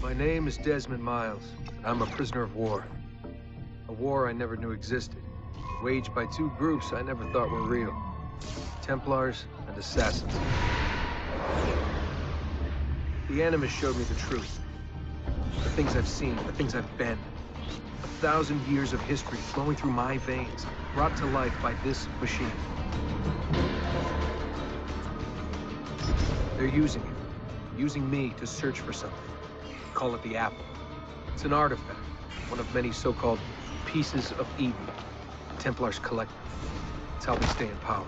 My name is Desmond Miles, and I'm a prisoner of war. A war I never knew existed, waged by two groups I never thought were real. Templars and Assassins. The Animus showed me the truth. The things I've seen, the things I've been. 1,000 years of history flowing through my veins, brought to life by this machine. They're using it. Using me to search for something. Call it the Apple. It's an artifact. One of many so-called pieces of Eden. The Templars collect them. It's how they stay in power.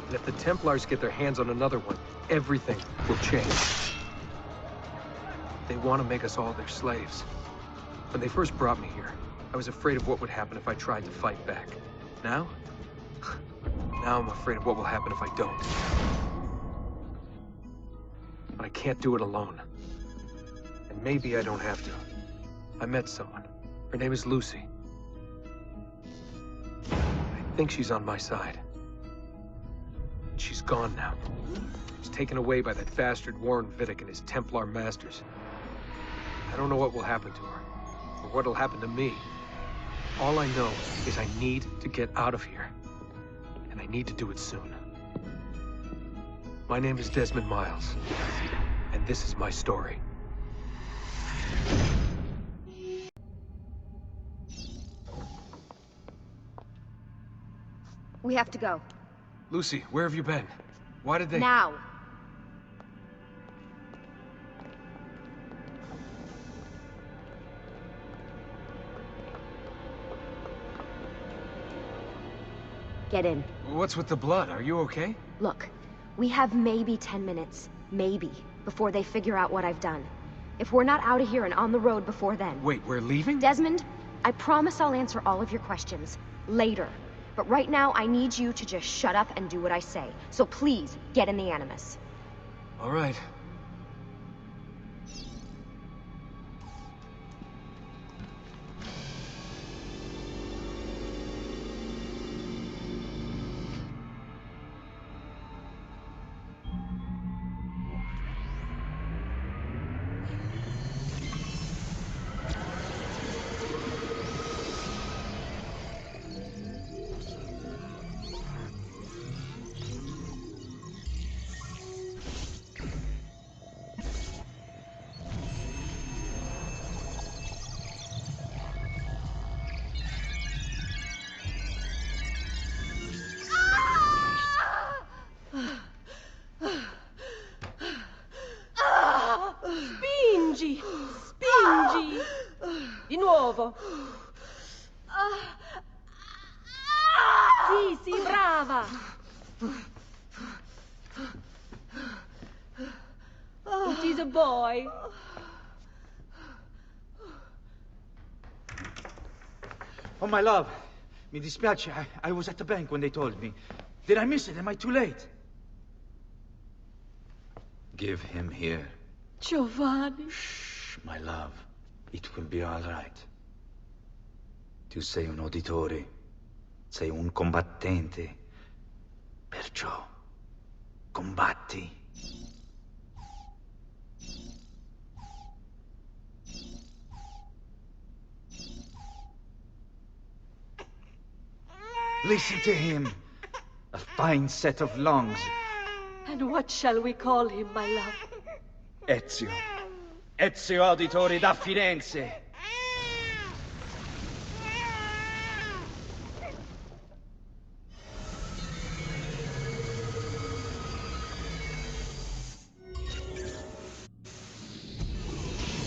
And if the Templars get their hands on another one, everything will change. They want to make us all their slaves. When they first brought me here, I was afraid of what would happen if I tried to fight back. Now? Now I'm afraid of what will happen if I don't. But I can't do it alone. And maybe I don't have to. I met someone. Her name is Lucy. I think she's on my side. She's gone now. She's taken away by that bastard Warren Vidic and his Templar masters. I don't know what will happen to her, or what'll happen to me. All I know is I need to get out of here. And I need to do it soon. My name is Desmond Miles, and this is my story. We have to go. Lucy, where have you been? Why did they— Now! Get in. What's with the blood? Are you okay? Look, we have maybe 10 minutes, maybe, before they figure out what I've done. If we're not out of here and on the road before then... Wait, we're leaving? Desmond, I promise I'll answer all of your questions later. But right now, I need you to just shut up and do what I say. So please, get in the Animus. All right. Spingi! Spingi! Di nuovo! Sì, sì, brava! It is a boy. Oh, my love. Mi dispiace. I was at the bank when they told me. Did I miss it? Am I too late? Give him here. Giovanni. Shh, my love. It will be all right. Tu sei un uditore. Sei un combattente. Perciò, combatti. Listen to him. A fine set of lungs. And what shall we call him, my love? Ezio. Ezio Auditore da Firenze.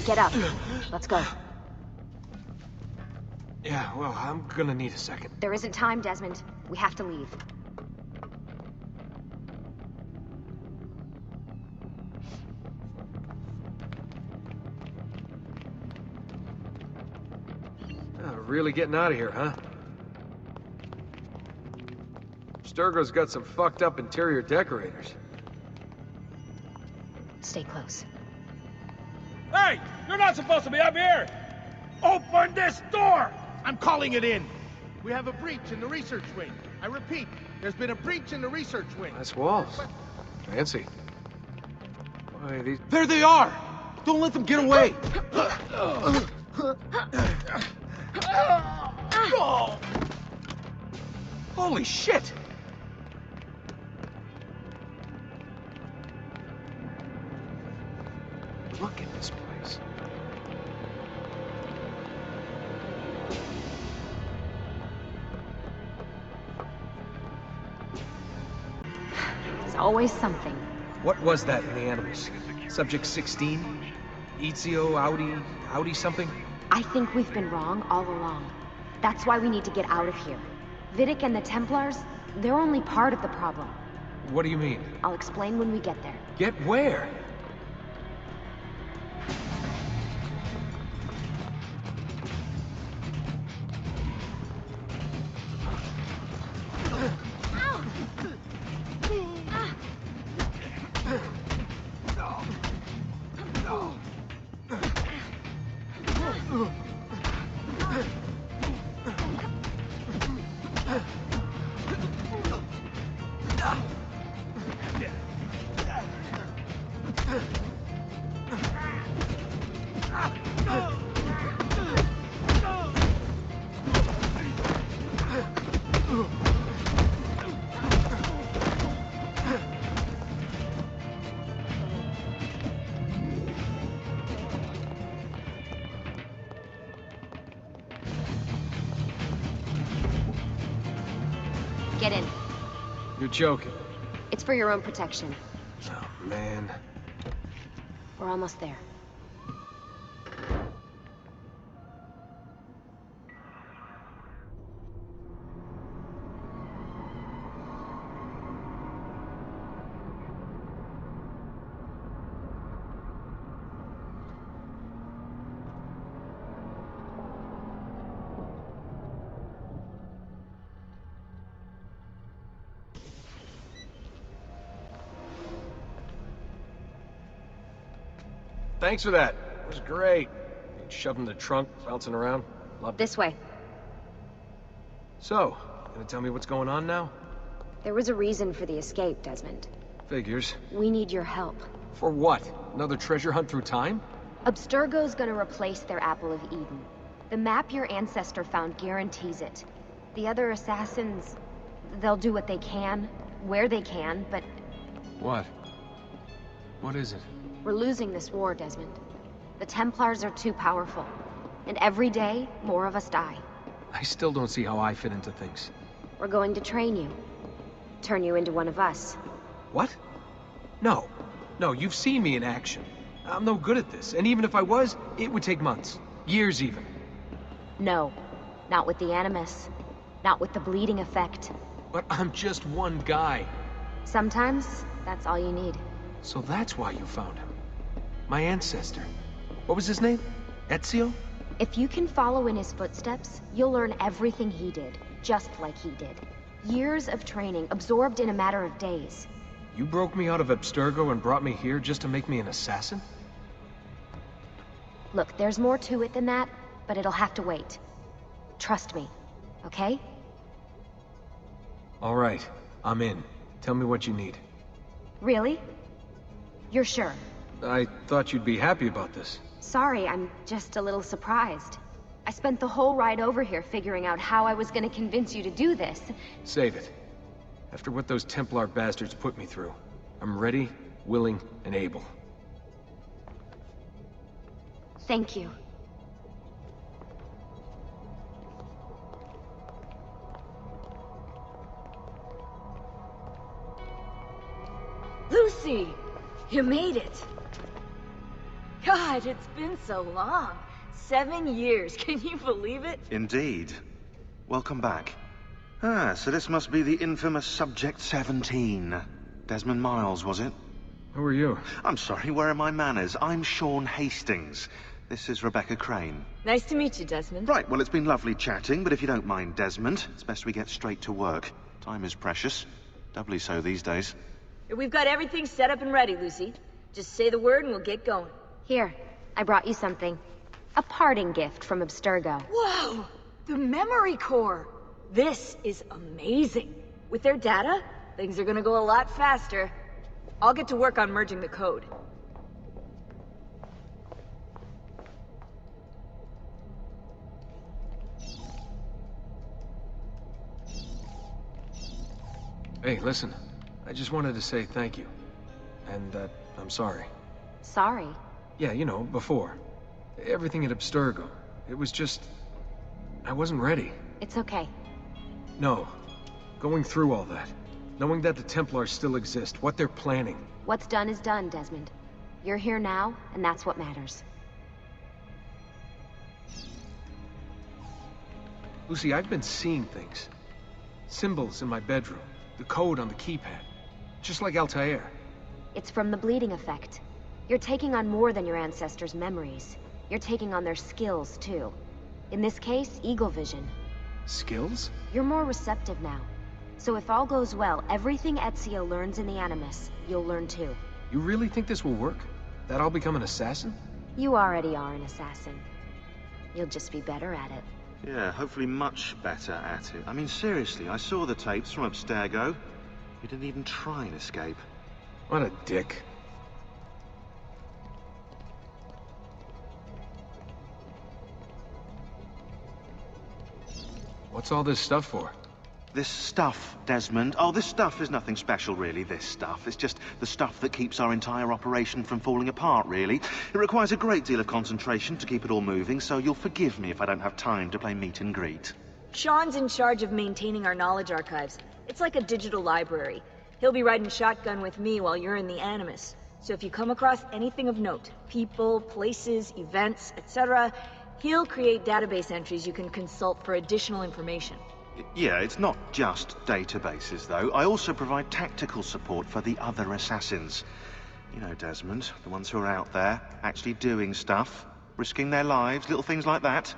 Get up. Let's go. Yeah, well, I'm gonna need a second. There isn't time, Desmond. We have to leave. Really getting out of here, huh? Sturgo's got some fucked up interior decorators. Stay close. Hey! You're not supposed to be up here! Open this door! I'm calling it in! We have a breach in the research wing. I repeat, there's been a breach in the research wing. Nice walls. Fancy. Why, these... There they are! Don't let them get away! Holy shit! Look at this place. There's always something. What was that in the animals? Subject 16? Ezio Audi something? I think we've been wrong all along. That's why we need to get out of here. Vidic and the Templars, they're only part of the problem. What do you mean? I'll explain when we get there. Get where? Get in. You're joking. It's for your own protection. Oh, man. We're almost there. Thanks for that. It was great. Shoved in the trunk, bouncing around. Loved it. This way. So, gonna tell me what's going on now? There was a reason for the escape, Desmond. Figures. We need your help. For what? Another treasure hunt through time? Abstergo's gonna replace their Apple of Eden. The map your ancestor found guarantees it. The other assassins, they'll do what they can, where they can, but What? What is it? we're losing this war, Desmond. The Templars are too powerful. And every day, more of us die. I still don't see how I fit into things. We're going to train you. Turn you into one of us. What? No. No, you've seen me in action. I'm no good at this, and even if I was, it would take months. Years even. No. Not with the Animus. Not with the bleeding effect. But I'm just one guy. Sometimes, that's all you need. So that's why you found him. My ancestor. What was his name? Ezio? If you can follow in his footsteps, you'll learn everything he did, just like he did. Years of training, absorbed in a matter of days. You broke me out of Abstergo and brought me here just to make me an assassin? Look, there's more to it than that, but it'll have to wait. Trust me, okay? All right, I'm in. Tell me what you need. Really? You're sure? I thought you'd be happy about this. Sorry, I'm just a little surprised. I spent the whole ride over here figuring out how I was gonna convince you to do this. Save it. After what those Templar bastards put me through, I'm ready, willing, and able. Thank you. Lucy! You made it! God, it's been so long. 7 years, can you believe it? Indeed. Welcome back. Ah, so this must be the infamous Subject 17. Desmond Miles, was it? Who are you? I'm sorry, where are my manners? I'm Sean Hastings. This is Rebecca Crane. Nice to meet you, Desmond. Right, well, it's been lovely chatting, but if you don't mind, Desmond, it's best we get straight to work. Time is precious. Doubly so these days. We've got everything set up and ready, Lucy. Just say the word and we'll get going. Here, I brought you something. A parting gift from Abstergo. Whoa! The memory core! This is amazing. With their data, things are gonna go a lot faster. I'll get to work on merging the code. Hey, listen. I just wanted to say thank you. And that I'm sorry. Sorry. Yeah, you know, before. Everything at Abstergo. It was just... I wasn't ready. It's okay. No. Going through all that. Knowing that the Templars still exist, what they're planning. What's done is done, Desmond. You're here now, and that's what matters. Lucy, I've been seeing things. Symbols in my bedroom. The code on the keypad. Just like Altair. It's from the bleeding effect. You're taking on more than your ancestors' memories. You're taking on their skills, too. In this case, eagle vision. Skills? You're more receptive now. So if all goes well, everything Ezio learns in the Animus, you'll learn too. You really think this will work? That I'll become an assassin? You already are an assassin. You'll just be better at it. Yeah, hopefully much better at it. I mean, seriously, I saw the tapes from Abstergo. You didn't even try and escape. What a dick. What's all this stuff for? This stuff, Desmond. Oh, this stuff is nothing special, really, this stuff. It's just the stuff that keeps our entire operation from falling apart, really. It requires a great deal of concentration to keep it all moving, so you'll forgive me if I don't have time to play meet and greet. Sean's in charge of maintaining our knowledge archives. It's like a digital library. He'll be riding shotgun with me while you're in the Animus. So if you come across anything of note, people, places, events, etc., he'll create database entries you can consult for additional information. Yeah, it's not just databases, though. I also provide tactical support for the other assassins. You know, Desmond, the ones who are out there, actually doing stuff, risking their lives, little things like that.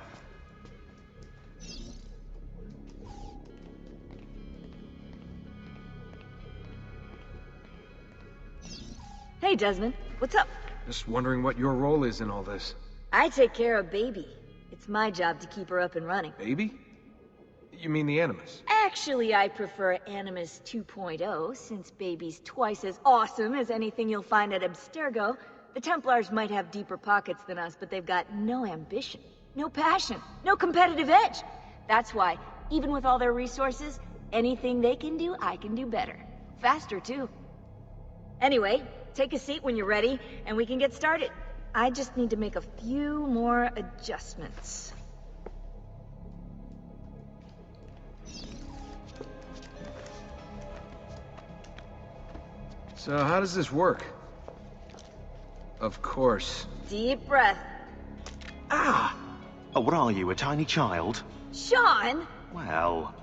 Hey, Desmond. What's up? Just wondering what your role is in all this. I take care of Baby. It's my job to keep her up and running. Baby? You mean the Animus? Actually, I prefer Animus 2.0, since Baby's twice as awesome as anything you'll find at Abstergo. The Templars might have deeper pockets than us, but they've got no ambition, no passion, no competitive edge. That's why, even with all their resources, anything they can do, I can do better. Faster, too. Anyway, take a seat when you're ready, and we can get started. I just need to make a few more adjustments. So how does this work? Of course. Deep breath. Ah! Oh, what are you, a tiny child? Sean! Well...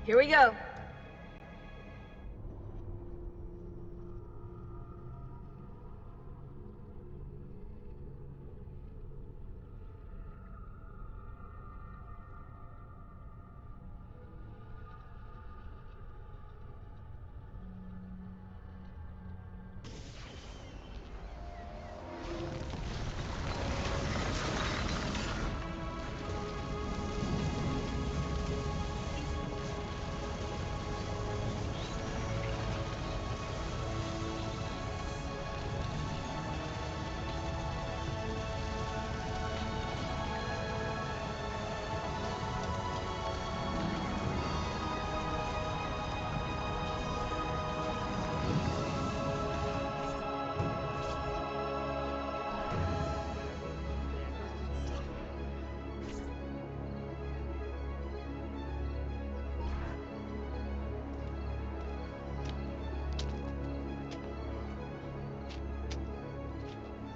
Here we go.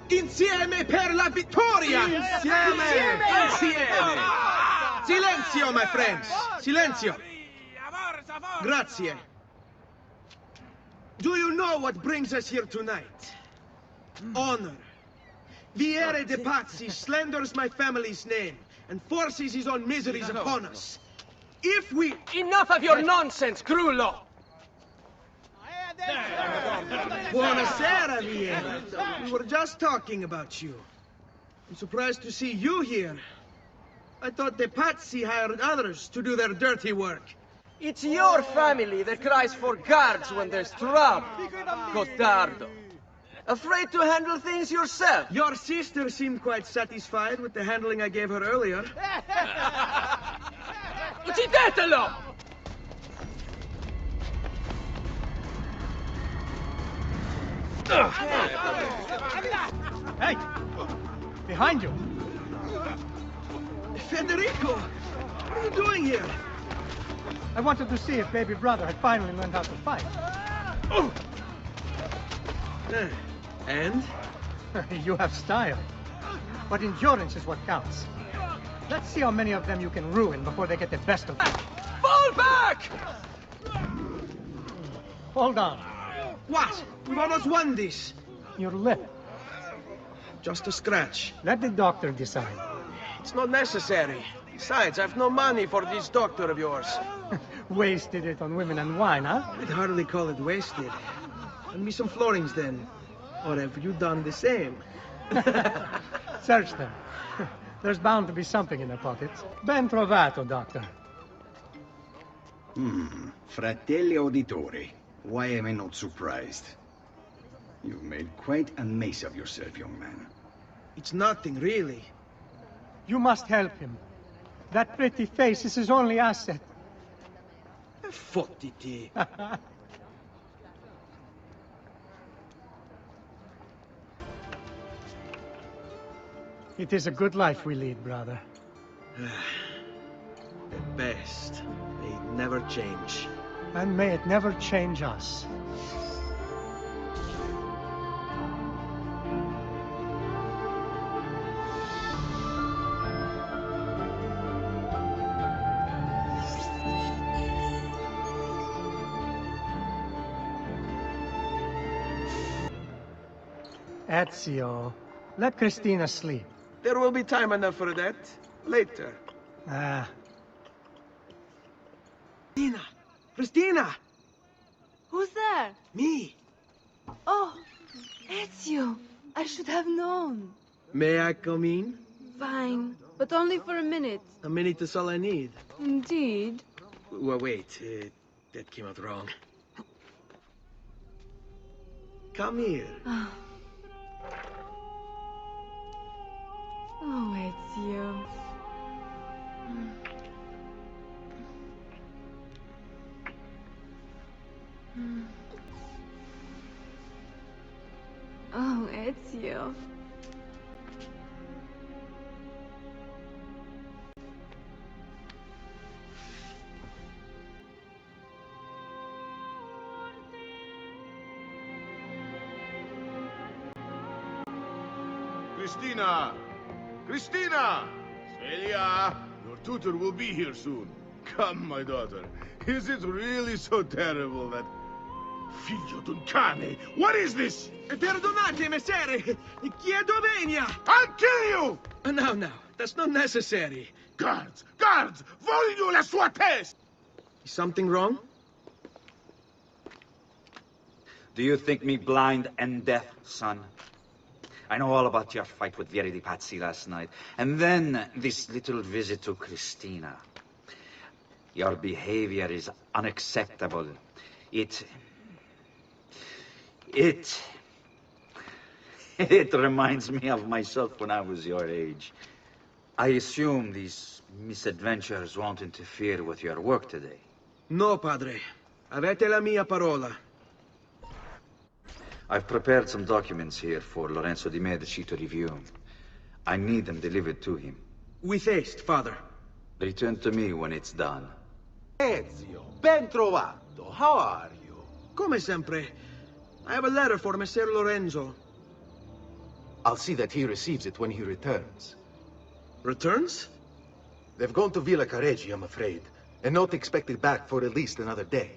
Insieme per la vittoria! Insieme! Insieme! Silenzio, my friends! Silenzio! Grazie. Do you know what brings us here tonight? Honor. Viere de Pazzi slanders my family's name and forces his own miseries upon us. If we... Enough of your nonsense, Grullo! Buonasera, Viera. We were just talking about you. I'm surprised to see you here. I thought the Pazzi hired others to do their dirty work. It's your family that cries for guards when there's trouble, Gottardo. Afraid to handle things yourself? Your sister seemed quite satisfied with the handling I gave her earlier. Uccidetelo! Hey! Behind you! Federico! What are you doing here? I wanted to see if baby brother had finally learned how to fight. And? You have style. But endurance is what counts. Let's see how many of them you can ruin before they get the best of you. Fall back! Hold on. What? We've almost won this. Your lip. Just a scratch. Let the doctor decide. It's not necessary. Besides, I've no money for this doctor of yours. Wasted it on women and wine, huh? I'd hardly call it wasted. Lend me some florins then. Or have you done the same? Search them. There's bound to be something in their pockets. Ben trovato, doctor. Fratelli Auditore. Why am I not surprised? You've made quite a mess of yourself, young man. It's nothing, really. You must help him. That pretty face is his only asset. Fottiti. It is a good life we lead, brother. The best. May it never change. And may it never change us. Ezio, let Christina sleep. There will be time enough for that. Later. Ah. Christina! Christina! Who's there? Me! Oh, Ezio. I should have known. May I come in? Fine, but only for a minute. A minute is all I need. Indeed. Well, wait. That came out wrong. Come here. Oh, Ezio. Oh, Ezio. Christina! Christina! Svelia! Your tutor will be here soon. Come, my daughter. Is it really so terrible that... Figlio d'un cane! What is this? Perdonate, messere! Chiedo venia! I'll kill you! No, that's not necessary. Guards! Guards! Voglio la sua testa! Is something wrong? Do you think me blind and deaf, son? I know all about your fight with Vieri di Pazzi last night. And then this little visit to Christina. Your behavior is unacceptable. It reminds me of myself when I was your age. I assume these misadventures won't interfere with your work today. No, padre. Avete la mia parola. I've prepared some documents here for Lorenzo di Medici to review. I need them delivered to him. With haste, father. Return to me when it's done. Ezio, ben trovato. How are you? Come sempre. I have a letter for Messer Lorenzo. I'll see that he receives it when he returns. Returns? They've gone to Villa Careggi, I'm afraid, and not expected back for at least another day.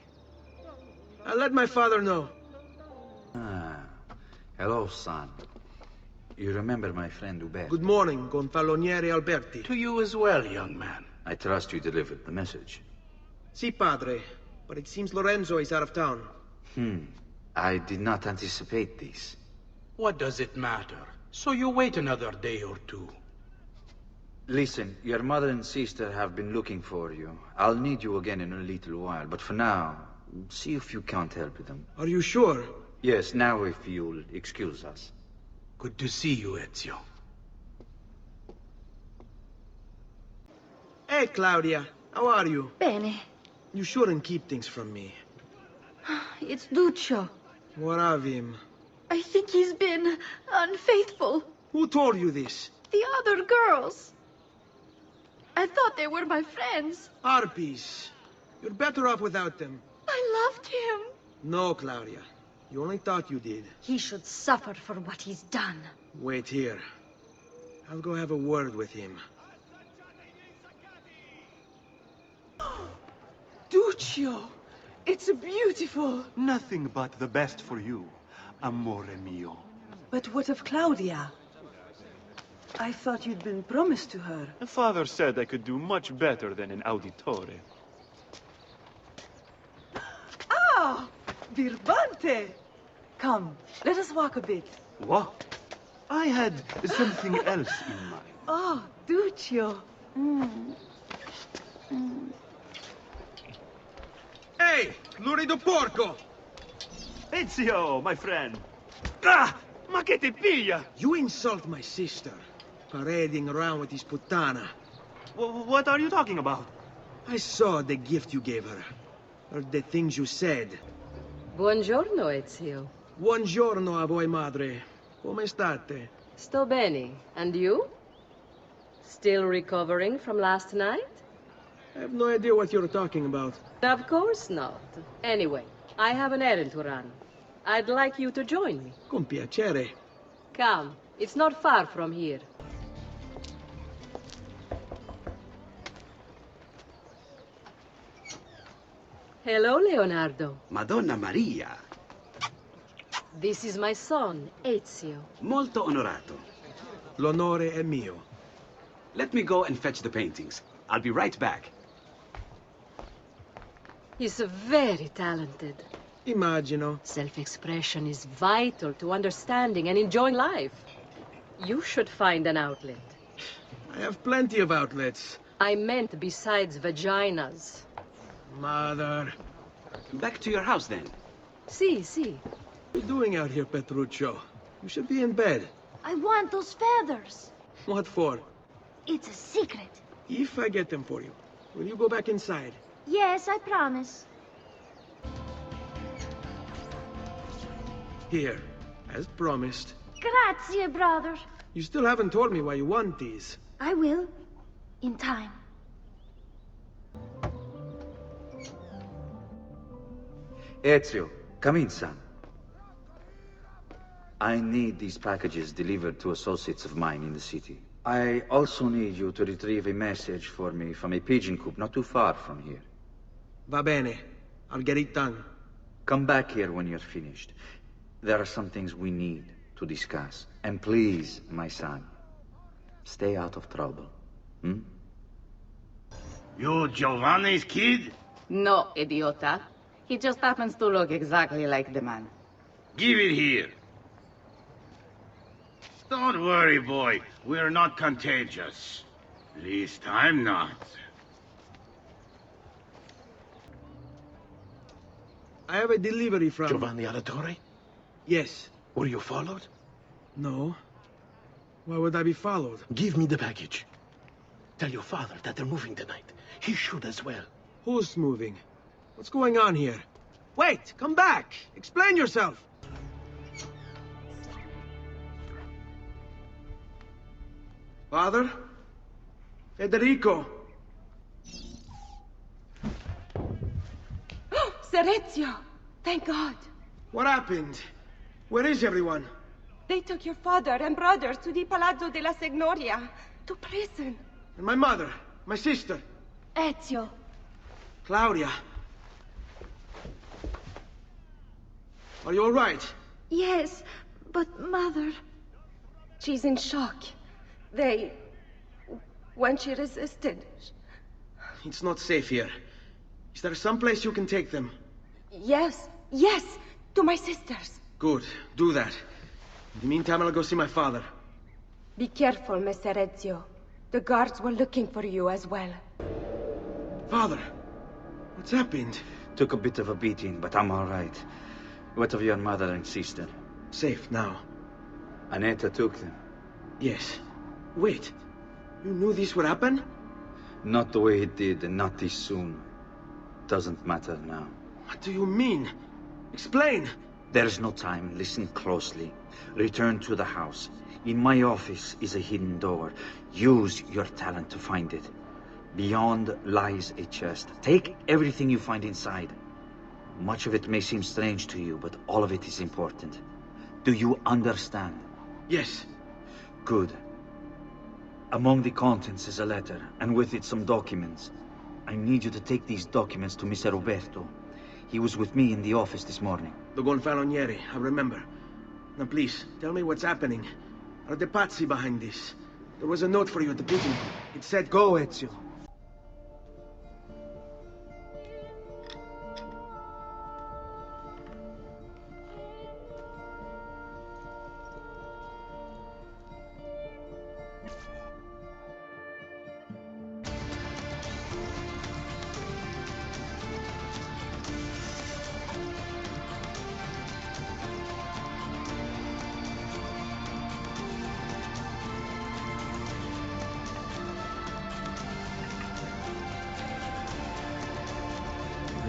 I'll let my father know. Ah, hello, son. You remember my friend Hubert? Good morning, Gonfaloniere Alberti. To you as well, young man. I trust you delivered the message. Si, padre. But it seems Lorenzo is out of town. I did not anticipate this. What does it matter? So you wait another day or two. Listen, your mother and sister have been looking for you. I'll need you again in a little while, but for now, see if you can't help them. Are you sure? Yes, now if you'll excuse us. Good to see you, Ezio. Hey, Claudia. How are you? Bene. You shouldn't keep things from me. It's Duccio. What of him? I think he's been unfaithful. Who told you this? The other girls. I thought they were my friends. Harpies. You're better off without them. I loved him. No, Claudia. You only thought you did. He should suffer for what he's done. Wait here. I'll go have a word with him. Duccio! It's beautiful. Nothing but the best for you, amore mio. But what of Claudia? I thought you'd been promised to her. Father said I could do much better than an auditore. Ah! Birbante! Come, let us walk a bit. What? I had something else in mind. Oh, Duccio. Hey, lurido porco! Ezio, my friend. Ah! Ma che te piglia? You insult my sister, parading around with this puttana. What are you talking about? I saw the gift you gave her. Heard the things you said. Buongiorno, Ezio. Buongiorno a voi, madre. Come state? Sto bene. And you? Still recovering from last night? I have no idea what you're talking about. Of course not. Anyway, I have an errand to run. I'd like you to join me. Con piacere. Come, it's not far from here. Hello, Leonardo. Madonna Maria. This is my son, Ezio. Molto onorato. L'onore è mio. Let me go and fetch the paintings. I'll be right back. He's very talented. Immagino. Self-expression is vital to understanding and enjoying life. You should find an outlet. I have plenty of outlets. I meant besides vaginas. Mother. Back to your house, then. Si. What are you doing out here, Petruccio? You should be in bed. I want those feathers. What for? It's a secret. If I get them for you, will you go back inside? Yes, I promise. Here, as promised. Grazie, brother. You still haven't told me why you want these. I will. In time. Ezio, come in, son. I need these packages delivered to associates of mine in the city. I also need you to retrieve a message for me from a pigeon coop not too far from here. Va bene. I'll get it done. Come back here when you're finished. There are some things we need to discuss. And please, my son, stay out of trouble. You Giovanni's kid? No, idiota. He just happens to look exactly like the man. Give it here. Don't worry, boy. We're not contagious. At least I'm not. I have a delivery from... Giovanni Auditore? Yes. Were you followed? No. Why would I be followed? Give me the package. Tell your father that they're moving tonight. He should as well. Who's moving? What's going on here? Wait! Come back! Explain yourself! Father? Federico! Ser Ezio! Thank God! What happened? Where is everyone? They took your father and brothers to the Palazzo della Signoria, to prison. And my mother? My sister? Ezio. Claudia? Are you all right? Yes, but Mother... She's in shock. When she resisted... It's not safe here. Is there some place you can take them? Yes, to my sisters. Good, do that. In the meantime, I'll go see my father. Be careful, Mr. Ezio. The guards were looking for you as well. Father, what's happened? Took a bit of a beating, but I'm all right. What of your mother and sister? Safe now. Annetta took them. Yes. Wait. You knew this would happen? Not the way he did, and not this soon. Doesn't matter now. What do you mean? Explain! There's no time. Listen closely. Return to the house. In my office is a hidden door. Use your talent to find it. Beyond lies a chest. Take everything you find inside. Much of it may seem strange to you, but all of it is important. Do you understand? Yes. Good. Among the contents is a letter, and with it some documents. I need you to take these documents to Mr. Roberto. He was with me in the office this morning. The Gonfalonieri, I remember. Now please, tell me what's happening. Are the Pazzi behind this? There was a note for you at the pigeon. It said, "Go, Ezio."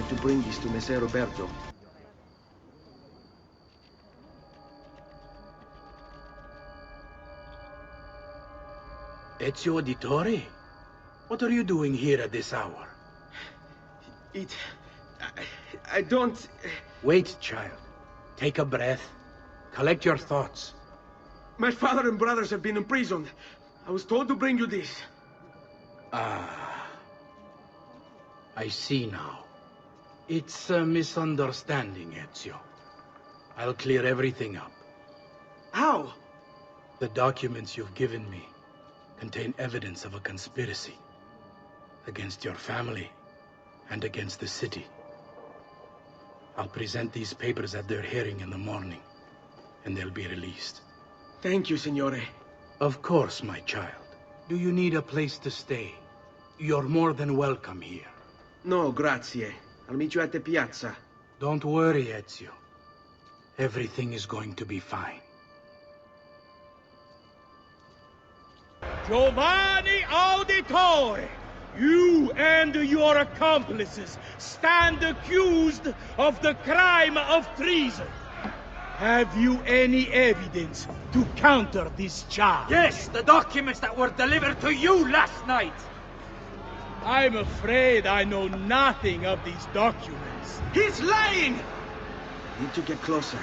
To bring this to Messer Roberto. Ezio Auditore? What are you doing here at this hour? I don't... Wait, child. Take a breath. Collect your thoughts. My father and brothers have been imprisoned. I was told to bring you this. Ah. I see now. It's a misunderstanding, Ezio. I'll clear everything up. How? The documents you've given me contain evidence of a conspiracy against your family and against the city. I'll present these papers at their hearing in the morning, and they'll be released. Thank you, Signore. Of course, my child. Do you need a place to stay? You're more than welcome here. No, grazie. I'll meet you at the piazza. Don't worry, Ezio. Everything is going to be fine. Giovanni Auditore! You and your accomplices stand accused of the crime of treason. Have you any evidence to counter this charge? Yes, the documents that were delivered to you last night. I'm afraid I know nothing of these documents. He's lying! Need to get closer.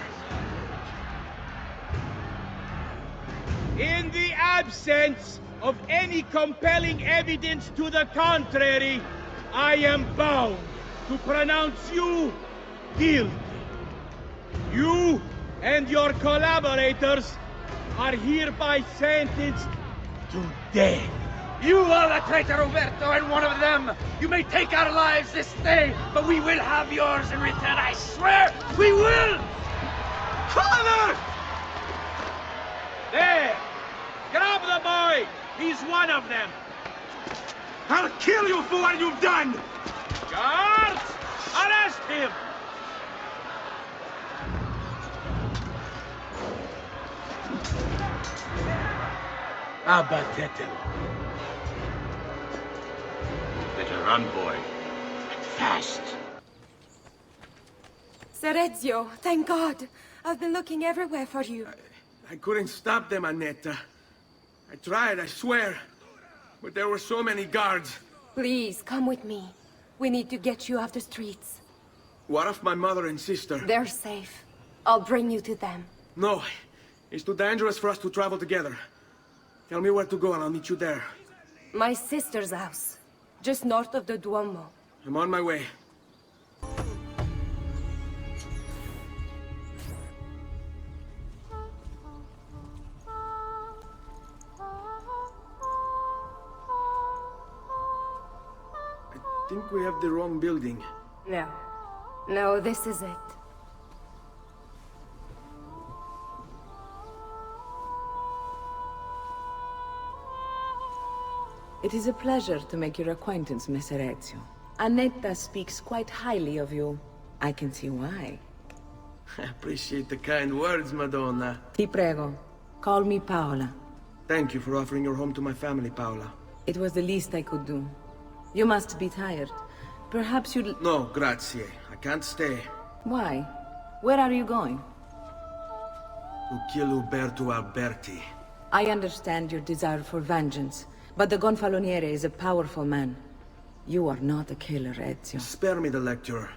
In the absence of any compelling evidence to the contrary, I am bound to pronounce you guilty. You and your collaborators are hereby sentenced to death. You are the traitor, Roberto, and one of them. You may take our lives this day, but we will have yours in return. I swear, we will! Father! There! Grab the boy! He's one of them! I'll kill you for what you've done! Guards! Arrest him! Abatetelo. Better run, boy. And fast. Sir Ezio, thank God. I've been looking everywhere for you. I couldn't stop them, Annetta. I tried, I swear. But there were so many guards. Please, come with me. We need to get you off the streets. What of my mother and sister? They're safe. I'll bring you to them. No. It's too dangerous for us to travel together. Tell me where to go and I'll meet you there. My sister's house. Just north of the Duomo. I'm on my way. I think we have the wrong building. No. No, this is it. It is a pleasure to make your acquaintance, Messer Ezio. Annetta speaks quite highly of you. I can see why. I appreciate the kind words, Madonna. Ti prego. Call me Paola. Thank you for offering your home to my family, Paola. It was the least I could do. You must be tired. Perhaps you'd... No, grazie. I can't stay. Why? Where are you going? To kill Uberto Alberti. I understand your desire for vengeance, but the Gonfaloniere is a powerful man. You are not a killer, Ezio. Spare me the lecture.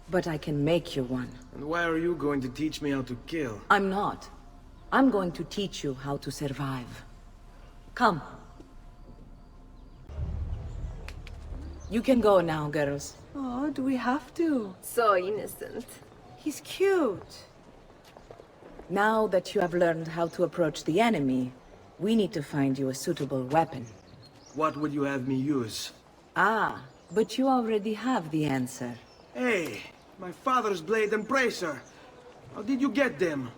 But I can make you one. And why are you going to teach me how to kill? I'm not. I'm going to teach you how to survive. Come. You can go now, girls. Oh, do we have to? So innocent. He's cute. Now that you have learned how to approach the enemy, we need to find you a suitable weapon. What would you have me use? Ah, but you already have the answer. Hey, my father's blade and bracer. How did you get them?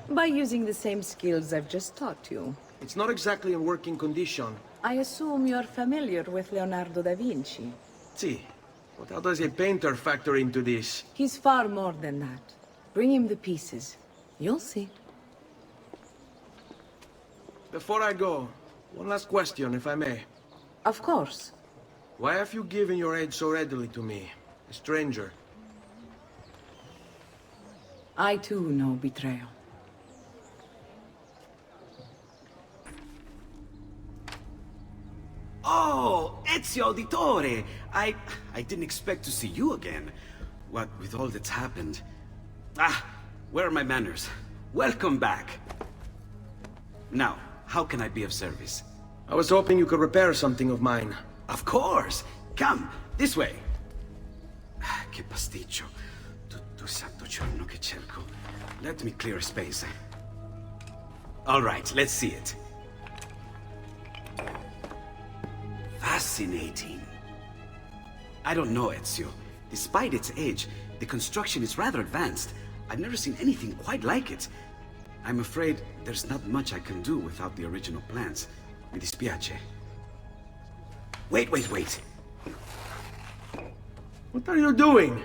By using the same skills I've just taught you. It's not exactly in working condition. I assume you're familiar with Leonardo da Vinci. See, but how does a painter factor into this? He's far more than that. Bring him the pieces. You'll see. Before I go, one last question, if I may. Of course. Why have you given your aid so readily to me, a stranger? I too know betrayal. Oh, Ezio Auditore! I didn't expect to see you again. What with all that's happened. Ah, where are my manners? Welcome back. Now, how can I be of service? I was hoping you could repair something of mine. Of course! Come, this way! Che pasticcio. Tutto santo giorno che cerco. Let me clear a space. All right, let's see it. Fascinating. I don't know, Ezio. Despite its age, the construction is rather advanced. I've never seen anything quite like it. I'm afraid there's not much I can do without the original plans. Mi dispiace. Wait. What are you doing?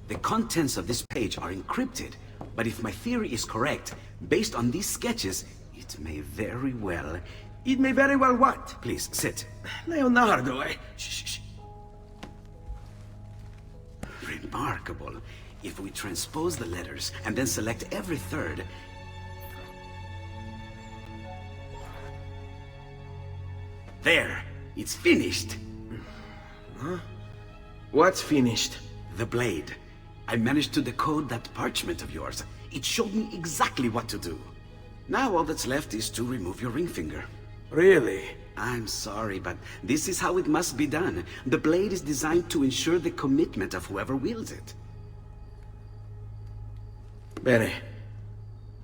The contents of this page are encrypted, but if my theory is correct, based on these sketches, it may very well... It may very well what? Please, sit. Leonardo, eh? Shh. Remarkable. If we transpose the letters and then select every third... There! It's finished! Huh? What's finished? The blade. I managed to decode that parchment of yours. It showed me exactly what to do. Now all that's left is to remove your ring finger. Really? I'm sorry, but this is how it must be done. The blade is designed to ensure the commitment of whoever wields it. Bene.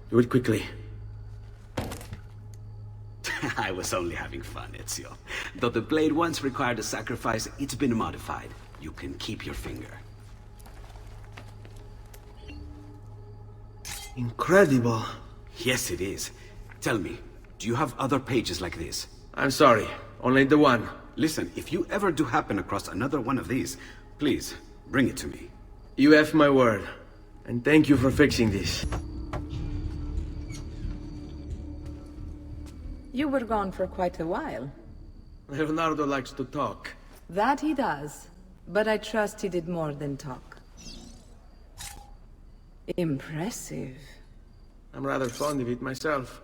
Do it quickly. I was only having fun, Ezio. Though the blade once required a sacrifice, it's been modified. You can keep your finger. Incredible. Yes, it is. Tell me, do you have other pages like this? I'm sorry, only the one. Listen, if you ever do happen across another one of these, please, bring it to me. You have my word. And thank you for fixing this. You were gone for quite a while. Leonardo likes to talk. That he does. But I trust he did more than talk. Impressive. I'm rather fond of it myself.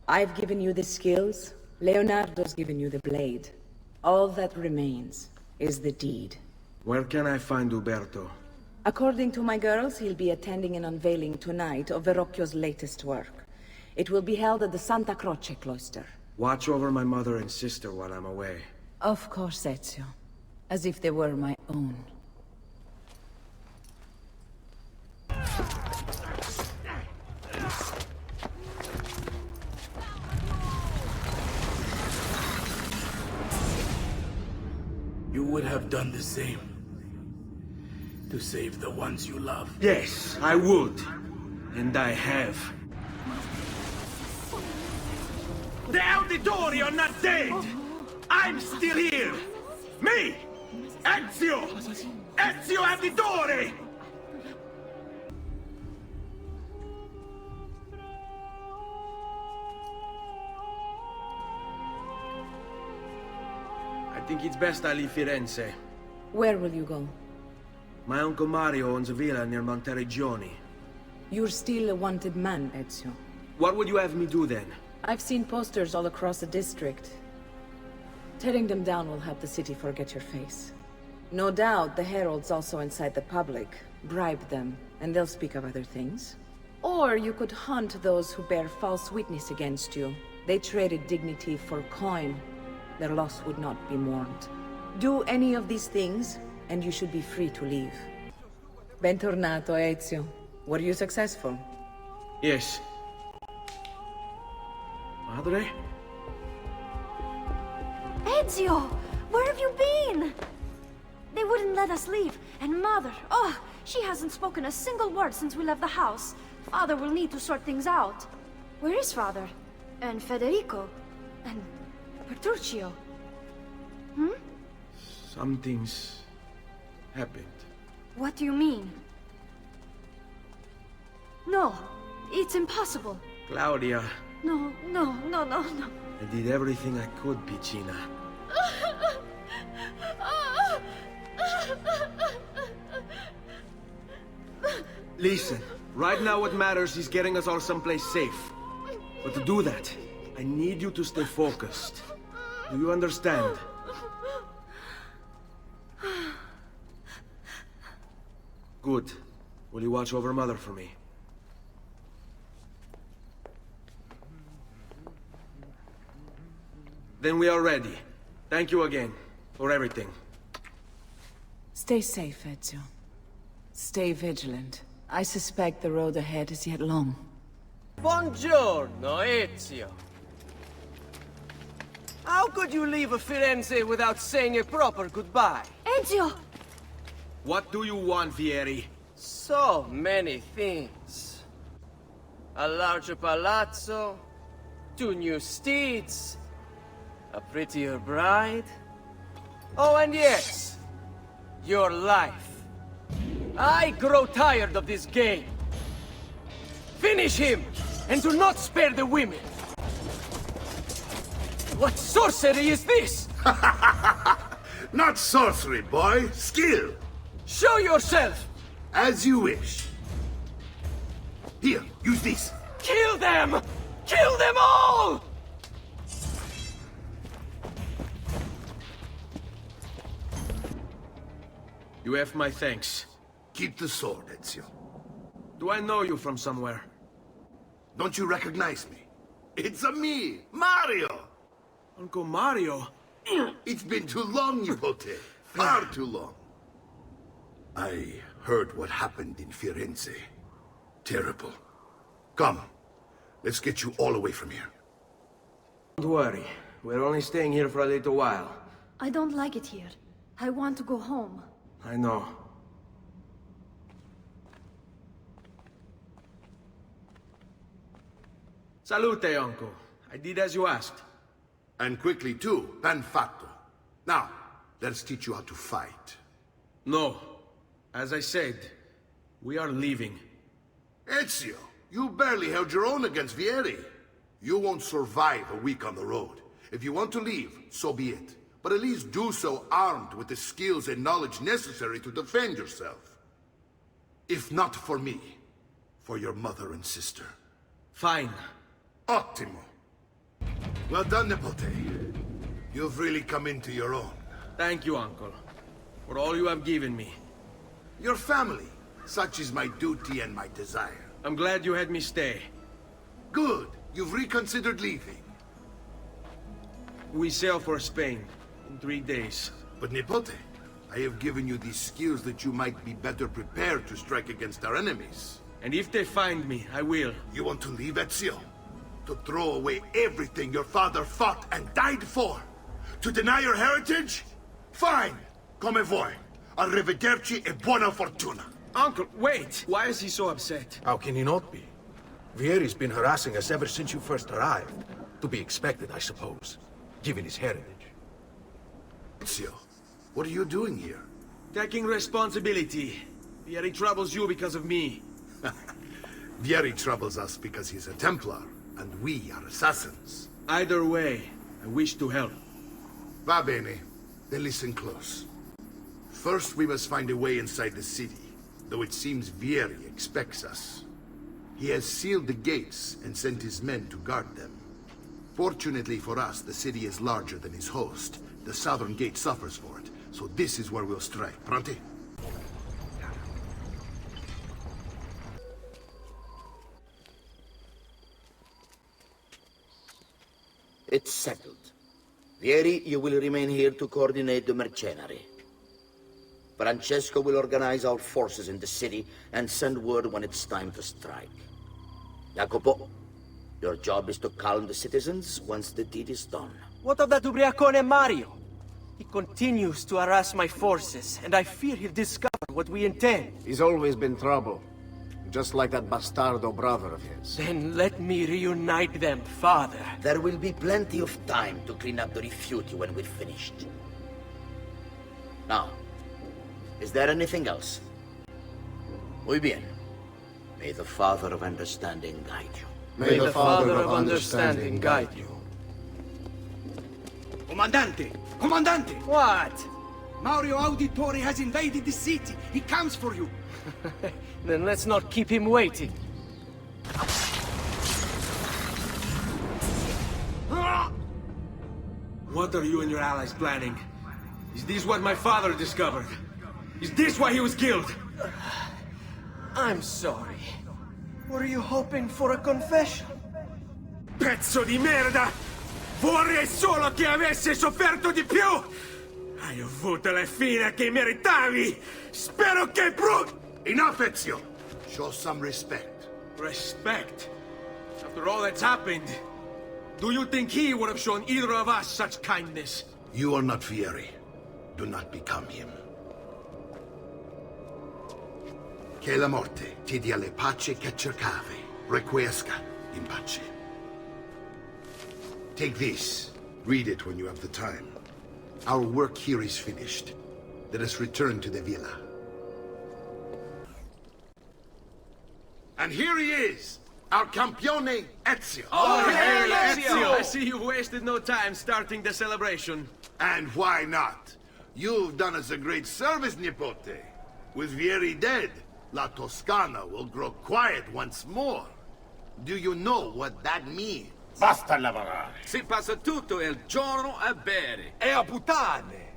I've given you the skills. Leonardo's given you the blade. All that remains is the deed. Where can I find Uberto? According to my girls, he'll be attending an unveiling tonight of Verrocchio's latest work. It will be held at the Santa Croce cloister. Watch over my mother and sister while I'm away. Of course, Ezio. As if they were my own. You would have done the same. To save the ones you love. Yes, I would. And I have. The Auditori are not dead! I'm still here! Me! Ezio! Ezio Auditore! think it's best I leave Firenze. Where will you go? My Uncle Mario owns a villa near Monteregioni. You're still a wanted man, Ezio. What would you have me do then? I've seen posters all across the district. Tearing them down will help the city forget your face. No doubt the heralds also incite the public. Bribe them, and they'll speak of other things. Or you could hunt those who bear false witness against you. They traded dignity for coin. Their loss would not be mourned. Do any of these things, and you should be free to leave. Bentornato, Ezio. Were you successful? Yes. Madre? Ezio! Where have you been? They wouldn't let us leave, and Mother, oh, she hasn't spoken a single word since we left the house. Father will need to sort things out. Where is Father? And Federico? And Petruccio? Hmm? Something's happened. What do you mean? No, it's impossible. Claudia. No. I did everything I could, Piccina. Listen, right now what matters is getting us all someplace safe. But to do that, I need you to stay focused. Do you understand? Good. Will you watch over Mother for me? Then we are ready. Thank you again for everything. Stay safe, Ezio. Stay vigilant. I suspect the road ahead is yet long. Buongiorno, Ezio. How could you leave Firenze without saying a proper goodbye? Ezio! What do you want, Vieri? So many things. A larger palazzo, 2 new steeds, a prettier bride. Oh, and yes, your life. I grow tired of this game. Finish him, and do not spare the women. What sorcery is this? Not sorcery, boy. Skill. Show yourself! As you wish. Here, use this. Kill them! Kill them all! You have my thanks. Keep the sword, Ezio. Do I know you from somewhere? Don't you recognize me? It's a me, Mario! Uncle Mario? It's been too long, Nipote. Far too long. I heard what happened in Firenze. Terrible. Come, let's get you all away from here. Don't worry. We're only staying here for a little while. I don't like it here. I want to go home. I know. Salute, Uncle. I did as you asked. And quickly too, ben fatto. Now, let's teach you how to fight. No. As I said, we are leaving. Ezio, you barely held your own against Vieri. You won't survive a week on the road. If you want to leave, so be it. But at least do so armed with the skills and knowledge necessary to defend yourself. If not for me, for your mother and sister. Fine. Ottimo. Well done, Nipote. You've really come into your own. Thank you, Uncle, for all you have given me. Your family. Such is my duty and my desire. I'm glad you had me stay. Good. You've reconsidered leaving. We sail for Spain in 3 days. But Nipote, I have given you these skills that you might be better prepared to strike against our enemies. And if they find me, I will. You want to leave, Ezio? To throw away everything your father fought and died for? To deny your heritage? Fine. Come vuoi. Arrivederci e buona fortuna. Uncle, wait! Why is he so upset? How can he not be? Vieri's been harassing us ever since you first arrived. To be expected, I suppose, given his heritage. Ezio, what are you doing here? Taking responsibility. Vieri troubles you because of me. Vieri troubles us because he's a Templar, and we are assassins. Either way, I wish to help. Va bene. Then listen close. First, we must find a way inside the city, though it seems Vieri expects us. He has sealed the gates and sent his men to guard them. Fortunately for us, the city is larger than his host. The southern gate suffers for it, so this is where we'll strike. Pronti? It's settled. Vieri, you will remain here to coordinate the mercenary. Francesco will organize our forces in the city and send word when it's time to strike. Jacopo, your job is to calm the citizens once the deed is done. What of that ubriacone Mario? He continues to harass my forces, and I fear he'll discover what we intend. He's always been trouble. Just like that bastardo brother of his. Then let me reunite them, father. There will be plenty of time to clean up the rifiuti when we're finished. Now, is there anything else? Muy bien. May the Father of Understanding guide you. May the Father of Understanding guide you. Comandante! Comandante! What? Mario Auditore has invaded the city. He comes for you. Then let's not keep him waiting. What are you and your allies planning? Is this what my father discovered? Is this why he was killed? I'm sorry. Were you hoping for a confession? Pezzo di merda! Vorrei solo che avesse sofferto di più! Hai avuto la fine che meritavi! Spero che Enough, Ezio! Show some respect. Respect? After all that's happened, do you think he would have shown either of us such kindness? You are not Vieri. Do not become him. Che la morte ti dia le pace che cercavi. Requiesca in pace. Take this. Read it when you have the time. Our work here is finished. Let us return to the villa. And here he is, our campione, Ezio. Oh, hail Ezio! I see you wasted no time starting the celebration. And why not? You've done us a great service, Nipote. With Vieri dead, La Toscana will grow quiet once more. Do you know what that means? Basta lavorare. Si passa tutto il giorno a bere. E a puttane!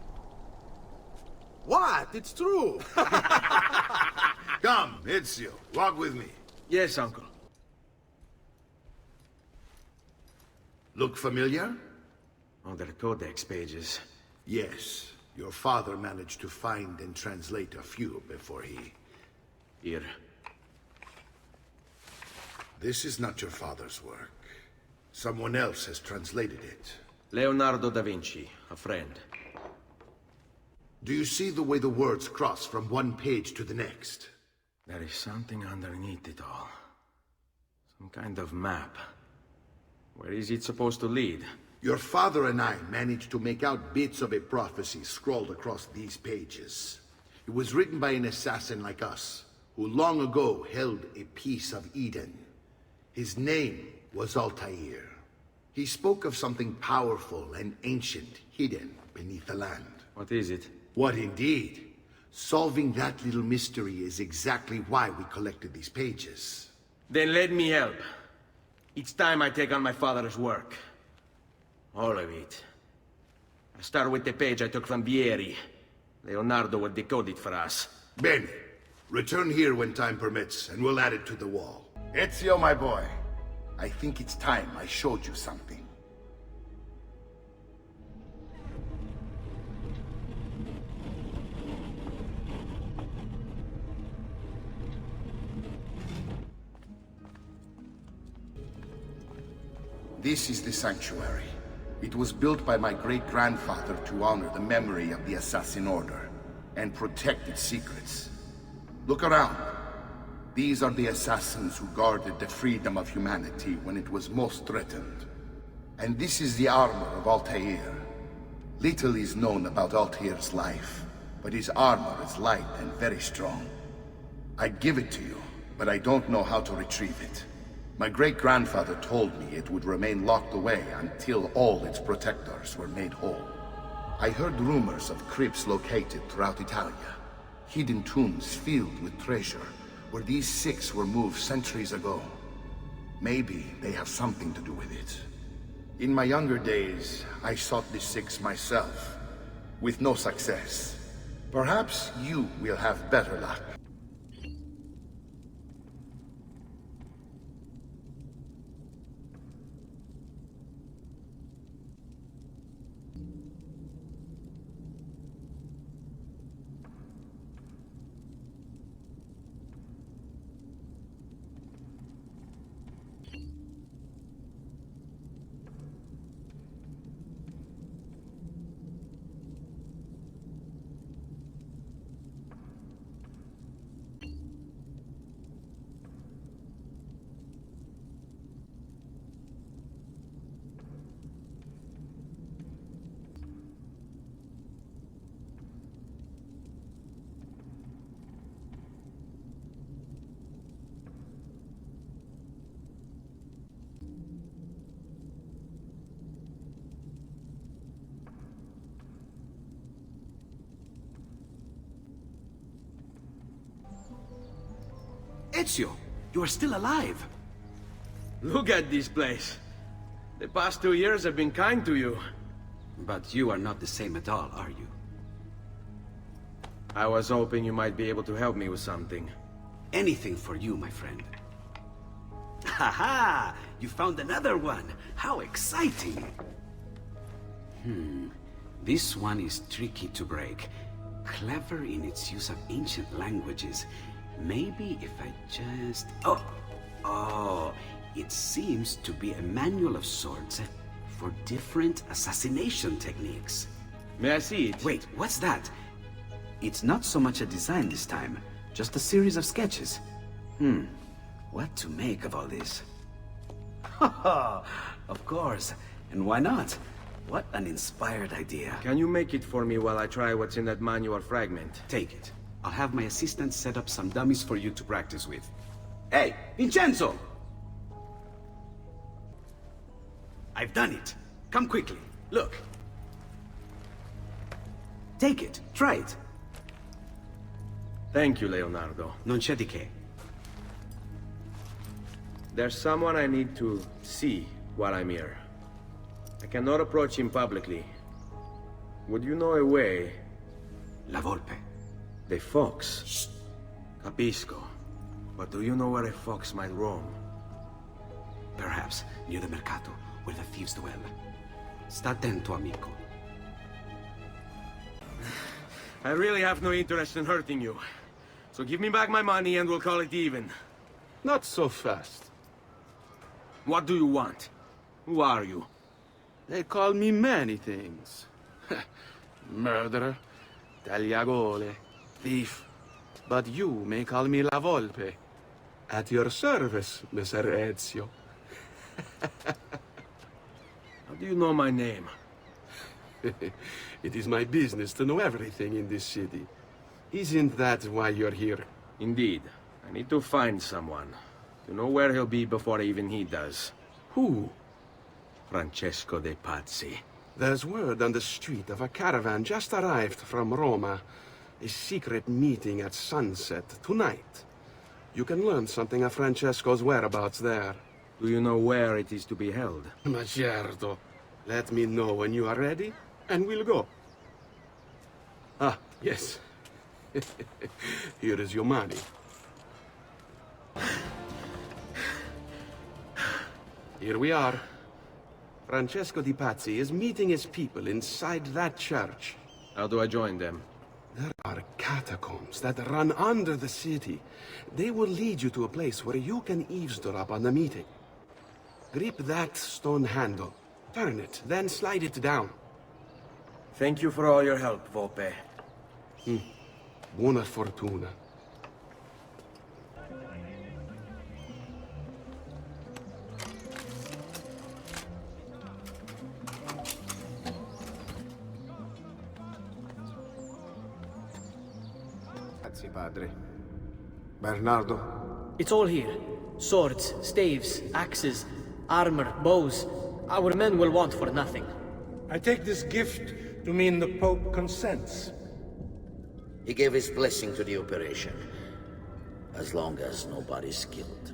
What? It's true. Come, Ezio, walk with me. Yes, uncle. Look familiar? Oh, the codex pages. Yes. Your father managed to find and translate a few before he... Here. This is not your father's work. Someone else has translated it. Leonardo da Vinci, a friend. Do you see the way the words cross from one page to the next? There is something underneath it all. Some kind of map. Where is it supposed to lead? Your father and I managed to make out bits of a prophecy scrawled across these pages. It was written by an assassin like us, who long ago held a piece of Eden. His name was Altair. He spoke of something powerful and ancient hidden beneath the land. What is it? What indeed? Solving that little mystery is exactly why we collected these pages. Then let me help. Each time I take on my father's work. All of it. I start with the page I took from Vieri. Leonardo will decode it for us. Bene. Return here when time permits, and we'll add it to the wall. Ezio, my boy. I think it's time I showed you something. This is the sanctuary. It was built by my great-grandfather to honor the memory of the Assassin Order and protect its secrets. Look around. These are the assassins who guarded the freedom of humanity when it was most threatened. And this is the armor of Altair. Little is known about Altair's life, but his armor is light and very strong. I'd give it to you, but I don't know how to retrieve it. My great-grandfather told me it would remain locked away until all its protectors were made whole. I heard rumors of crypts located throughout Italia. Hidden tombs filled with treasure, where these six were moved centuries ago. Maybe they have something to do with it. In my younger days, I sought the six myself, with no success. Perhaps you will have better luck. Ezio, you are still alive. Look at this place. The past 2 years have been kind to you. But you are not the same at all, are you? I was hoping you might be able to help me with something. Anything for you, my friend. Ha-ha! You found another one! How exciting! This one is tricky to break. Clever in its use of ancient languages. Maybe if I just... Oh, it seems to be a manual of sorts for different assassination techniques. May I see it? Wait, what's that? It's not so much a design this time, just a series of sketches. What to make of all this? Of course, and why not? What an inspired idea. Can you make it for me while I try what's in that manual fragment? Take it. I'll have my assistant set up some dummies for you to practice with. Hey, Vincenzo! I've done it. Come quickly. Look. Take it. Try it. Thank you, Leonardo. Non c'è di che. There's someone I need to see while I'm here. I cannot approach him publicly. Would you know a way? La Volpe. The fox. Shh. Capisco. But do you know where a fox might roam? Perhaps near the Mercato, where the thieves dwell. Sta attento, amico. I really have no interest in hurting you. So give me back my money and we'll call it even. Not so fast. What do you want? Who are you? They call me many things. Murderer, tagliagole, thief. But you may call me La Volpe. At your service, Messer Ezio. How do you know my name? It is my business to know everything in this city. Isn't that why you're here? Indeed. I need to find someone. To know where he'll be before even he does. Who? Francesco de Pazzi. There's word on the street of a caravan just arrived from Roma. A secret meeting at sunset tonight. You can learn something of Francesco's whereabouts there. Do you know where it is to be held? Ma certo. Let me know when you are ready, and we'll go. Ah, yes. Here is your money. Here we are. Francesco di Pazzi is meeting his people inside that church. How do I join them? There are catacombs that run under the city. They will lead you to a place where you can eavesdrop on the meeting. Grip that stone handle. Turn it, then slide it down. Thank you for all your help, Volpe. Buona fortuna. Grazie, padre. Bernardo? It's all here. Swords, staves, axes, armor, bows. Our men will want for nothing. I take this gift to mean the Pope consents? He gave his blessing to the operation, as long as nobody's killed.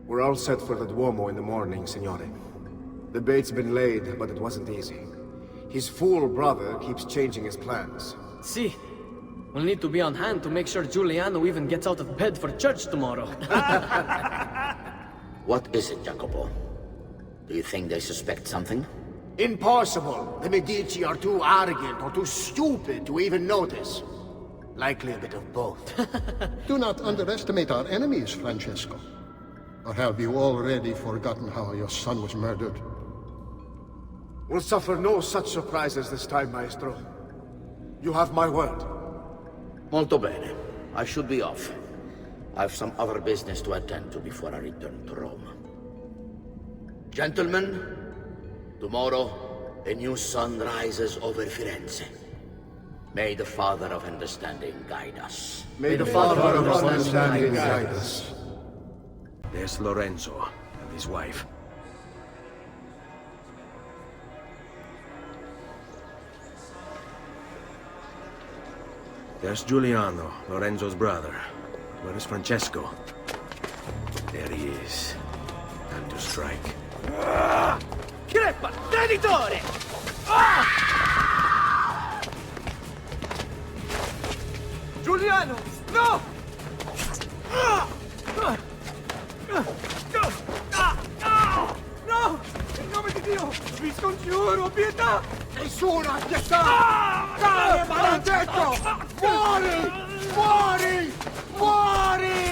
We're all set for the Duomo in the morning, Signore. The bait's been laid, but it wasn't easy. His fool brother keeps changing his plans. See, we'll need to be on hand to make sure Giuliano even gets out of bed for church tomorrow. What is it, Jacopo? Do you think they suspect something? Impossible! The Medici are too arrogant or too stupid to even notice. Likely a bit of both. Do not underestimate our enemies, Francesco. Or have you already forgotten how your son was murdered? We'll suffer no such surprises this time, Maestro. You have my word. Molto bene. I should be off. I've some other business to attend to before I return to Rome. Gentlemen, tomorrow, a new sun rises over Firenze. May the Father of Understanding guide us. May the Father of Understanding guide us. There's Lorenzo and his wife. There's Giuliano, Lorenzo's brother. Where is Francesco? There he is. Time to strike. Crepa! Traditore! Giuliano! No! No! In nome di Dio! Vi scongiuro, pietà! Nessuna pietà! Dai, maledetto! Muori! Muori! Muori!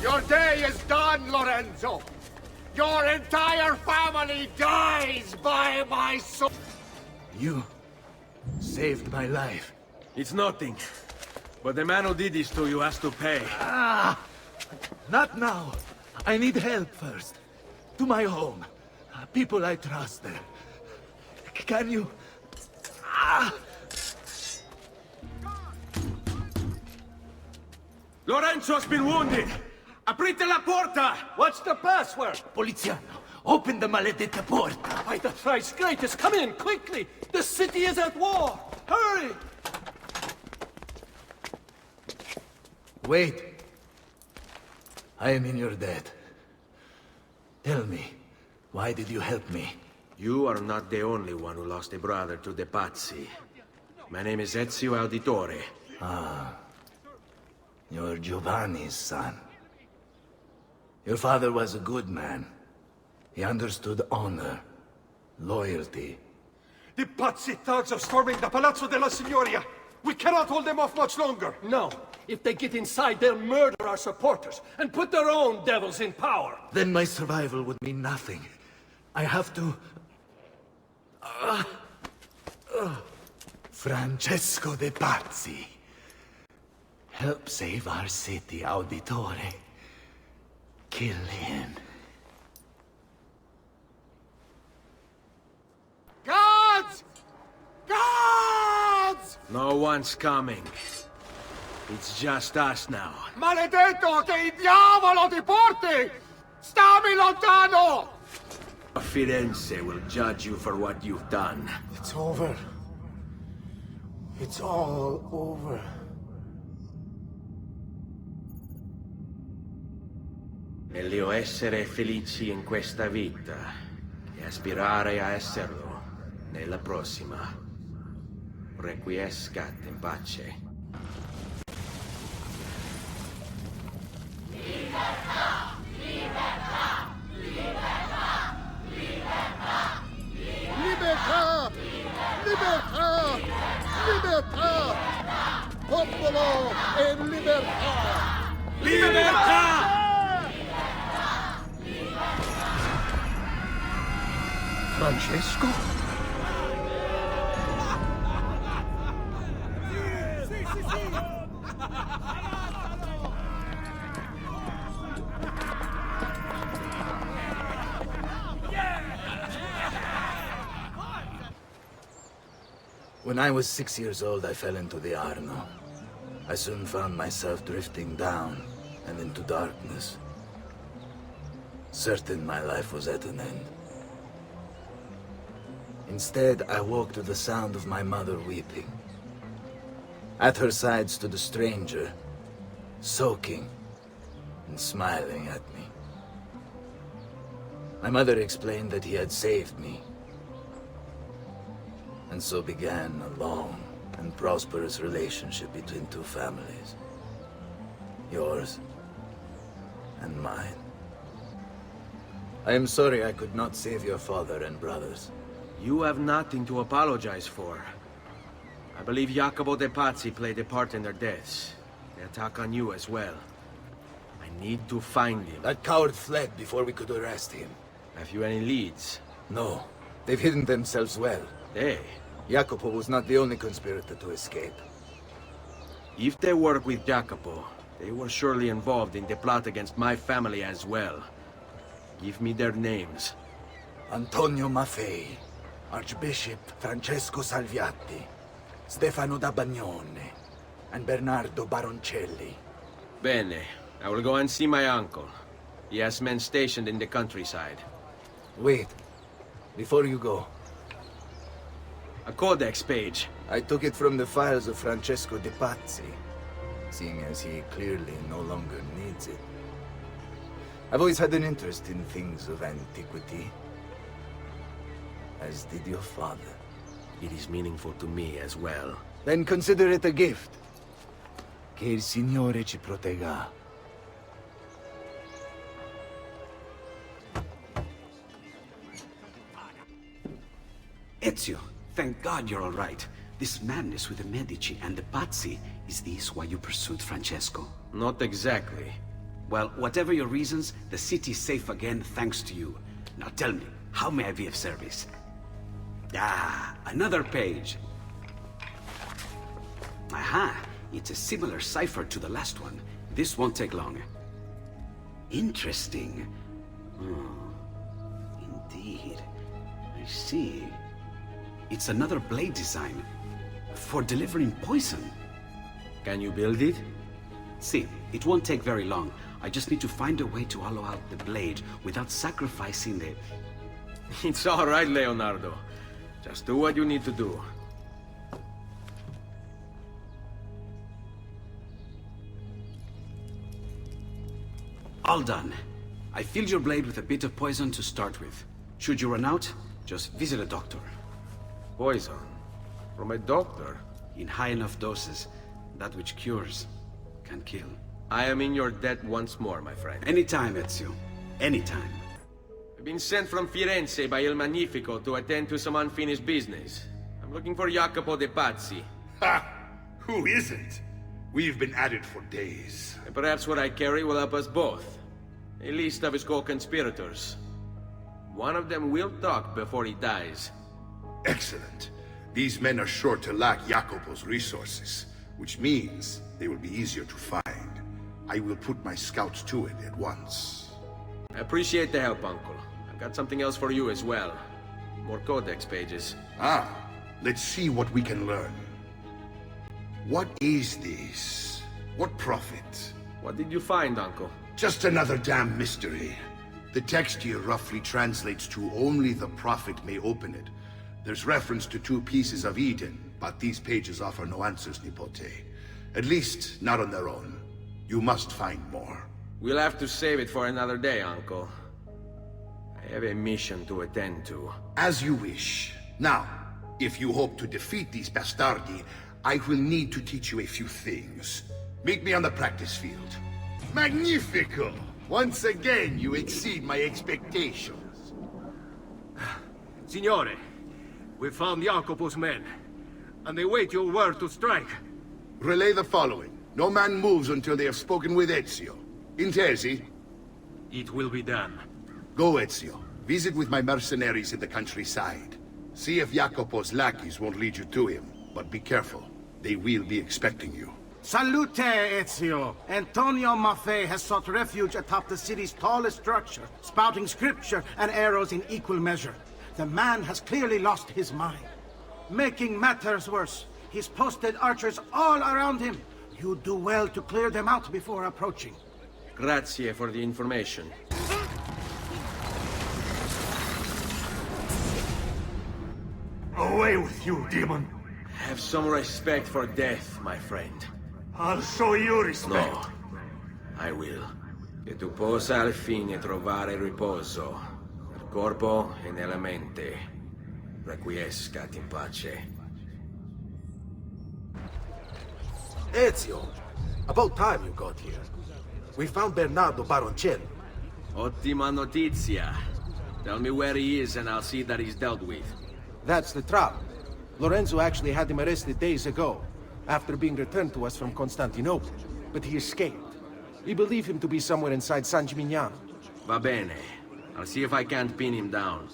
Your day is done, Lorenzo! Your entire family dies by my sword! You saved my life. It's nothing. But the man who did this to you has to pay. Not now. I need help first. To my home. People I trust there. Can you... Lorenzo has been wounded! Aprite la porta! What's the password? Poliziano, open the maledetta porta. By the thrice greatest, come in, quickly! The city is at war! Hurry! Wait. I am in your debt. Tell me, why did you help me? You are not the only one who lost a brother to the Pazzi. My name is Ezio Auditore. Ah. You're Giovanni's son. Your father was a good man. He understood honor, loyalty. The Pazzi thugs are storming the Palazzo della Signoria! We cannot hold them off much longer! No. If they get inside, they'll murder our supporters and put their own devils in power! Then my survival would mean nothing. I have to... Francesco de Pazzi. Help save our city, Auditore. Kill him. Guards! Guards! No one's coming. It's just us now. Maledetto, che il diavolo ti porti! Stammi lontano! Firenze will judge you for what you've done. It's over. It's all over. Meglio essere felici in questa vita che aspirare a esserlo nella prossima. Requiescat in pace. Libertà! Libertà! Libertà! Libertà! Libertà! Libertà! Libertà! Popolo e libertà! Libertà! Francesco? When I was 6 years old, I fell into the Arno. I soon found myself drifting down and into darkness, certain my life was at an end. Instead, I woke to the sound of my mother weeping. At her side stood a stranger, soaking and smiling at me. My mother explained that he had saved me, and so began a long and prosperous relationship between two families. Yours and mine. I am sorry I could not save your father and brothers. You have nothing to apologize for. I believe Jacopo de Pazzi played a part in their deaths. The attack on you as well. I need to find him. That coward fled before we could arrest him. Have you any leads? No. They've hidden themselves well. They? Jacopo was not the only conspirator to escape. If they work with Jacopo, they were surely involved in the plot against my family as well. Give me their names. Antonio Maffei, Archbishop Francesco Salviati, Stefano da Bagnone, and Bernardo Baroncelli. Bene. I will go and see my uncle. He has men stationed in the countryside. Wait. Before you go. A codex page. I took it from the files of Francesco de Pazzi, seeing as he clearly no longer needs it. I've always had an interest in things of antiquity, as did your father. It is meaningful to me as well. Then consider it a gift. Che il Signore ci protegga. Ezio, thank God you're all right. This madness with the Medici and the Pazzi, is this why you pursued Francesco? Not exactly. Well, whatever your reasons, the city's safe again thanks to you. Now tell me, how may I be of service? Ah, another page. Aha, it's a similar cipher to the last one. This won't take long. Interesting. Indeed. I see. It's another blade design. For delivering poison. Can you build it? See, it won't take very long. I just need to find a way to hollow out the blade without sacrificing the... It's all right, Leonardo. Just do what you need to do. All done. I filled your blade with a bit of poison to start with. Should you run out, just visit a doctor. Poison? From a doctor? In high enough doses, that which cures can kill. I am in your debt once more, my friend. Anytime, Ezio. Anytime. I've been sent from Firenze by Il Magnifico to attend to some unfinished business. I'm looking for Jacopo de Pazzi. Ha! Who isn't? We've been at it for days. And perhaps what I carry will help us both. A list of his co-conspirators. One of them will talk before he dies. Excellent. These men are sure to lack Jacopo's resources, which means they will be easier to find. I will put my scouts to it at once. I appreciate the help, Uncle. I've got something else for you as well. More codex pages. Ah, let's see what we can learn. What is this? What profit? What did you find, Uncle? Just another damn mystery. The text here roughly translates to only the prophet may open it. There's reference to 2 pieces of Eden, but these pages offer no answers, Nipote. At least, not on their own. You must find more. We'll have to save it for another day, Uncle. I have a mission to attend to. As you wish. Now, if you hope to defeat these bastardi, I will need to teach you a few things. Meet me on the practice field. Magnifico! Once again, you exceed my expectations. Signore, we found Jacopo's men, and they wait your word to strike. Relay the following. No man moves until they have spoken with Ezio. Intesi? It will be done. Go, Ezio. Visit with my mercenaries in the countryside. See if Jacopo's lackeys won't lead you to him. But be careful. They will be expecting you. Salute, Ezio! Antonio Maffei has sought refuge atop the city's tallest structure, spouting scripture and arrows in equal measure. The man has clearly lost his mind. Making matters worse, he's posted archers all around him. You do well to clear them out before approaching. Grazie for the information. Away with you, demon! Have some respect for death, my friend. I'll show you respect. No, I will. Che tu possa al fine trovare riposo, nel corpo e nella mente. Requiescat in pace. Ezio, about time you got here. We found Bernardo Baroncelli. Ottima notizia. Tell me where he is and I'll see that he's dealt with. That's the trouble. Lorenzo actually had him arrested days ago, after being returned to us from Constantinople. But he escaped. We believe him to be somewhere inside San Gimignano. Va bene. I'll see if I can't pin him down.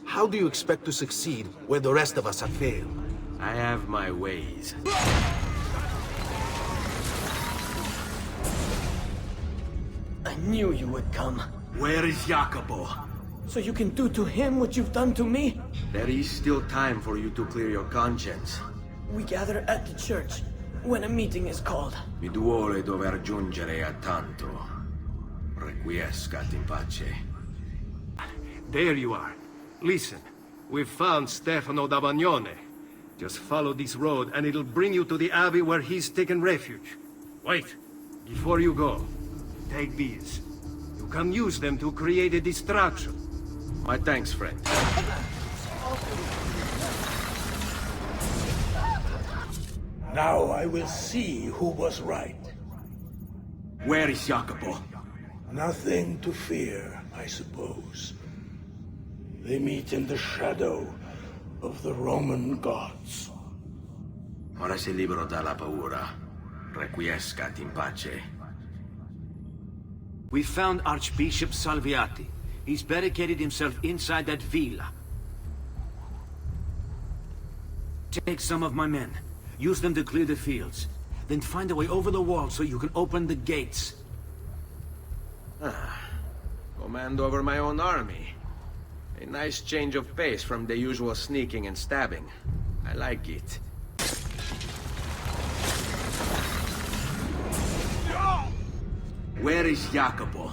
How do you expect to succeed where the rest of us have failed? I have my ways. I knew you would come. Where is Jacopo? So you can do to him what you've done to me? There is still time for you to clear your conscience. We gather at the church, when a meeting is called. Mi duole dover giungere a tanto. Requiescat in pace. There you are. Listen, we've found Stefano da Bagnone. Just follow this road and it'll bring you to the abbey where he's taken refuge. Wait, before you go, take these. You can use them to create a distraction. My thanks, friend. Now I will see who was right. Where is Jacopo? Nothing to fear, I suppose. They meet in the shadow of the Roman gods. Ora sei libero dalla paura. Requiescat in pace. We found Archbishop Salviati. He's barricaded himself inside that villa. Take some of my men. Use them to clear the fields. Then find a way over the wall so you can open the gates. Command over my own army. A nice change of pace from the usual sneaking and stabbing. I like it. Where is Jacopo?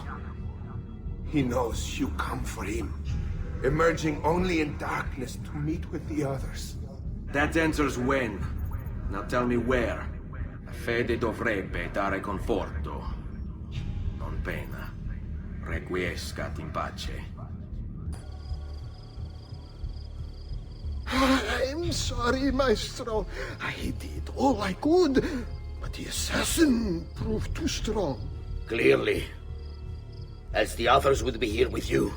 He knows you come for him, emerging only in darkness to meet with the others. That answers when. Now tell me where. La fede dovrebbe dare conforto, non pena. Requiescat in pace. I'm sorry, Maestro. I did all I could, but the assassin proved too strong. Clearly. Else the others would be here with you.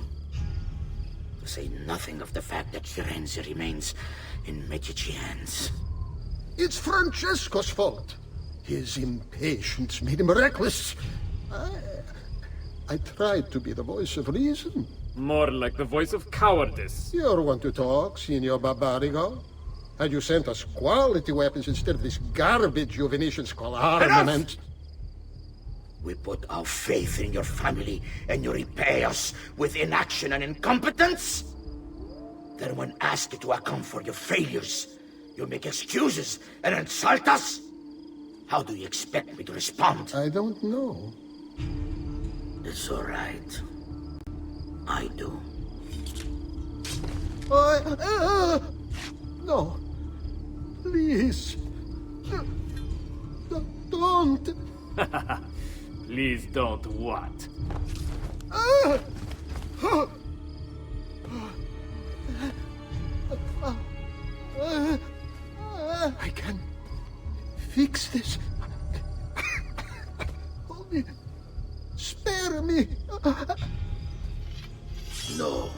To say nothing of the fact that Firenze remains in Medici hands. It's Francesco's fault. His impatience made him reckless. I tried to be the voice of reason. More like the voice of cowardice. You're one to talk, Signor Barbarigo. Had you sent us quality weapons instead of this garbage you Venetians call armament... We put our faith in your family, and you repay us with inaction and incompetence? Then when asked to account for your failures, you make excuses and insult us? How do you expect me to respond? I don't know. It's all right. I do. No. Please. Don't. Please don't what? I can fix this. Only spare me. No.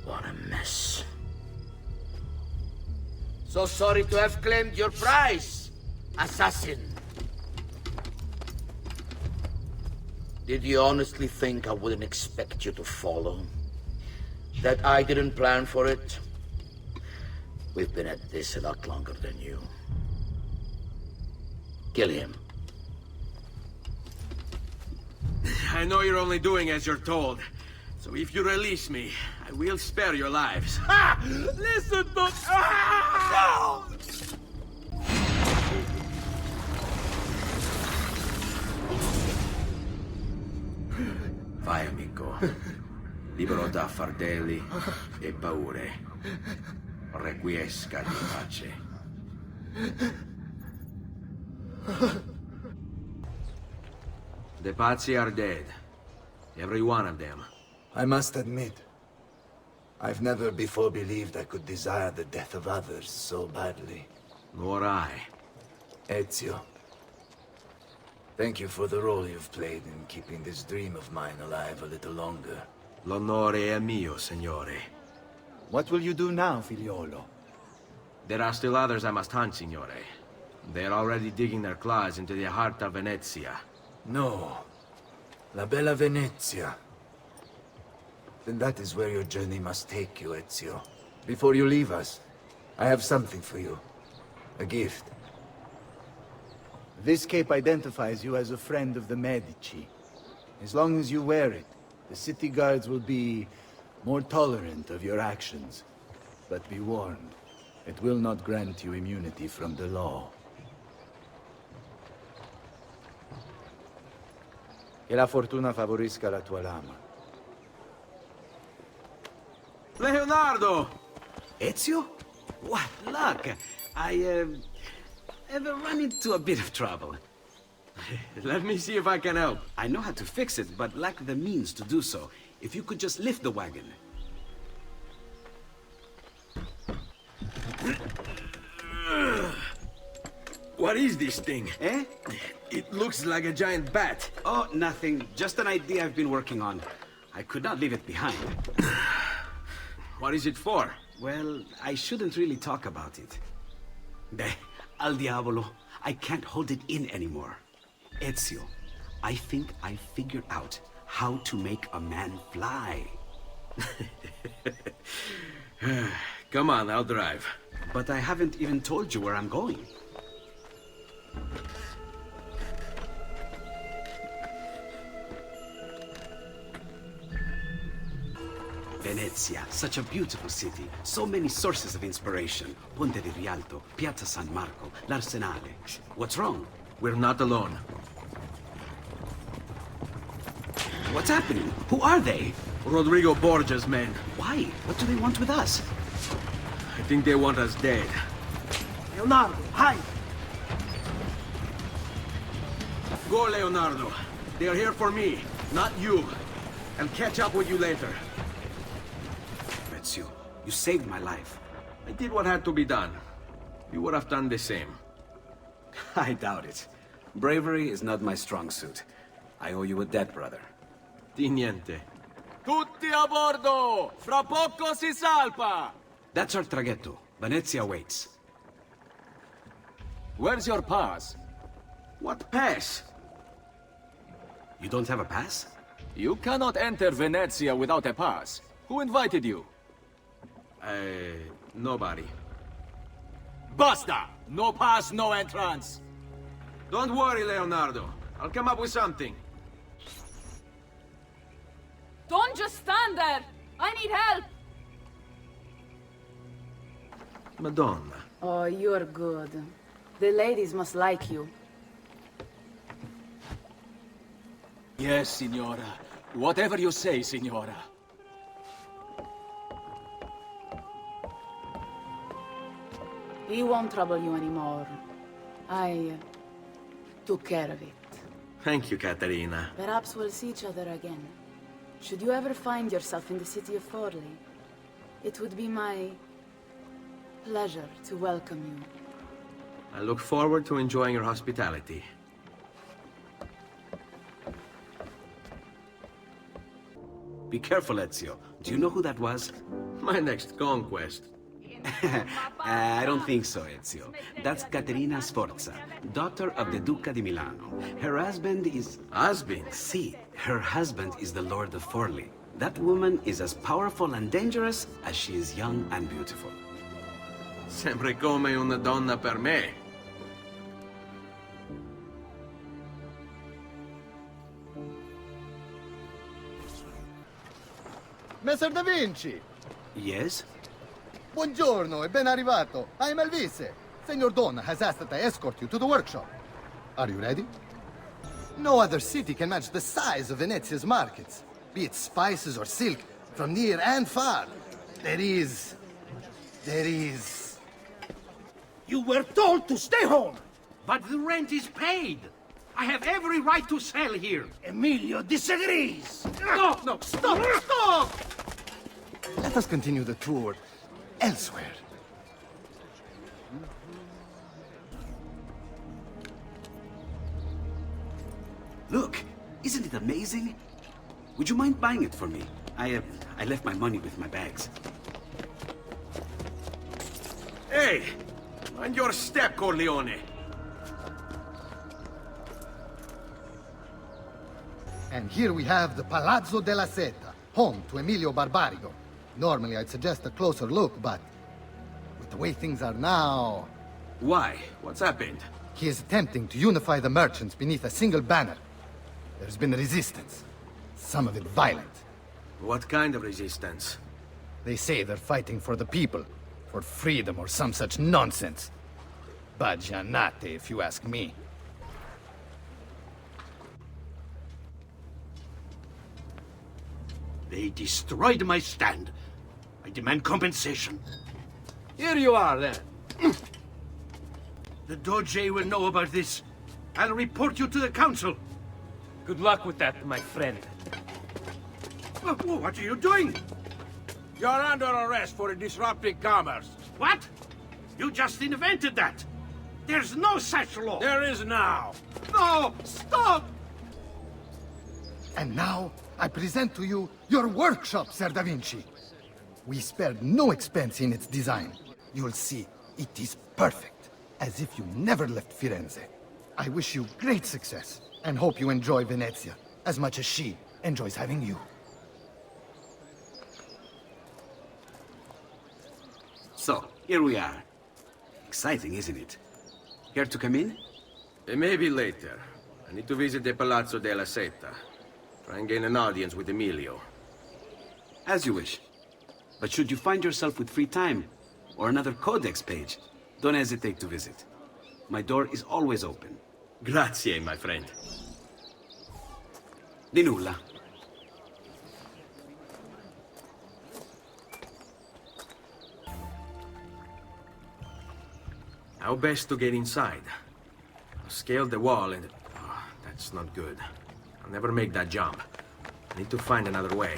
What a mess. So sorry to have claimed your prize, assassin. Did you honestly think I wouldn't expect you to follow? That I didn't plan for it? We've been at this a lot longer than you. Kill him. I know you're only doing as you're told. So if you release me, I will spare your lives. Ah! Listen to... Ah! No! Vai, amico. Libero da fardelli e paure. Requiesca di pace. The Pazzi are dead. Every one of them. I must admit, I've never before believed I could desire the death of others so badly. Nor I. Ezio, thank you for the role you've played in keeping this dream of mine alive a little longer. L'onore è mio, signore. What will you do now, figliolo? There are still others I must hunt, signore. They're already digging their claws into the heart of Venezia. No. La bella Venezia. Then that is where your journey must take you, Ezio. Before you leave us, I have something for you. A gift. This cape identifies you as a friend of the Medici. As long as you wear it, the city guards will be more tolerant of your actions. But be warned, it will not grant you immunity from the law. Che la fortuna favorisca la tua lama. Leonardo! Ezio? What luck! I have run into a bit of trouble. Let me see if I can help. I know how to fix it, but lack the means to do so. If you could just lift the wagon. What is this thing? Eh? It looks like a giant bat. Oh, nothing. Just an idea I've been working on. I could not leave it behind. What is it for? Well, I shouldn't really talk about it. Al diavolo. I can't hold it in anymore. Ezio, I think I figured out how to make a man fly. Come on, I'll drive. But I haven't even told you where I'm going. Venezia, such a beautiful city. So many sources of inspiration. Ponte di Rialto, Piazza San Marco, l'Arsenale. What's wrong? We're not alone. What's happening? Who are they? Rodrigo Borgia's men. Why? What do they want with us? I think they want us dead. Leonardo, hide! Go, Leonardo. They're here for me, not you. I'll catch up with you later. Ezio, you saved my life. I did what had to be done. You would have done the same. I doubt it. Bravery is not my strong suit. I owe you a debt, brother. Di niente. Tutti a bordo! Fra poco si salpa! That's our traghetto. Venezia waits. Where's your pass? What pass? You don't have a pass? You cannot enter Venezia without a pass. Who invited you? Nobody. Basta! No pass, no entrance! Don't worry, Leonardo. I'll come up with something. Don't just stand there! I need help! Madonna. Oh, you're good. The ladies must like you. Yes, Signora. Whatever you say, Signora. He won't trouble you anymore. I took care of it. Thank you, Caterina. Perhaps we'll see each other again. Should you ever find yourself in the city of Forli, it would be my pleasure to welcome you. I look forward to enjoying your hospitality. Be careful, Ezio. Do you know who that was? My next conquest. I don't think so, Ezio. That's Caterina Sforza, daughter of the Duca di Milano. Her husband is... Husband? See, her husband is the Lord of Forli. That woman is as powerful and dangerous as she is young and beautiful. Sempre come una donna per me. Professor Da Vinci! Yes? Buongiorno e ben arrivato. I am Elvise. Senor Don has asked that I escort you to the workshop. Are you ready? No other city can match the size of Venezia's markets, be it spices or silk, from near and far. There is... You were told to stay home! But the rent is paid! I have every right to sell here! Emilio disagrees! No, stop! Let us continue the tour elsewhere. Look, isn't it amazing? Would you mind buying it for me? I left my money with my bags. Hey! Mind your step, Corleone! And here we have the Palazzo della Seta, home to Emilio Barbarigo. Normally I'd suggest a closer look, but with the way things are now... Why? What's happened? He is attempting to unify the merchants beneath a single banner. There's been resistance, some of it violent. What kind of resistance? They say they're fighting for the people, for freedom or some such nonsense. Baggianate, if you ask me. They destroyed my stand. I demand compensation. Here you are, then. The Doge will know about this. I'll report you to the council. Good luck with that, my friend. What are you doing? You're under arrest for disrupting commerce. What? You just invented that. There's no such law. There is now. No, stop! And now, I present to you your workshop, Sir Da Vinci. We spared no expense in its design. You'll see, it is perfect, as if you never left Firenze. I wish you great success, and hope you enjoy Venezia, as much as she enjoys having you. So, here we are. Exciting, isn't it? Care to come in? Maybe later. I need to visit the Palazzo della Seta. Try and gain an audience with Emilio. As you wish. But should you find yourself with free time, or another codex page, don't hesitate to visit. My door is always open. Grazie, my friend. Di nulla. How best to get inside? I scaled the wall and... Oh, that's not good. I'll never make that jump. I need to find another way.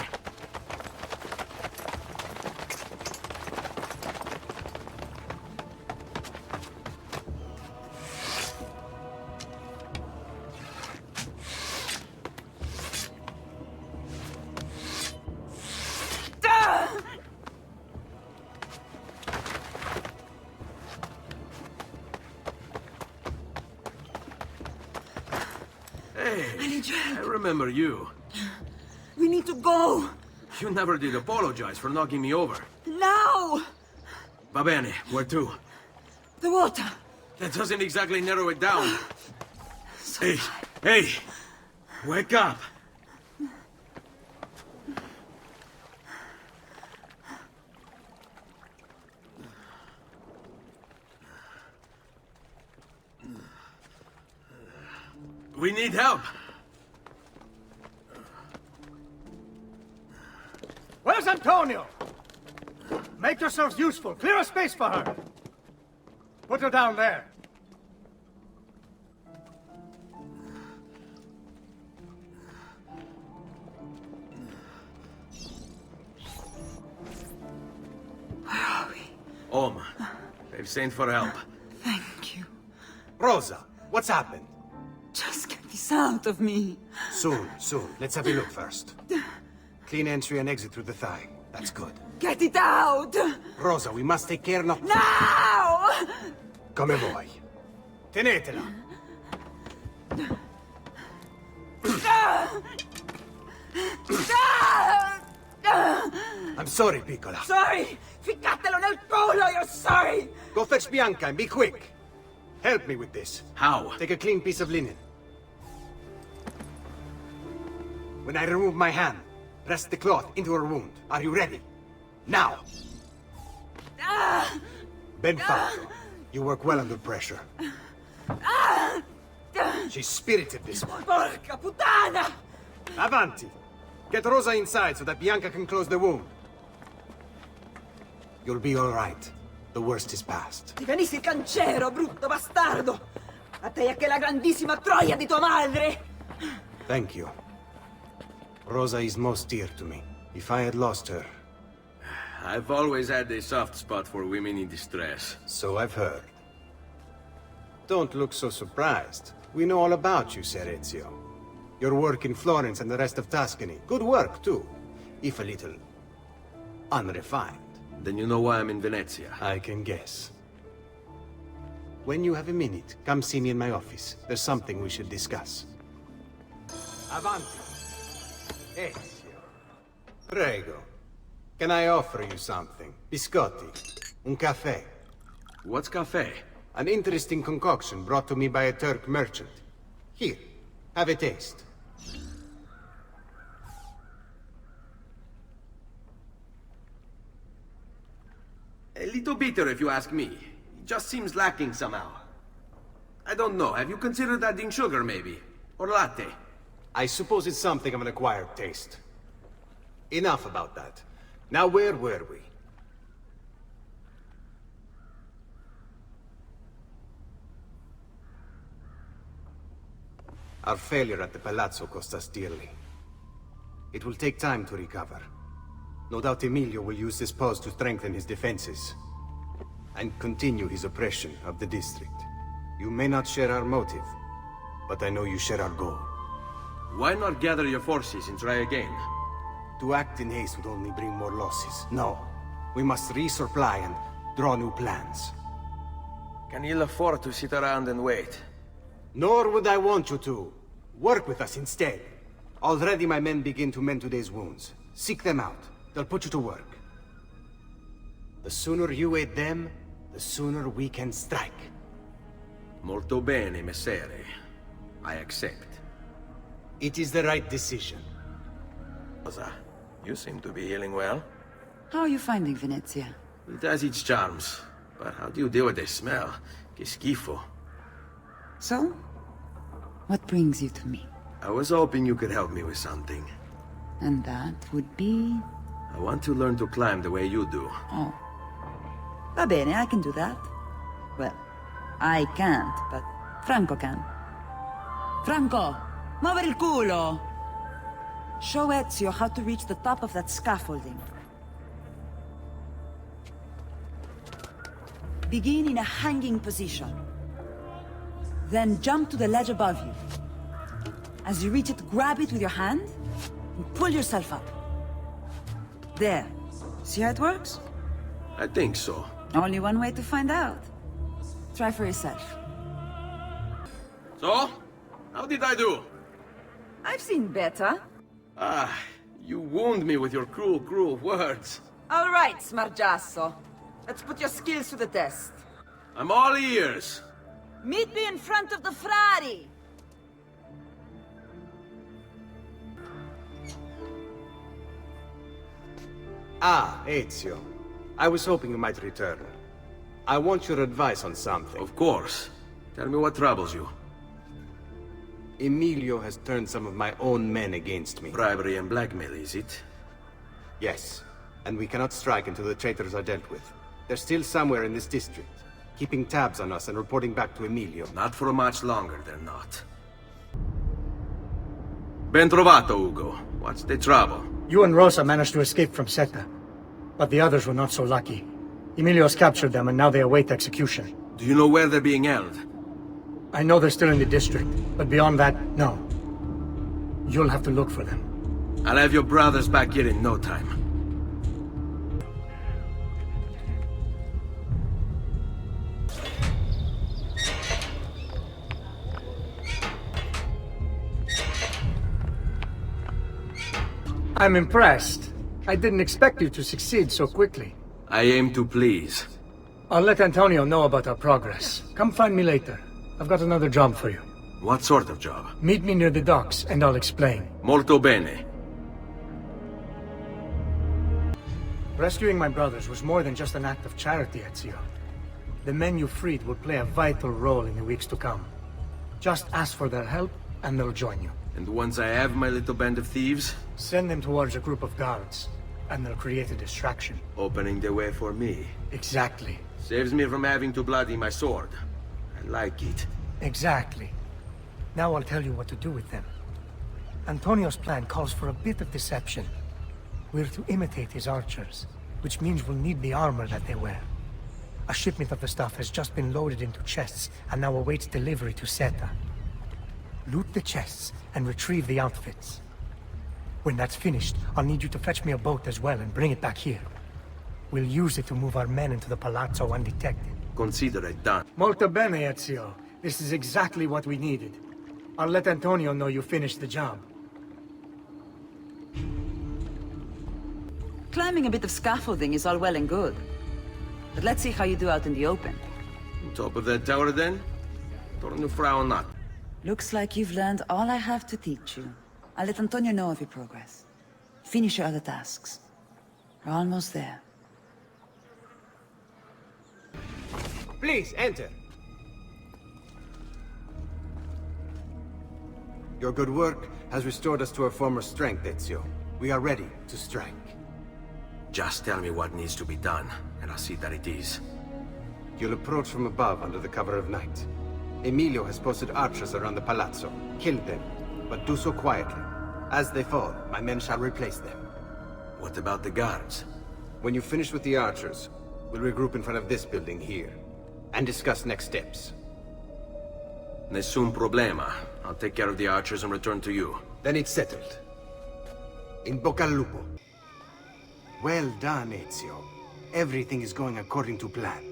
I remember you. We need to go. You never did apologize for knocking me over. Now! Va bene, where to? The water. That doesn't exactly narrow it down. Hey! Wake up! We need help! Where's Antonio? Make yourselves useful. Clear a space for her. Put her down there. Where are we? Home. They've sent for help. Thank you. Rosa, what's happened? Just get this out of me. Soon. Let's have a look first. Clean entry and exit through the thigh. That's good. Get it out! Rosa, we must take care not... Now! Come vuoi. Tenetela. I'm sorry, piccola. Sorry! Ficcatelo nel culo, you're sorry! Go fetch Bianca and be quick. Help me with this. How? Take a clean piece of linen. When I remove my hand, Press the cloth into her wound. Are you ready? Now! Ben Falco, you work well under pressure. She's spirited this one. Porca puttana! Avanti! Get Rosa inside so that Bianca can close the wound. You'll be all right. The worst is past. Ti venissi cancero, brutto bastardo! A te e che la grandissima troia di tua madre! Thank you. Rosa is most dear to me. If I had lost her... I've always had a soft spot for women in distress. So I've heard. Don't look so surprised. We know all about you, Ser Ezio. Your work in Florence and the rest of Tuscany. Good work, too. If a little... unrefined. Then you know why I'm in Venezia. I can guess. When you have a minute, come see me in my office. There's something we should discuss. Avanti. Ezio. Prego. Can I offer you something? Biscotti. Un caffè. What's caffè? An interesting concoction brought to me by a Turk merchant. Here, have a taste. A little bitter if you ask me. It just seems lacking somehow. I don't know, have you considered adding sugar maybe? Or latte? I suppose it's something of an acquired taste. Enough about that. Now where were we? Our failure at the Palazzo cost us dearly. It will take time to recover. No doubt Emilio will use this pause to strengthen his defenses and continue his oppression of the district. You may not share our motive, but I know you share our goal. Why not gather your forces and try again? To act in haste would only bring more losses. No, we must resupply and draw new plans. Can you afford to sit around and wait? Nor would I want you to. Work with us instead. Already my men begin to mend today's wounds. Seek them out. They'll put you to work. The sooner you aid them, the sooner we can strike. Molto bene, messere. I accept. It is the right decision. Rosa, you seem to be healing well. How are you finding Venezia? It has its charms. But how do you deal with the smell? Que schifo. So? What brings you to me? I was hoping you could help me with something. And that would be... I want to learn to climb the way you do. Oh. Va bene, I can do that. Well, I can't, but Franco can. Franco, muovere il culo! Show Ezio how to reach the top of that scaffolding. Begin in a hanging position. Then jump to the ledge above you. As you reach it, grab it with your hand and pull yourself up. There. See how it works? I think so. Only one way to find out. Try for yourself. So? How did I do? I've seen better. Ah, you wound me with your cruel, cruel words. All right, Smargiasso. Let's put your skills to the test. I'm all ears. Meet me in front of the Frari! Ah, Ezio. I was hoping you might return. I want your advice on something. Of course. Tell me what troubles you. Emilio has turned some of my own men against me. Bribery and blackmail, is it? Yes. And we cannot strike until the traitors are dealt with. They're still somewhere in this district, keeping tabs on us and reporting back to Emilio. Not for much longer, they're not. Ben trovato, Ugo. What's the trouble? You and Rosa managed to escape from Seta, but the others were not so lucky. Emilio's captured them and now they await execution. Do you know where they're being held? I know they're still in the district, but beyond that, no. You'll have to look for them. I'll have your brothers back here in no time. I'm impressed. I didn't expect you to succeed so quickly. I aim to please. I'll let Antonio know about our progress. Come find me later. I've got another job for you. What sort of job? Meet me near the docks, and I'll explain. Molto bene. Rescuing my brothers was more than just an act of charity, Ezio. The men you freed will play a vital role in the weeks to come. Just ask for their help, and they'll join you. And once I have my little band of thieves? Send them towards a group of guards, and they'll create a distraction. Opening the way for me. Exactly. Saves me from having to bloody my sword. I like it. Exactly. Now I'll tell you what to do with them. Antonio's plan calls for a bit of deception. We're to imitate his archers, which means we'll need the armor that they wear. A shipment of the stuff has just been loaded into chests and now awaits delivery to Seta. Loot the chests and retrieve the outfits. When that's finished, I'll need you to fetch me a boat as well and bring it back here. We'll use it to move our men into the palazzo undetected. Consider it done. Molto bene, Ezio. This is exactly what we needed. I'll let Antonio know you finished the job. Climbing a bit of scaffolding is all well and good. But let's see how you do out in the open. On top of that tower then? Torno frau not. Looks like you've learned all I have to teach you. I'll let Antonio know of your progress. Finish your other tasks. We're almost there. Please, enter. Your good work has restored us to our former strength, Ezio. We are ready to strike. Just tell me what needs to be done, and I'll see that it is. You'll approach from above under the cover of night. Emilio has posted archers around the palazzo. Kill them, but do so quietly. As they fall, my men shall replace them. What about the guards? When you finish with the archers, we'll regroup in front of this building here, and discuss next steps. Nessun problema. I'll take care of the archers and return to you. Then it's settled. In bocca al lupo. Well done, Ezio. Everything is going according to plan.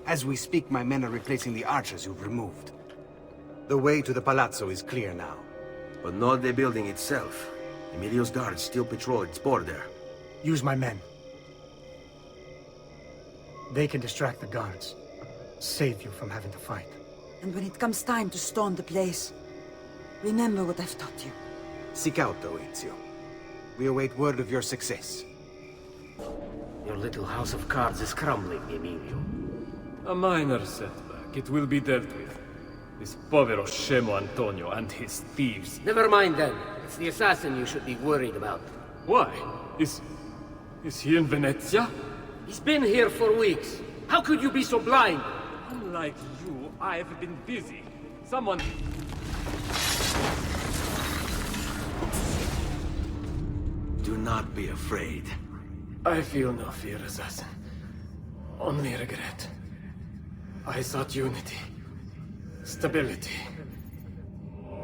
As we speak, my men are replacing the archers you've removed. The way to the palazzo is clear now. But not the building itself. Emilio's guards still patrol its border. Use my men. They can distract the guards. Save you from having to fight. And when it comes time to storm the place, remember what I've taught you. Seek out, though, Ezio. We await word of your success. Your little house of cards is crumbling, Emilio. A minor setback. It will be dealt with. This povero scemo Antonio and his thieves. Never mind then. It's the assassin you should be worried about. Why? Is he in Venezia? He's been here for weeks. How could you be so blind? Unlike you, I've been busy. Someone... Do not be afraid. I feel no fear, assassin. Only regret. I sought unity. Stability.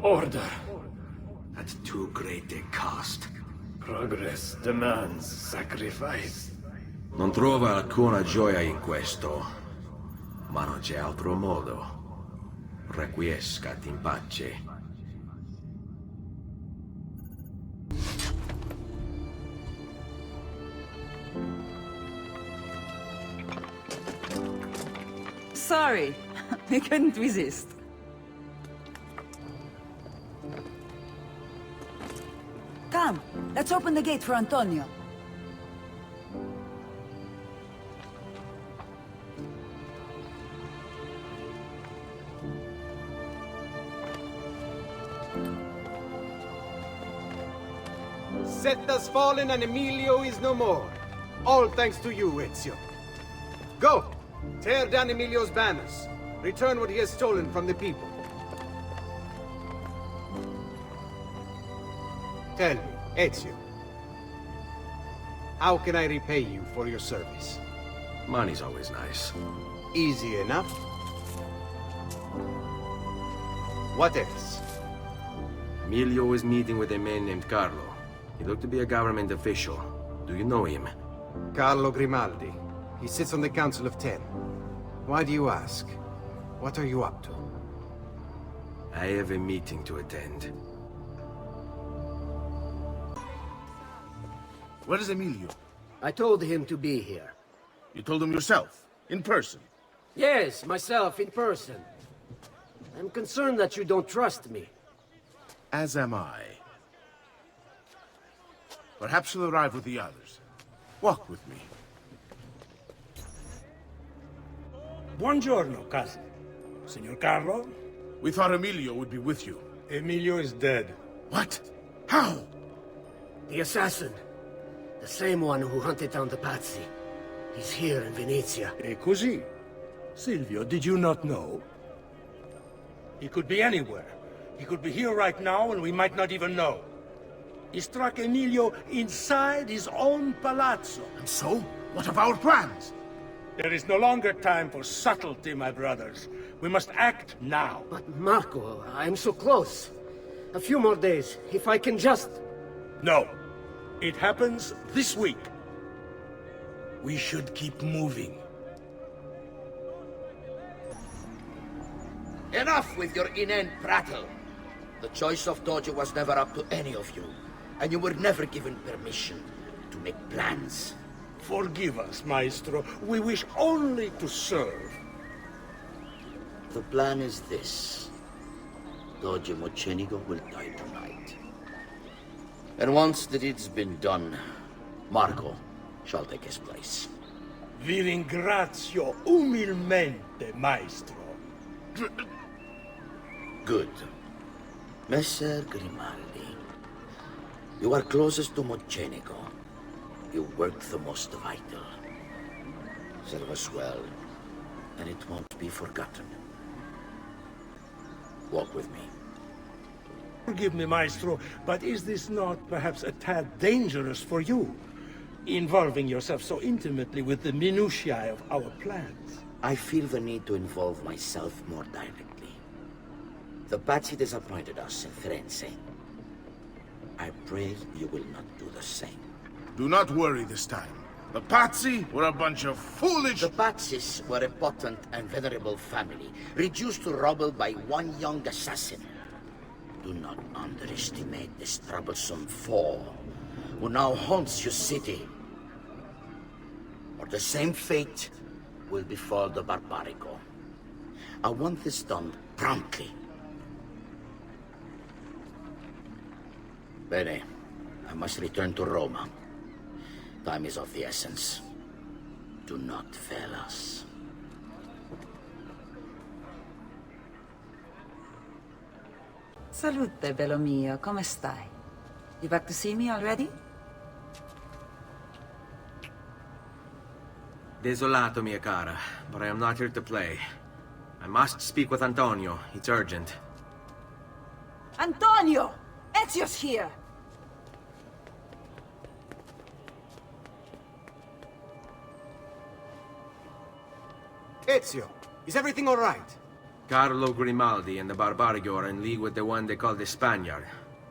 Order. At too great a cost. Progress demands sacrifice. Non trova alcuna gioia in questo, ma non c'è altro modo. Requiescat in pace. Sorry, we couldn't resist. Come, let's open the gate for Antonio. Seta's fallen and Emilio is no more. All thanks to you, Ezio. Go! Tear down Emilio's banners. Return what he has stolen from the people. Tell me, Ezio. How can I repay you for your service? Money's always nice. Easy enough. What else? Emilio is meeting with a man named Carlo. He looked to be a government official. Do you know him? Carlo Grimaldi. He sits on the Council of 10. Why do you ask? What are you up to? I have a meeting to attend. Where is Emilio? I told him to be here. You told him yourself, in person? Yes, myself, in person. I'm concerned that you don't trust me. As am I. Perhaps he'll arrive with the others. Walk with me. Buongiorno, cousin. Signor Carlo? We thought Emilio would be with you. Emilio is dead. What? How? The assassin. The same one who hunted down the Pazzi. He's here in Venezia. E così? Silvio, did you not know? He could be anywhere. He could be here right now and we might not even know. He struck Emilio inside his own palazzo. And so? What of our plans? There is no longer time for subtlety, my brothers. We must act now. But Marco, I'm so close. A few more days, if I can just... No. It happens this week. We should keep moving. Enough with your inane prattle. The choice of Doge was never up to any of you, and you were never given permission to make plans. Forgive us, Maestro. We wish only to serve. The plan is this. Doge Mocenigo will die tonight. And once the deed's been done, Marco shall take his place. Vi ringrazio umilmente, Maestro. Good. Messer Grimaldi, you are closest to Mocenigo. You worked the most vital. Serve us well, and it won't be forgotten. Walk with me. Forgive me, Maestro, but is this not perhaps a tad dangerous for you? Involving yourself so intimately with the minutiae of our plans. I feel the need to involve myself more directly. The Pazzi disappointed us in Firenze. I pray you will not do the same. Do not worry this time. The Pazzi were a bunch of foolish... The Pazzis were a potent and venerable family, reduced to rubble by one young assassin. Do not underestimate this troublesome foe, who now haunts your city. Or the same fate will befall the Barbarico. I want this done promptly. Bene, I must return to Roma. Time is of the essence. Do not fail us. Salute, bello mio. Come stai? You back to see me already? Desolato, mia cara, but I am not here to play. I must speak with Antonio. It's urgent. Antonio! Ezio's here! Ezio, is everything all right? Carlo Grimaldi and the Barbarigo are in league with the one they call the Spaniard.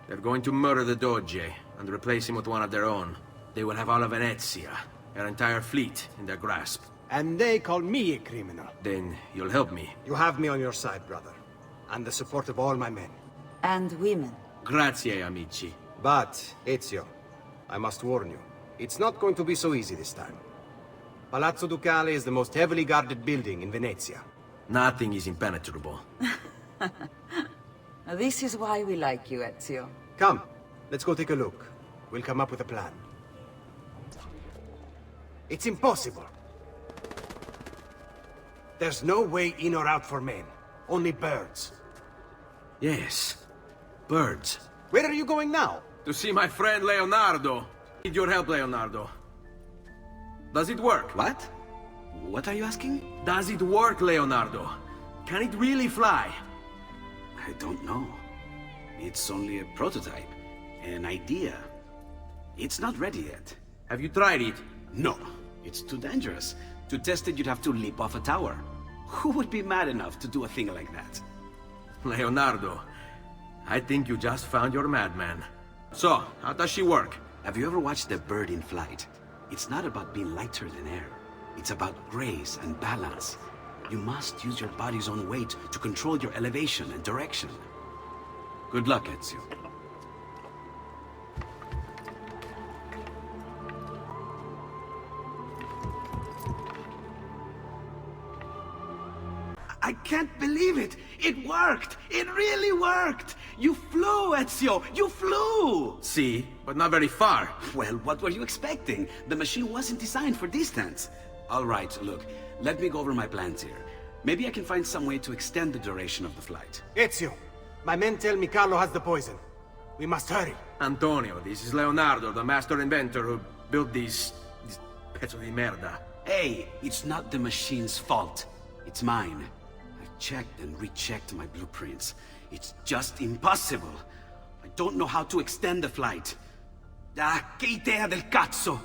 They're going to murder the Doge and replace him with one of their own. They will have all of Venezia, their entire fleet, in their grasp. And they call me a criminal. Then you'll help me. You have me on your side, brother. And the support of all my men. And women. Grazie, amici. But, Ezio, I must warn you. It's not going to be so easy this time. Palazzo Ducale is the most heavily guarded building in Venezia. Nothing is impenetrable. This is why we like you, Ezio. Come, let's go take a look. We'll come up with a plan. It's impossible. There's no way in or out for men. Only birds. Yes, birds. Where are you going now? To see my friend Leonardo. Need your help, Leonardo. Does it work? What? What are you asking? Does it work, Leonardo? Can it really fly? I don't know. It's only a prototype, an idea. It's not ready yet. Have you tried it? No, it's too dangerous. To test it, you'd have to leap off a tower. Who would be mad enough to do a thing like that? Leonardo, I think you just found your madman. So, how does she work? Have you ever watched a bird in flight? It's not about being lighter than air. It's about grace and balance. You must use your body's own weight to control your elevation and direction. Good luck, Ezio. I can't believe it! It worked! It really worked! You flew, Ezio! You flew! See, but not very far. Well, what were you expecting? The machine wasn't designed for distance. All right, look, let me go over my plans here. Maybe I can find some way to extend the duration of the flight. Ezio, my men tell me Carlo has the poison. We must hurry. Antonio, this is Leonardo, the master inventor who built these pezzo di merda. Hey, it's not the machine's fault. It's mine. I've checked and rechecked my blueprints. It's just impossible. I don't know how to extend the flight. Ah, che idea del cazzo!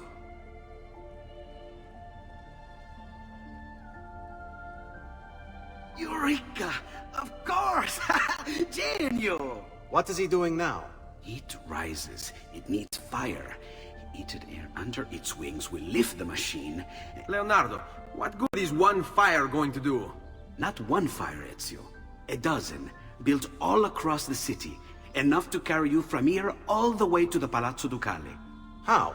Eureka! Of course! Genio! What is he doing now? Heat rises. It needs fire. Heated air under its wings will lift the machine. Leonardo, what good is one fire going to do? Not one fire, Ezio. A dozen, built all across the city. Enough to carry you from here all the way to the Palazzo Ducale. How?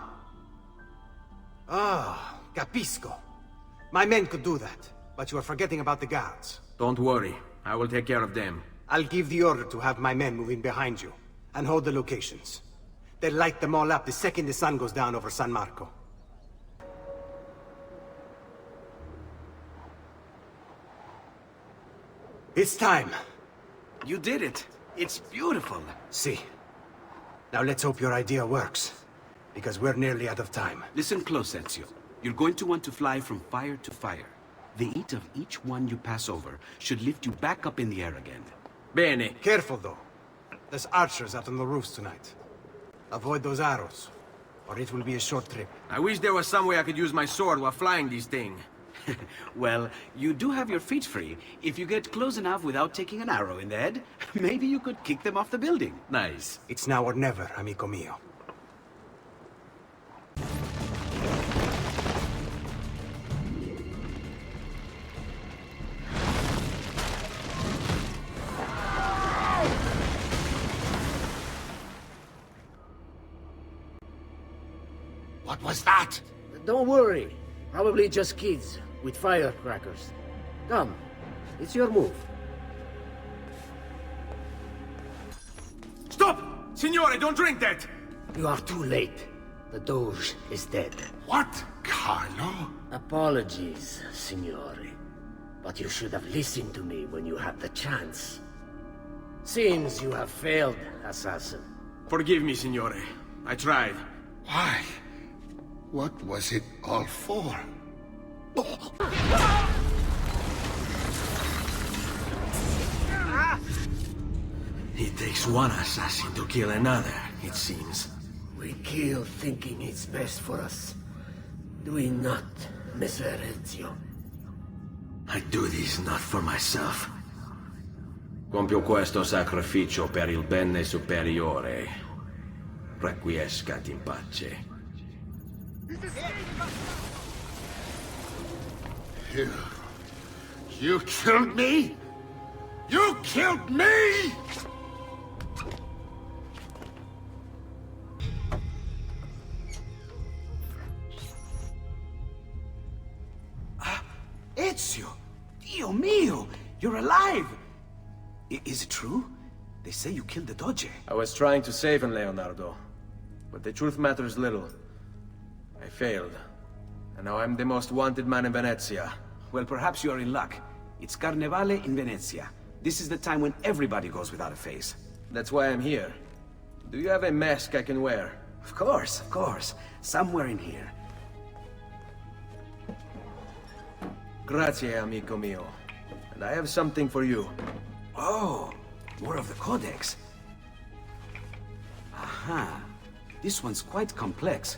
Ah, capisco. My men could do that, but you are forgetting about the guards. Don't worry, I will take care of them. I'll give the order to have my men move in behind you, and hold the locations. They'll light them all up the second the sun goes down over San Marco. It's time. You did it. It's beautiful. See. Now let's hope your idea works, because we're nearly out of time. Listen close, Ezio. You're going to want to fly from fire to fire. The heat of each one you pass over should lift you back up in the air again. Bene. Careful, though. There's archers out on the roofs tonight. Avoid those arrows, or it will be a short trip. I wish there was some way I could use my sword while flying this thing. Well, you do have your feet free. If you get close enough without taking an arrow in the head, maybe you could kick them off the building. Nice. It's now or never, amico mio. What was that? Don't worry. Probably just kids with firecrackers. Come, it's your move. Stop! Signore, don't drink that! You are too late. The Doge is dead. What, Carlo? Apologies, Signore. But you should have listened to me when you had the chance. Seems you have failed, assassin. Forgive me, Signore. I tried. Why? What was it all for? It takes one assassin to kill another, it seems. We kill thinking it's best for us. Do we not, Messer Ezio? I do this not for myself. Compio questo sacrificio per il bene superiore. Requiescat in pace. You killed me? You killed me? Ezio! Dio mio! You're alive! Is it true? They say you killed the Doge. I was trying to save him, Leonardo. But the truth matters little. I failed. And now I'm the most wanted man in Venezia. Well, perhaps you're in luck. It's Carnevale in Venezia. This is the time when everybody goes without a face. That's why I'm here. Do you have a mask I can wear? Of course, of course. Somewhere in here. Grazie, amico mio. And I have something for you. Oh, more of the Codex. Aha. This one's quite complex.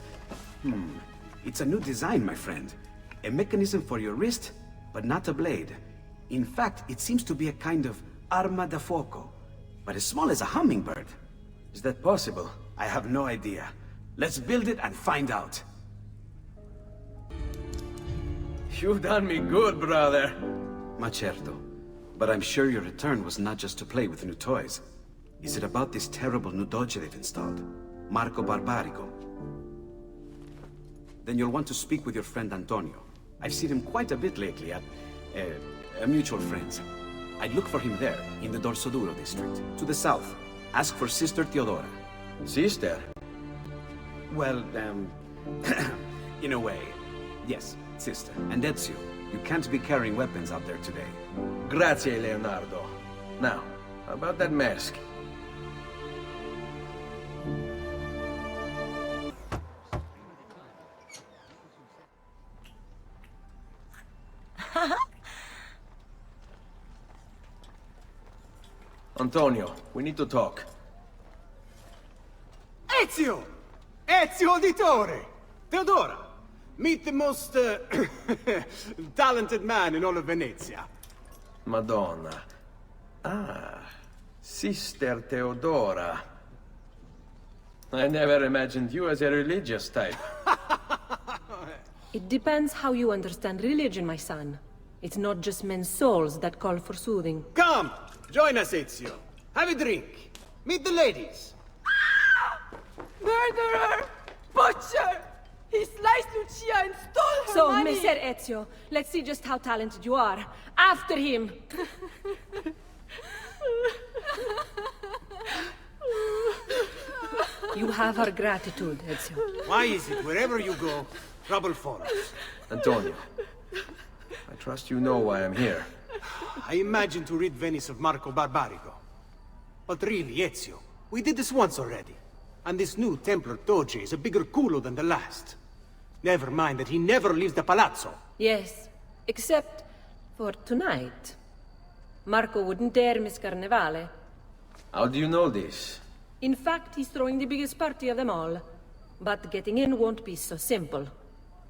It's a new design, my friend. A mechanism for your wrist, but not a blade. In fact, it seems to be a kind of arma da fuoco, but as small as a hummingbird. Is that possible? I have no idea. Let's build it and find out. You've done me good, brother. Ma certo. But I'm sure your return was not just to play with new toys. Is it about this terrible new doge they've installed? Marco Barbarigo? Then you'll want to speak with your friend Antonio. I've seen him quite a bit lately at... mutual friends. I'd look for him there, in the Dorsoduro district. To the south. Ask for Sister Theodora. Sister? Well, in a way. Yes, sister. And Ezio, you can't be carrying weapons out there today. Grazie, Leonardo. Now, how about that mask? Antonio, we need to talk. Ezio! Ezio Auditore! Theodora! Meet the most, talented man in all of Venezia. Madonna. Ah, Sister Theodora. I never imagined you as a religious type. It depends how you understand religion, my son. It's not just men's souls that call for soothing. Come! Join us, Ezio. Have a drink. Meet the ladies. Murderer! Butcher! He sliced Lucia and stole her So, money! Messer Ezio, let's see just how talented you are. After him! You have our gratitude, Ezio. Why is it wherever you go, trouble follows? Antonio, I trust you know why I'm here. I imagine to rid Venice of Marco Barbarigo. But really, Ezio, we did this once already. And this new Templar Doge is a bigger culo than the last. Never mind that he never leaves the palazzo. Yes, except for tonight. Marco wouldn't dare miss Carnevale. How do you know this? In fact, he's throwing the biggest party of them all. But getting in won't be so simple.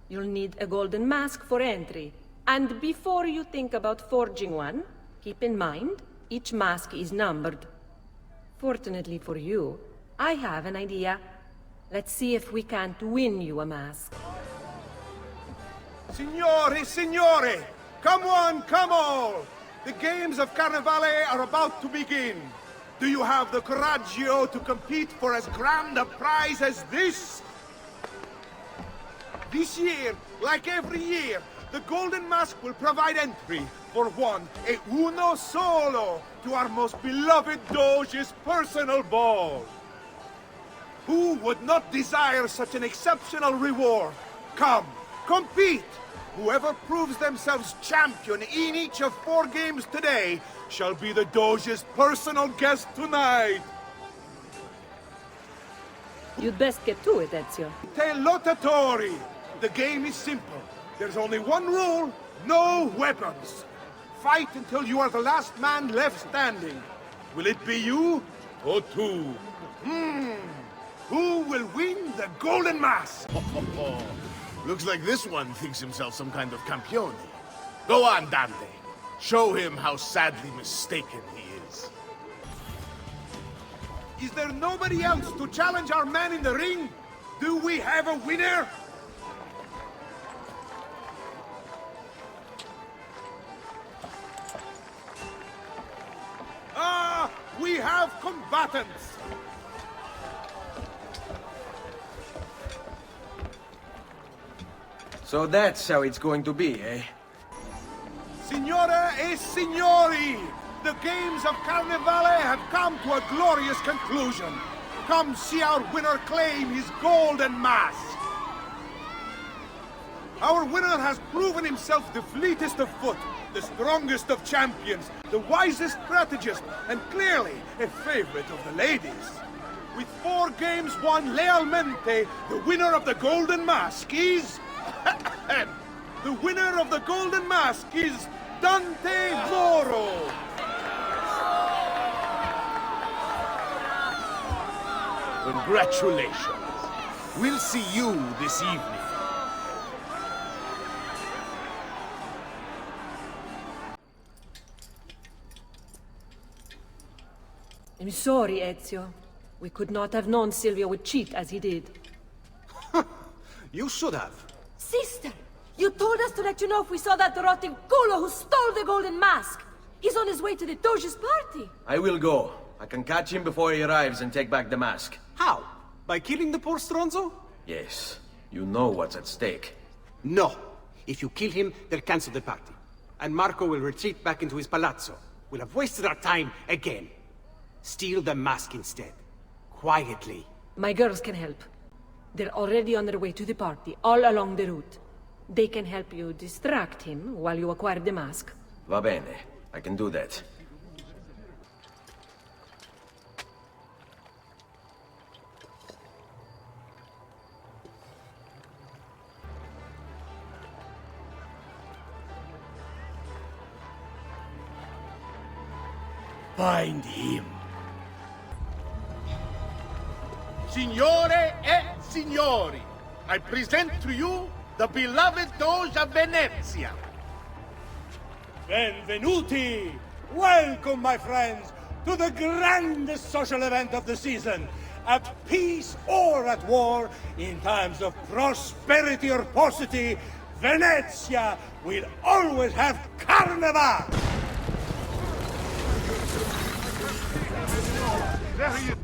You'll need a golden mask for entry. And before you think about forging one, keep in mind, each mask is numbered. Fortunately for you, I have an idea. Let's see if we can't win you a mask. Signori, signore! Come one, come all! The games of Carnevale are about to begin. Do you have the coraggio to compete for as grand a prize as this? This year, like every year, the Golden Mask will provide entry for one, e uno solo, to our most beloved Doge's personal ball. Who would not desire such an exceptional reward? Come, compete! Whoever proves themselves champion in each of 4 games today shall be the Doge's personal guest tonight. You'd best get to it, Ezio. Te lottatori! The game is simple. There's only one rule, no weapons. Fight until you are the last man left standing. Will it be you or two? Who will win the Golden Mask? Looks like this one thinks himself some kind of campione. Go on, Dante. Show him how sadly mistaken he is. Is there nobody else to challenge our man in the ring? Do we have a winner? Ah, we have combatants. So that's how it's going to be, eh? Signore e signori, the games of Carnevale have come to a glorious conclusion. Come see our winner claim his golden mask. Our winner has proven himself the fleetest of foot, the strongest of champions, the wisest strategist, and clearly a favorite of the ladies. With 4 games won lealmente, the winner of the Golden Mask is... the winner of the Golden Mask is Dante Moro! Congratulations. We'll see you this evening. I'm sorry, Ezio. We could not have known Silvio would cheat as he did. You should have. Sister! You told us to let you know if we saw that rotting culo who stole the Golden Mask! He's on his way to the Doge's party! I will go. I can catch him before he arrives and take back the mask. How? By killing the poor Stronzo? Yes. You know what's at stake. No. If you kill him, they'll cancel the party. And Marco will retreat back into his palazzo. We'll have wasted our time again. Steal the mask instead. Quietly. My girls can help. They're already on their way to the party, all along the route. They can help you distract him while you acquire the mask. Va bene. I can do that. Find him. Signore e signori, I present to you the beloved Doge of Venezia. Benvenuti! Welcome, my friends, to the grandest social event of the season. At peace or at war, in times of prosperity or paucity, Venezia will always have Carnival! There he is.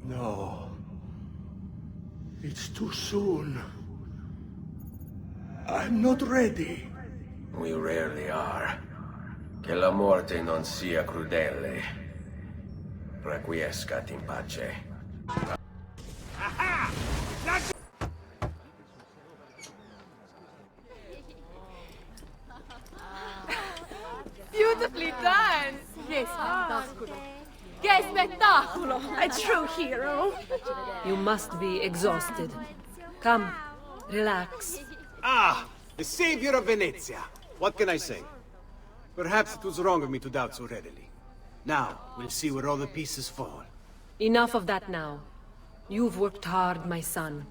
No. It's too soon. I'm not ready. We rarely are. Che la morte non sia crudele. Requiescat in pace. Beautifully done! Che spettacolo! Che spettacolo! A true hero! You must be exhausted. Come, relax. Ah! The savior of Venezia. What can I say? Perhaps it was wrong of me to doubt so readily. Now, we'll see where all the pieces fall. Enough of that now. You've worked hard, my son.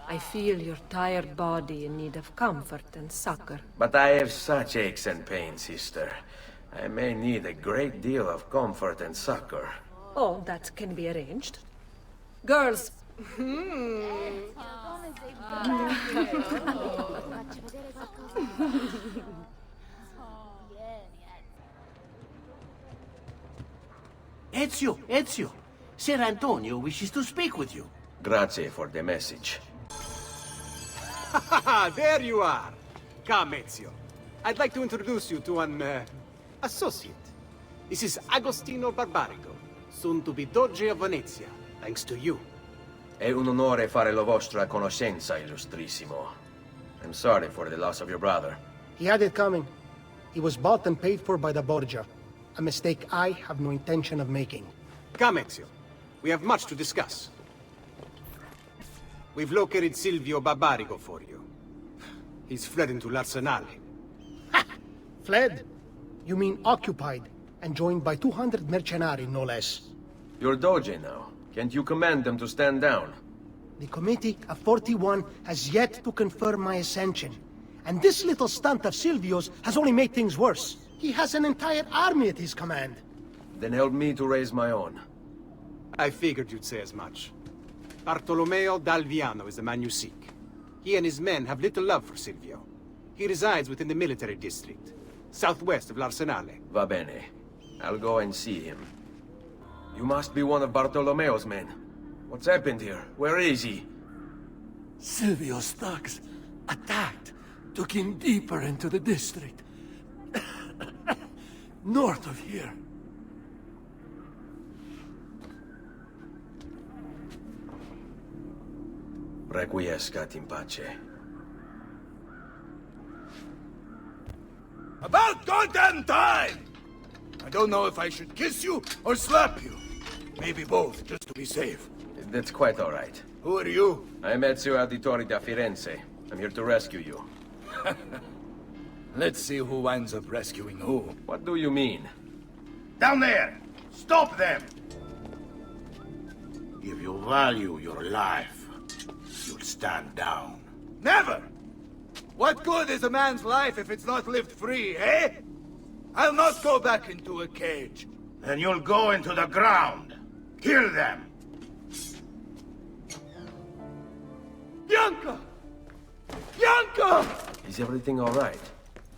I feel your tired body in need of comfort and succor. But I have such aches and pains, sister. I may need a great deal of comfort and succor. Oh, that can be arranged. Girls. Ezio! Ser Antonio wishes to speak with you. Grazie for the message. There you are! Come, Ezio. I'd like to introduce you to an, associate. This is Agostino Barbarigo, soon to be Doge of Venezia, thanks to you. È un onore fare la vostra conoscenza, illustrissimo. I'm sorry for the loss of your brother. He had it coming. He was bought and paid for by the Borgia. A mistake I have no intention of making. Come, Ezio. We have much to discuss. We've located Silvio Barbarigo for you. He's fled into l'Arsenale. Fled? You mean occupied, and joined by 200 mercenari, no less. You're Doge now. Can't you command them to stand down? The Committee of 41 has yet to confirm my ascension. And this little stunt of Silvio's has only made things worse. He has an entire army at his command. Then help me to raise my own. I figured you'd say as much. Bartolomeo d'Alviano is the man you seek. He and his men have little love for Silvio. He resides within the military district, southwest of l'Arsenale. Va bene. I'll go and see him. You must be one of Bartolomeo's men. What's happened here? Where is he? Silvio's thugs attacked, took him deeper into the district. North of here. Requiescat in pace. About goddamn time! I don't know if I should kiss you or slap you. Maybe both, just to be safe. That's quite all right. Who are you? I'm Ezio Auditore da Firenze. I'm here to rescue you. Let's see who winds up rescuing who. What do you mean? Down there! Stop them! If you value your life, you'll stand down. Never! What good is a man's life if it's not lived free, eh? I'll not go back into a cage. Then you'll go into the ground. Kill them! Bianca! Bianca! Is everything all right?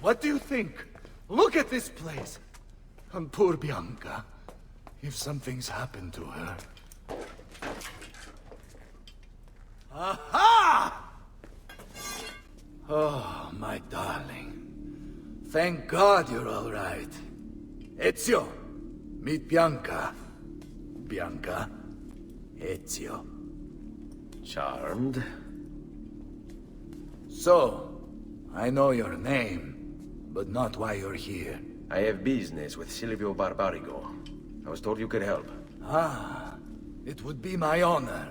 What do you think? Look at this place. And poor Bianca. If something's happened to her... Aha! Oh, my darling. Thank God you're all right. Ezio, meet Bianca. Bianca, Ezio. Charmed. So, I know your name, but not why you're here. I have business with Silvio Barbarigo. I was told you could help. Ah, it would be my honor.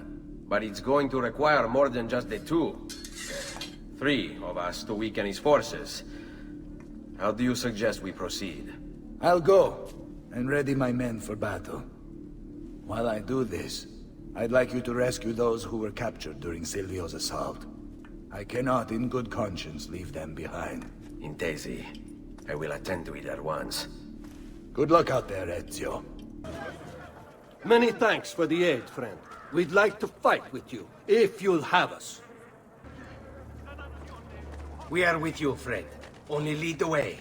But it's going to require more than just the two. 3 of us to weaken his forces. How do you suggest we proceed? I'll go and ready my men for battle. While I do this, I'd like you to rescue those who were captured during Silvio's assault. I cannot, in good conscience, leave them behind. Intesi. I will attend to it at once. Good luck out there, Ezio. Many thanks for the aid, friend. We'd like to fight with you, if you'll have us. We are with you, friend. Only lead the way.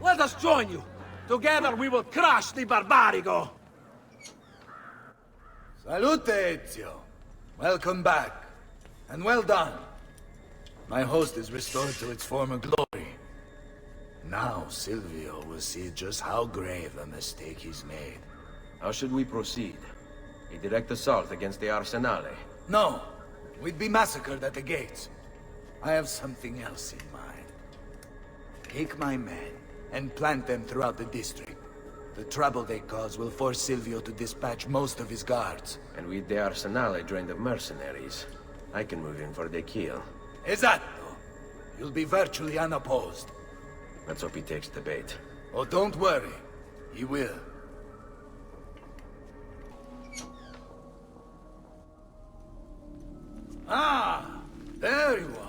Let us join you. Together we will crush the Barbarigo. Salute, Ezio. Welcome back. And well done. My host is restored to its former glory. Now Silvio will see just how grave a mistake he's made. How should we proceed? A direct assault against the Arsenale? No. We'd be massacred at the gates. I have something else in mind. Take my men and plant them throughout the district. The trouble they cause will force Silvio to dispatch most of his guards. And with the Arsenale drained of mercenaries, I can move in for the kill. Esatto. You'll be virtually unopposed. Let's hope he takes the bait. Oh, don't worry. He will. Ah, there you are.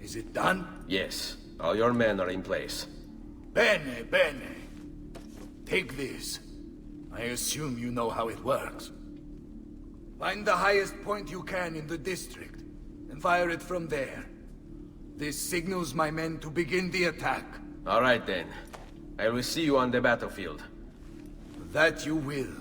Is it done? Yes. All your men are in place. Bene, bene. Take this. I assume you know how it works. Find the highest point you can in the district, and fire it from there. This signals my men to begin the attack. All right, then. I will see you on the battlefield. That you will.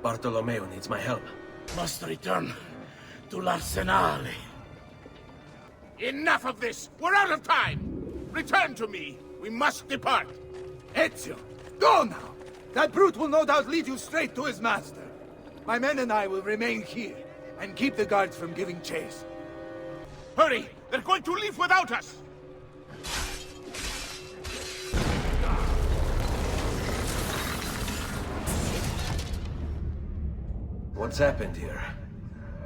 Bartolomeo needs my help. Must return to l'Arsenale. Enough of this! We're out of time! Return to me! We must depart! Ezio, go now! That brute will no doubt lead you straight to his master. My men and I will remain here, and keep the guards from giving chase. Hurry! They're going to leave without us! What's happened here?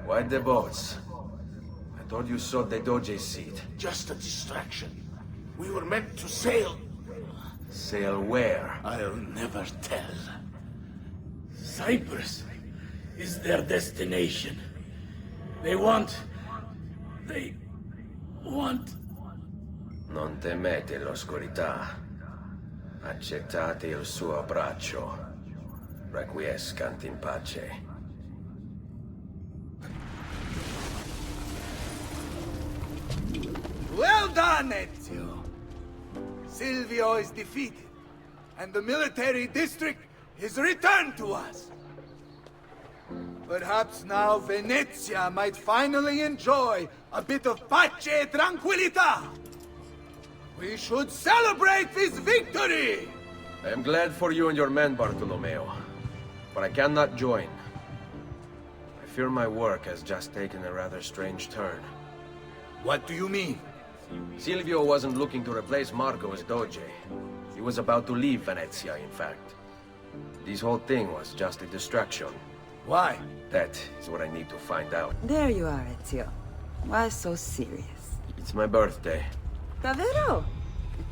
Why the boats? I thought you saw the Doge's seat. Just a distraction. We were meant to sail. Sail where? I'll never tell. Cyprus is their destination. They want... Non temete l'oscurità. Accettate il suo braccio. Requiescant in pace. Well done, Ezio! Silvio is defeated, and the military district is returned to us. Perhaps now Venezia might finally enjoy a bit of pace e tranquillità. We should celebrate this victory! I am glad for you and your men, Bartolomeo. But I cannot join. I fear my work has just taken a rather strange turn. What do you mean? Silvio wasn't looking to replace Marco as Doge. He was about to leave Venezia, in fact. This whole thing was just a distraction. Why? That is what I need to find out. There you are, Ezio. Why so serious? It's my birthday. Davvero?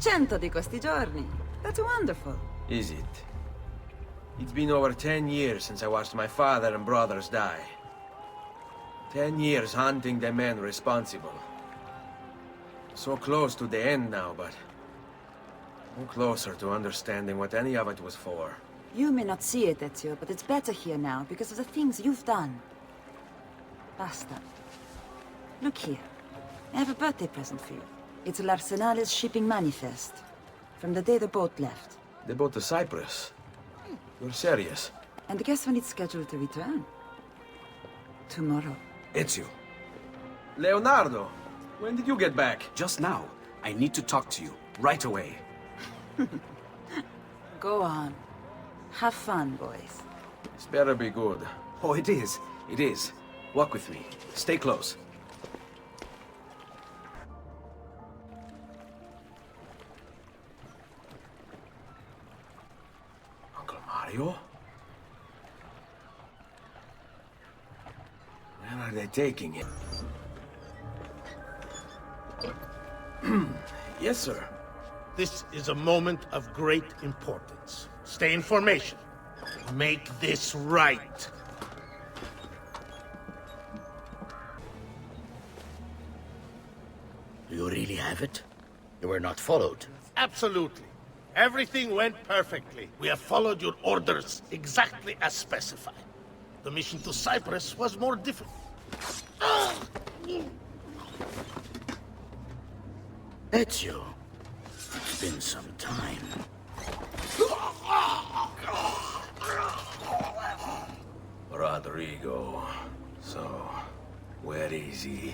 100 di questi giorni. That's wonderful. Is it? It's been over 10 years since I watched my father and brothers die. 10 years hunting the men responsible. So close to the end now, but no closer to understanding what any of it was for. You may not see it, Ezio, but it's better here now because of the things you've done. Basta. Look here. I have a birthday present for you. It's l'Arsenale's shipping manifest. From the day the boat left. The boat to Cyprus? You're serious? And guess when it's scheduled to return? Tomorrow. Ezio. Leonardo! When did you get back? Just now. I need to talk to you. Right away. Go on. Have fun, boys. This better be good. Oh, it is. It is. Walk with me. Stay close. Uncle Mario? Where are they taking him? Yes, sir. This is a moment of great importance. Stay in formation. Make this right. Do you really have it? You were not followed. Absolutely. Everything went perfectly. We have followed your orders exactly as specified. The mission to Cyprus was more difficult. Ezio, it's been some time. Rodrigo. So, where is he?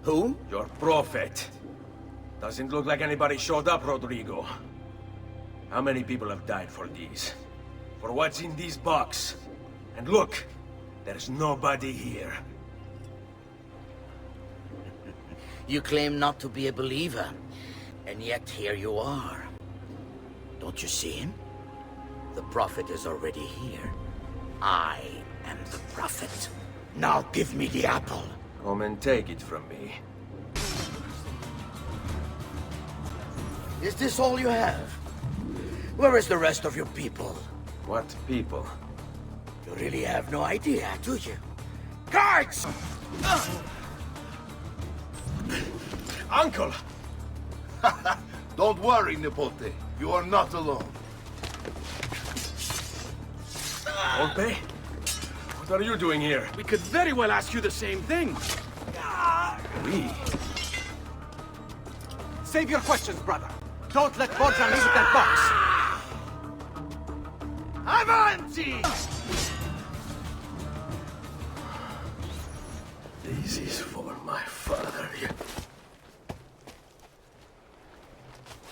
Who? Your prophet. Doesn't look like anybody showed up, Rodrigo. How many people have died for these? For what's in this box? And look, there's nobody here. You claim not to be a believer, and yet here you are. Don't you see him? The prophet is already here. I am the prophet. Now give me the apple. Come and take it from me. Is this all you have? Where is the rest of your people? What people? You really have no idea, do you? Guards! Uncle! Don't worry, Nipote. You are not alone. Volpe? What are you doing here? We could very well ask you the same thing. We? Save your questions, brother. Don't let Borgia leave with that box. Avanti! This is for my father.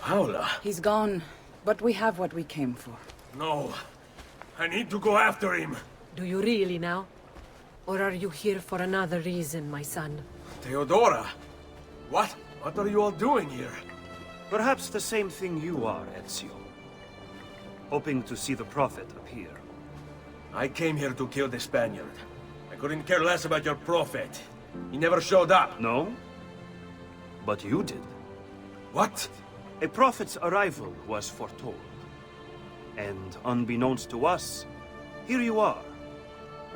Paola? He's gone, but we have what we came for. No. I need to go after him. Do you really now? Or are you here for another reason, my son? Theodora? What? What are you all doing here? Perhaps the same thing you are, Ezio. Hoping to see the Prophet appear. I came here to kill the Spaniard. I couldn't care less about your Prophet. He never showed up. No? But you did. What? A Prophet's arrival was foretold. And unbeknownst to us, here you are.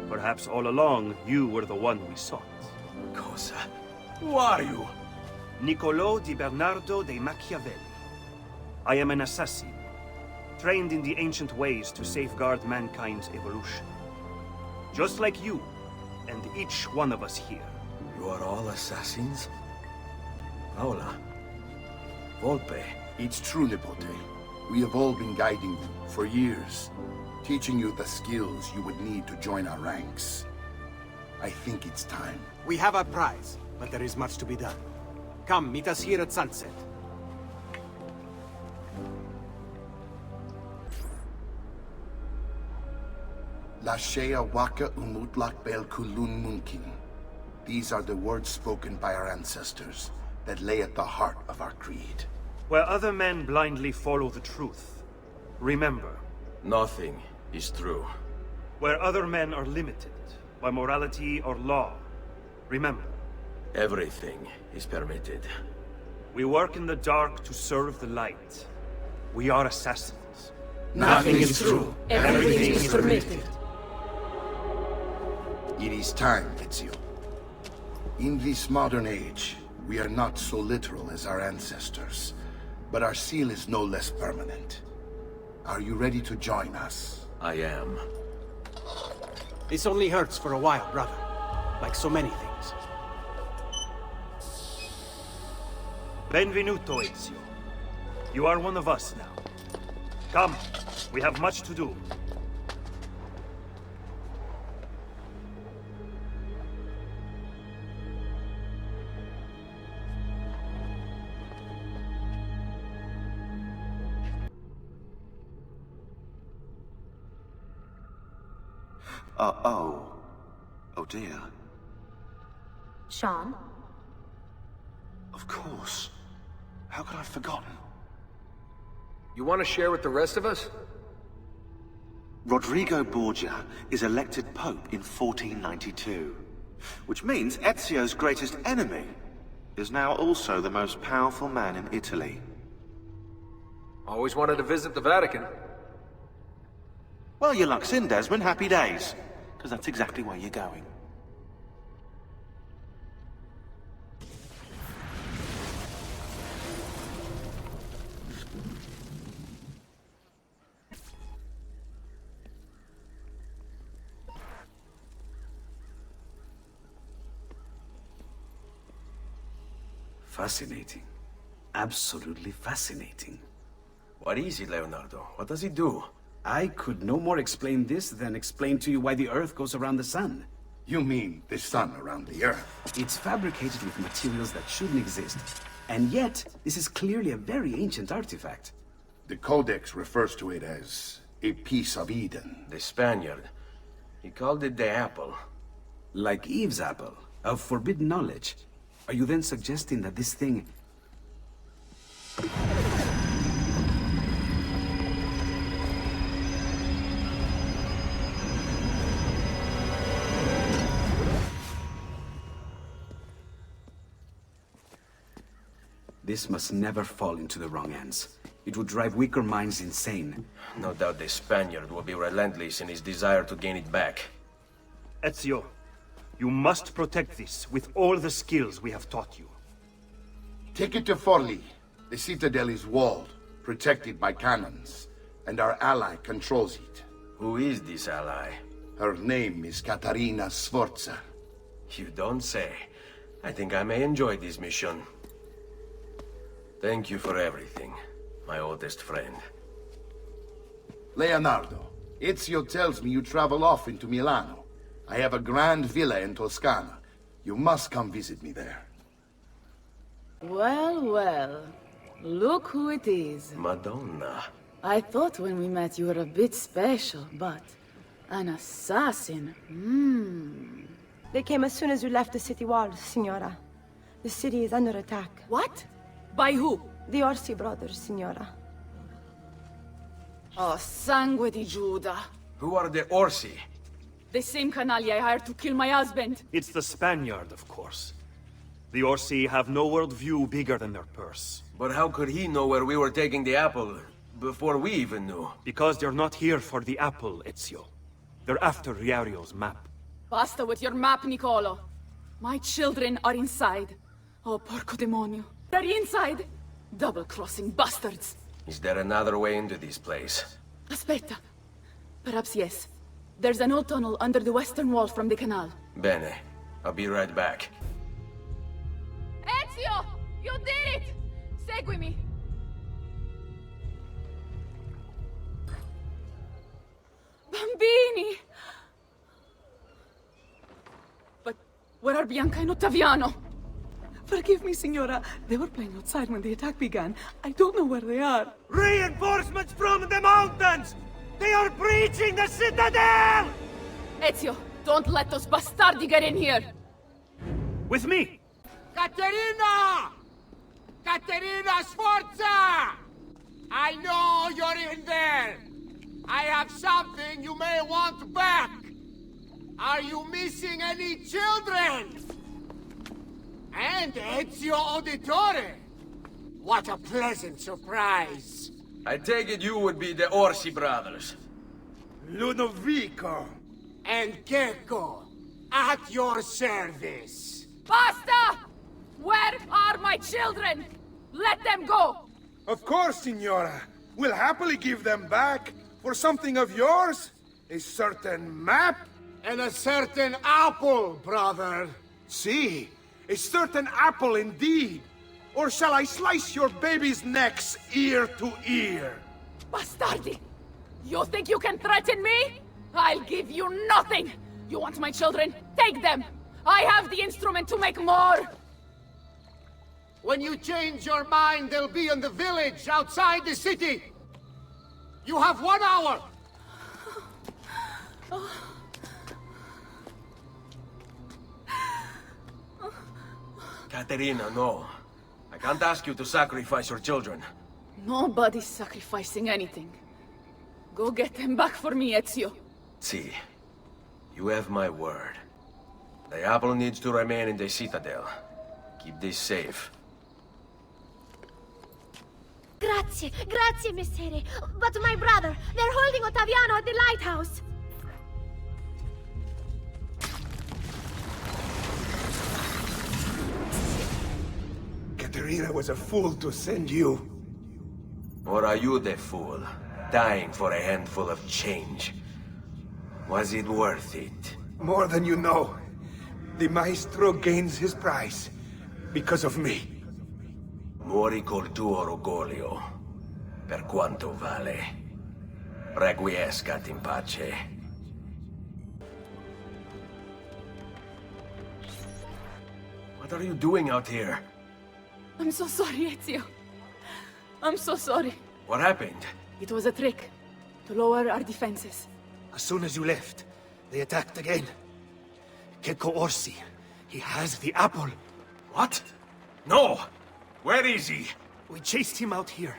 Perhaps all along, you were the one we sought. Cosa? Who are you? Niccolò di Bernardo de Machiavelli. I am an assassin, trained in the ancient ways to safeguard mankind's evolution. Just like you, and each one of us here. You are all assassins? Paola? Volpe? It's true, Nipote. We have all been guiding you for years, teaching you the skills you would need to join our ranks. I think it's time. We have our prize, but there is much to be done. Come, meet us here at sunset. Lashea waka umutlak bel kulun munkin. These are the words spoken by our ancestors that lay at the heart of our creed. Where other men blindly follow the truth, remember. Nothing is true. Where other men are limited by morality or law, remember. Everything is permitted. We work in the dark to serve the light. We are assassins. Nothing is true. Everything is permitted. It is time, Ezio. In this modern age, We are not so literal as our ancestors, but our seal is no less permanent. Are you ready to join us? I am. This only hurts for a while, brother. Like so many things. Benvenuto, Ezio. You are one of us now. Come, we have much to do. Oh dear. Sean? Of course. How could I have forgotten? You want to share with the rest of us? Rodrigo Borgia is elected Pope in 1492, which means Ezio's greatest enemy is now also the most powerful man in Italy. Always wanted to visit the Vatican. Well, your luck's in, Desmond. Happy days. Because that's exactly where you're going. Fascinating. Absolutely fascinating. What is it, Leonardo? What does he do? I could no more explain this than explain to you why the Earth goes around the Sun. You mean the sun around the Earth? It's fabricated with materials that shouldn't exist. And yet, this is clearly a very ancient artifact. The Codex refers to it as a piece of Eden. The Spaniard. He called it the apple. Like Eve's apple, of forbidden knowledge. Are you then suggesting that this thing... This must never fall into the wrong hands. It would drive weaker minds insane. No doubt the Spaniard will be relentless in his desire to gain it back. Ezio, you must protect this with all the skills we have taught you. Take it to Forli. The citadel is walled, protected by cannons, and our ally controls it. Who is this ally? Her name is Caterina Sforza. You don't say. I think I may enjoy this mission. Thank you for everything, my oldest friend. Leonardo, Ezio tells me you travel often to Milano. I have a grand villa in Toscana. You must come visit me there. Well, well. Look who it is. Madonna. I thought when we met you were a bit special, but... an assassin? They came as soon as you left the city walls, Signora. The city is under attack. What? By who? The Orsi brothers, Signora. Oh, sangue di Giuda. Who are the Orsi? The same canaglia I hired to kill my husband. It's the Spaniard, of course. The Orsi have no worldview bigger than their purse. But how could he know where we were taking the apple before we even knew? Because they're not here for the apple, Ezio. They're after Riario's map. Basta with your map, Niccolo. My children are inside. Oh, porco demonio. They're inside! Double-crossing bastards! Is there another way into this place? Aspetta. Perhaps yes. There's an old tunnel under the western wall from the canal. Bene. I'll be right back. Ezio! You did it! Seguimi! Bambini! But where are Bianca and Ottaviano? Forgive me, Signora. They were playing outside when the attack began. I don't know where they are. Reinforcements from the mountains! They are breaching the citadel! Ezio, don't let those bastardi get in here! With me! Caterina! Caterina Sforza! I know you're in there! I have something you may want back! Are you missing any children? And Ezio Auditore! What a pleasant surprise! I take it you would be the Orsi brothers. Ludovico and Gecko, at your service! Basta! Where children! Let them go! Of course, Signora. We'll happily give them back for something of yours. A certain map. And a certain apple, brother. See, a certain apple indeed. Or shall I slice your baby's necks ear to ear? Bastardi! You think you can threaten me? I'll give you nothing! You want my children? Take them! I have the instrument to make more! When you change your mind, they'll be in the village outside the city. You have 1 hour. Caterina, no. I can't ask you to sacrifice your children. Nobody's sacrificing anything. Go get them back for me, Ezio. See, you have my word. The apple needs to remain in the citadel. Keep this safe. Grazie, grazie, messere. But my brother, they're holding Ottaviano at the lighthouse. Caterina was a fool to send you. Or are you the fool, dying for a handful of change? Was it worth it? More than you know. The maestro gains his price because of me. Muori col tuo orgoglio, per quanto vale. Requiescat in pace. What are you doing out here? I'm so sorry, Ezio. I'm so sorry. What happened? It was a trick, to lower our defenses. As soon as you left, they attacked again. Checco Orsi, he has the apple. What? No! Where is he? We chased him out here,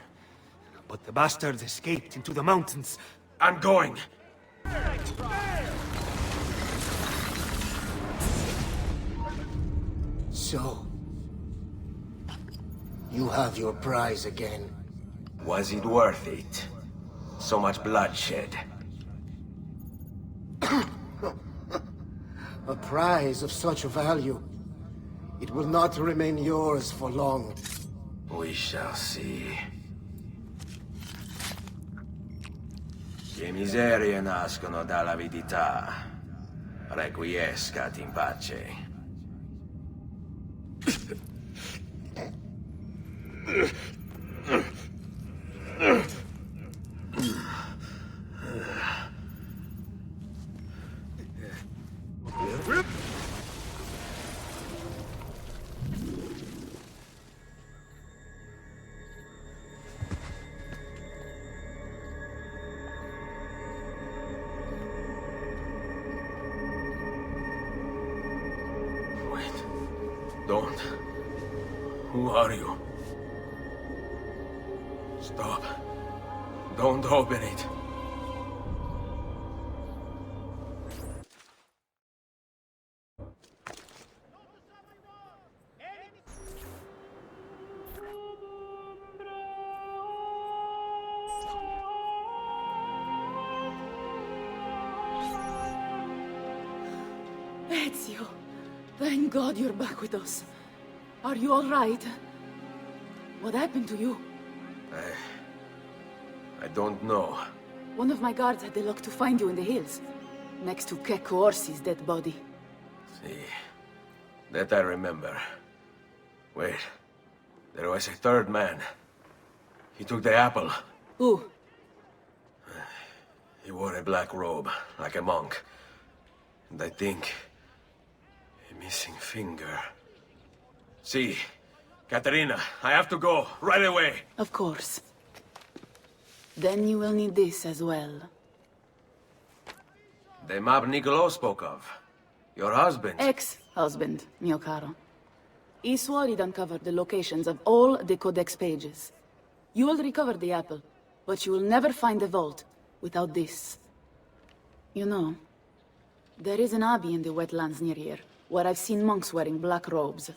but the bastards escaped into the mountains. I'm going. So, you have your prize again. Was it worth it? So much bloodshed. A prize of such value. It will not remain yours for long. We shall see. Le miserie nascono dall'avidità. Requiescat in pace. Don't. Who are you? Stop. Don't open it. Ezio, thank God you're back with us. Are you all right? What happened to you? I don't know. One of my guards had the luck to find you in the hills, next to Checco Orsi's dead body. See, that I remember. Wait, there was a third man. He took the apple. Who? He wore a black robe, like a monk. And I think... a missing finger. See, Caterina, I have to go, right away. Of course. Then you will need this as well. The map Niccolo spoke of. Your husband. Ex-husband, mio caro. He swore he'd uncovered the locations of all the Codex pages. You will recover the apple, but you will never find the vault without this. You know, there is an abbey in the wetlands near here, where I've seen monks wearing black robes.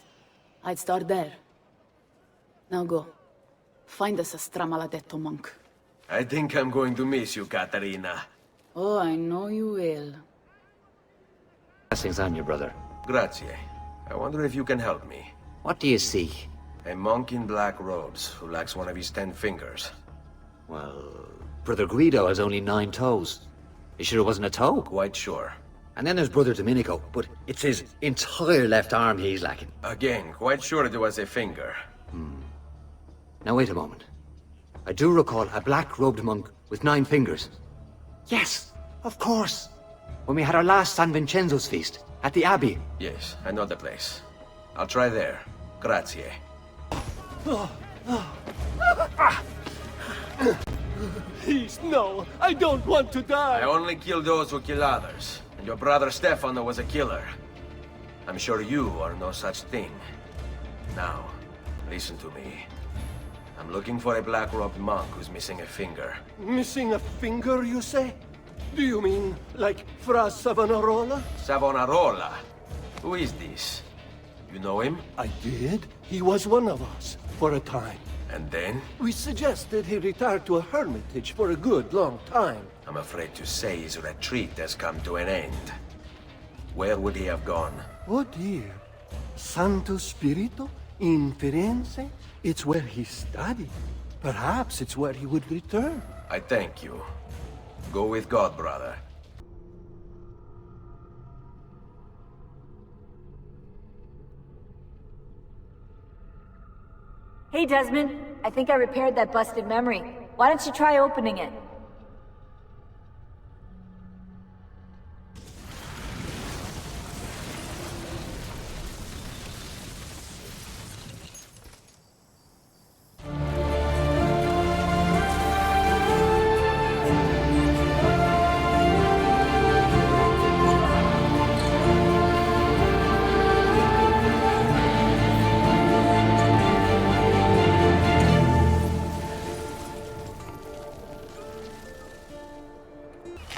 I'd start there. Now go. Find us a stramaladetto monk. I think I'm going to miss you, Caterina. Oh, I know you will. Blessings on you, brother. Grazie. I wonder if you can help me. What do you seek? A monk in black robes who lacks one of his 10 fingers. Well, Brother Guido has only 9 toes. You sure it wasn't a toe? Quite sure. And then there's Brother Domenico, but it's his entire left arm he's lacking. Again, quite sure it was a finger. Now wait a moment. I do recall a black-robed monk with 9 fingers. Yes, of course. When we had our last San Vincenzo's feast, at the Abbey. Yes, I know the place. I'll try there. Grazie. Please, no. I don't want to die. I only kill those who kill others. And your brother Stefano was a killer. I'm sure you are no such thing. Now, listen to me. I'm looking for a black-robed monk who's missing a finger. Missing a finger, you say? Do you mean like Fra Savonarola? Savonarola? Who is this? You know him? I did. He was one of us, for a time. And then? We suggested he retire to a hermitage for a good long time. I'm afraid to say his retreat has come to an end. Where would he have gone? Oh dear. Santo Spirito? In Firenze? It's where he studied. Perhaps it's where he would return. I thank you. Go with God, brother. Hey, Desmond. I think I repaired that busted memory. Why don't you try opening it?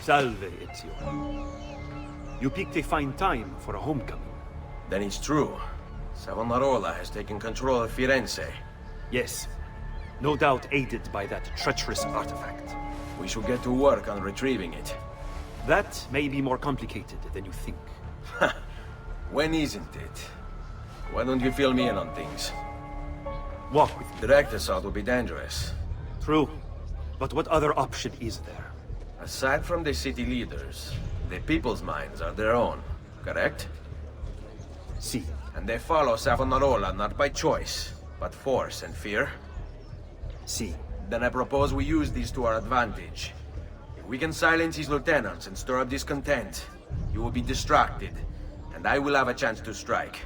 Salve, Ezio. You picked a fine time for a homecoming. Then it's true. Savonarola has taken control of Firenze. Yes. No doubt aided by that treacherous artifact. We should get to work on retrieving it. That may be more complicated than you think. When isn't it? Why don't you fill me in on things? Walk with me. Direct assault would be dangerous. True. But what other option is there? Aside from the city leaders, the people's minds are their own, correct? Si. And they follow Savonarola not by choice, but force and fear? Si. Then I propose we use these to our advantage. If we can silence his lieutenants and stir up discontent, you will be distracted, and I will have a chance to strike.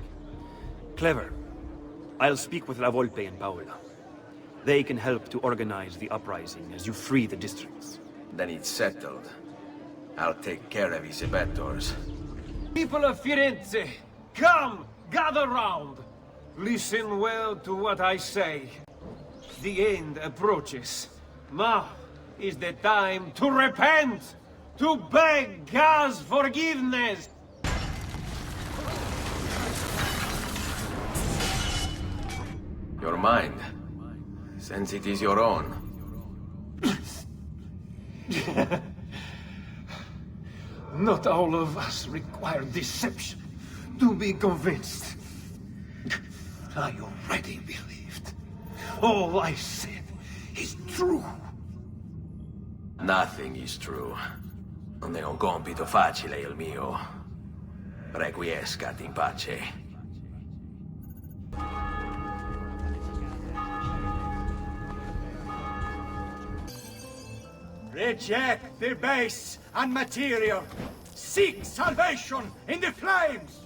Clever. I'll speak with La Volpe and Paola. They can help to organize the uprising as you free the districts. Then it's settled. I'll take care of his abettors. People of Firenze, come, gather round. Listen well to what I say. The end approaches. Now is the time to repent, to beg God's forgiveness. Your mind, since it is your own. Not all of us require deception to be convinced. I already believed. All I said is true. Nothing is true. Non è un compito facile il mio. Requiescat in pace. Reject the base and material. Seek salvation in the flames.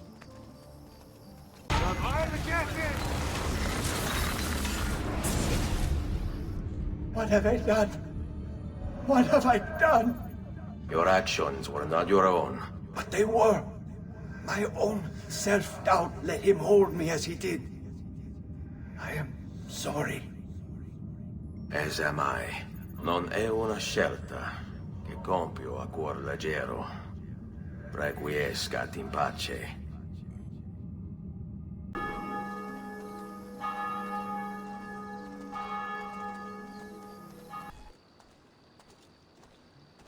What have I done? What have I done? Your actions were not your own. But they were. My own self-doubt let him hold me as he did. I am sorry. As am I. Non è una scelta che compio a cuor leggero. Requiescat in pace.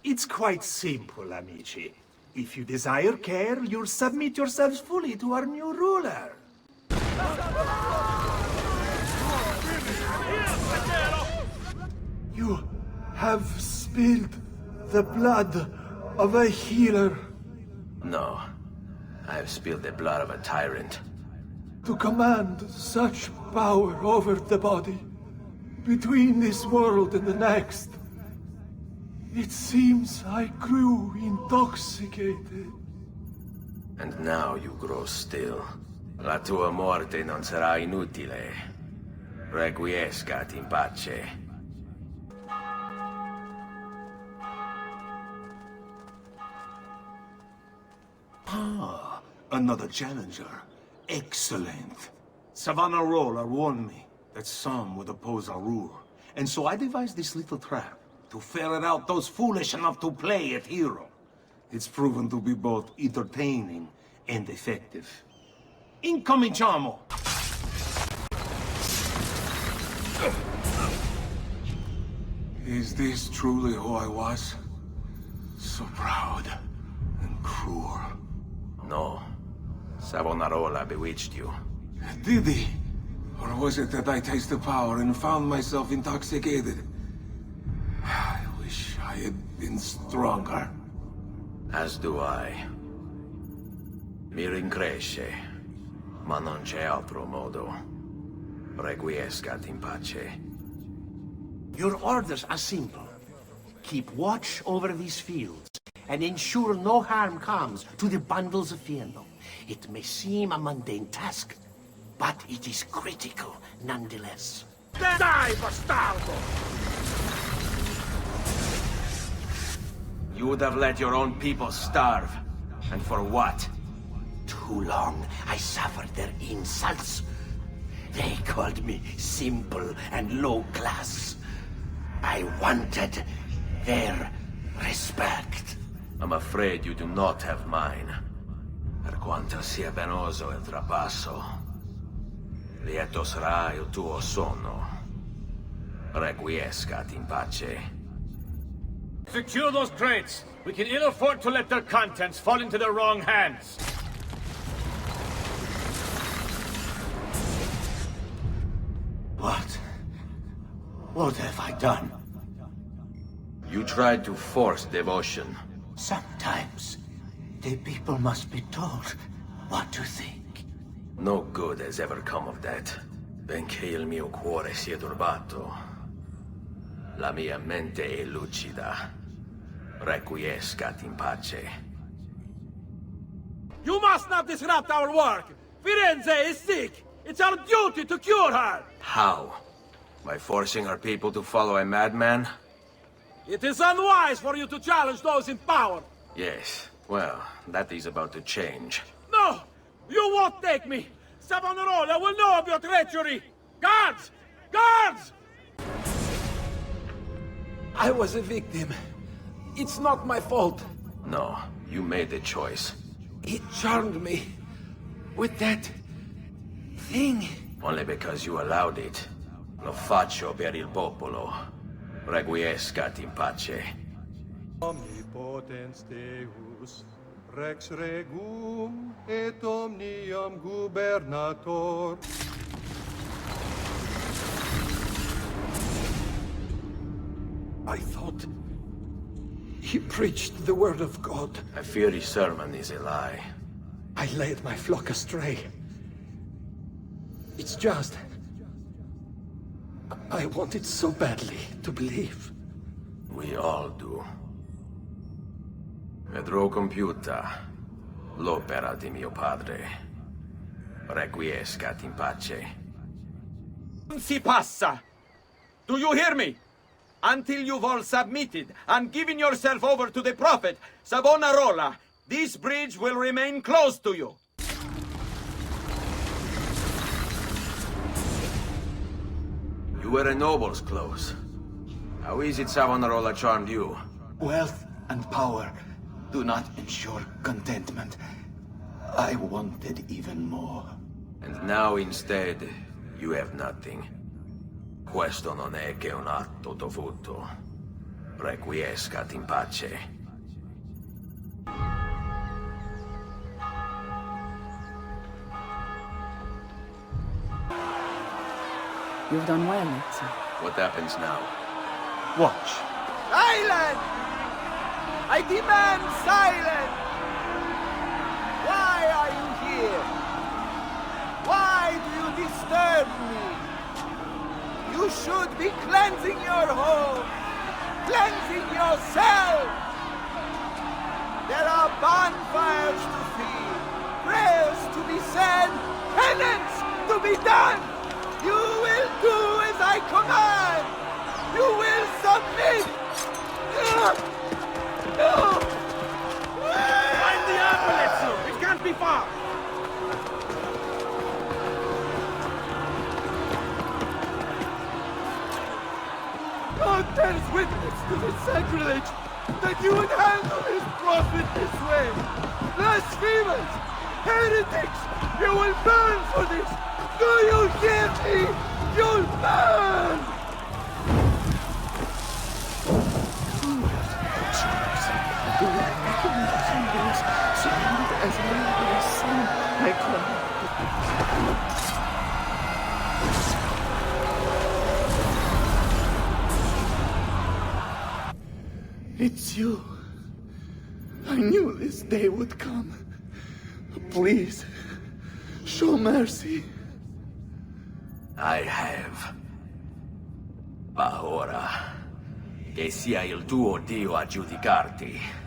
It's quite simple, amici. If you desire care, you'll submit yourselves fully to our new ruler. have spilled the blood of a healer. No. I have spilled the blood of a tyrant. To command such power over the body, between this world and the next. It seems I grew intoxicated. And now you grow still. La tua morte non sarà inutile. Requiescat in pace. Ah, another challenger. Excellent. Savonarola warned me that some would oppose our rule. And so I devised this little trap to ferret out those foolish enough to play at hero. It's proven to be both entertaining and effective. Incominciamo! Is this truly who I was? So proud and cruel. No. Savonarola bewitched you. Did he? Or was it that I tasted power and found myself intoxicated? I wish I had been stronger. As do I. Mi rincresce, ma non c'è altro modo. Requiescat in pace. Your orders are simple. Keep watch over these fields, and ensure no harm comes to the bundles of Fieno. It may seem a mundane task, but it is critical nonetheless. Die, bastardo! You would have let your own people starve. And for what? Too long I suffered their insults. They called me simple and low class. I wanted their respect. I'm afraid you do not have mine. Per quanto sia penoso il trapasso, lieto sarà il tuo sonno. Requiescat in pace. Secure those crates. We can ill afford to let their contents fall into the wrong hands. What have I done? You tried to force devotion. Sometimes, the people must be told what to think. No good has ever come of that. Benché il mio cuore sia turbato, la mia mente è lucida. Requiescat in pace. You must not disrupt our work! Firenze is sick! It's our duty to cure her! How? By forcing our people to follow a madman? It is unwise for you to challenge those in power! Yes. Well, that is about to change. No! You won't take me! Savonarola will know of your treachery! Guards! Guards! I was a victim. It's not my fault. No, you made the choice. It charmed me. With that thing. Only because you allowed it. Lo faccio per il popolo. Requiescat in pace. Omnipotens Deus, Rex Regum et omnium gubernator. I thought he preached the word of God. I fear his sermon is a lie. I led my flock astray. It's just... I wanted so badly to believe. We all do. Vedrò compiuta l'opera di mio padre. Requiescat in pace. Si passa! Do you hear me? Until you've all submitted and given yourself over to the prophet, Savonarola, this bridge will remain closed to you. You were a noble's close. How is it Savonarola charmed you? Wealth and power do not ensure contentment. I wanted even more. And now instead, you have nothing. Questo non è che un atto dovuto. Requiescat in pace. You've done well, Ezio. What happens now? Watch. Silence! I demand silence! Why are you here? Why do you disturb me? You should be cleansing your home, cleansing yourself. There are bonfires to feed, prayers to be said, penance to be done. You will do as I command. You will submit. No! Find the apple, Ezio! It can't be far! God bears witness to the sacrilege that you would handle his prophet this way. Blasphemers! Heretics! You will burn for this! Do you hear me? You'll burn! As my son, I cry. It's you. I knew this day would come. Please, show mercy. I have. Ma ora, che sia il tuo Dio a giudicarti.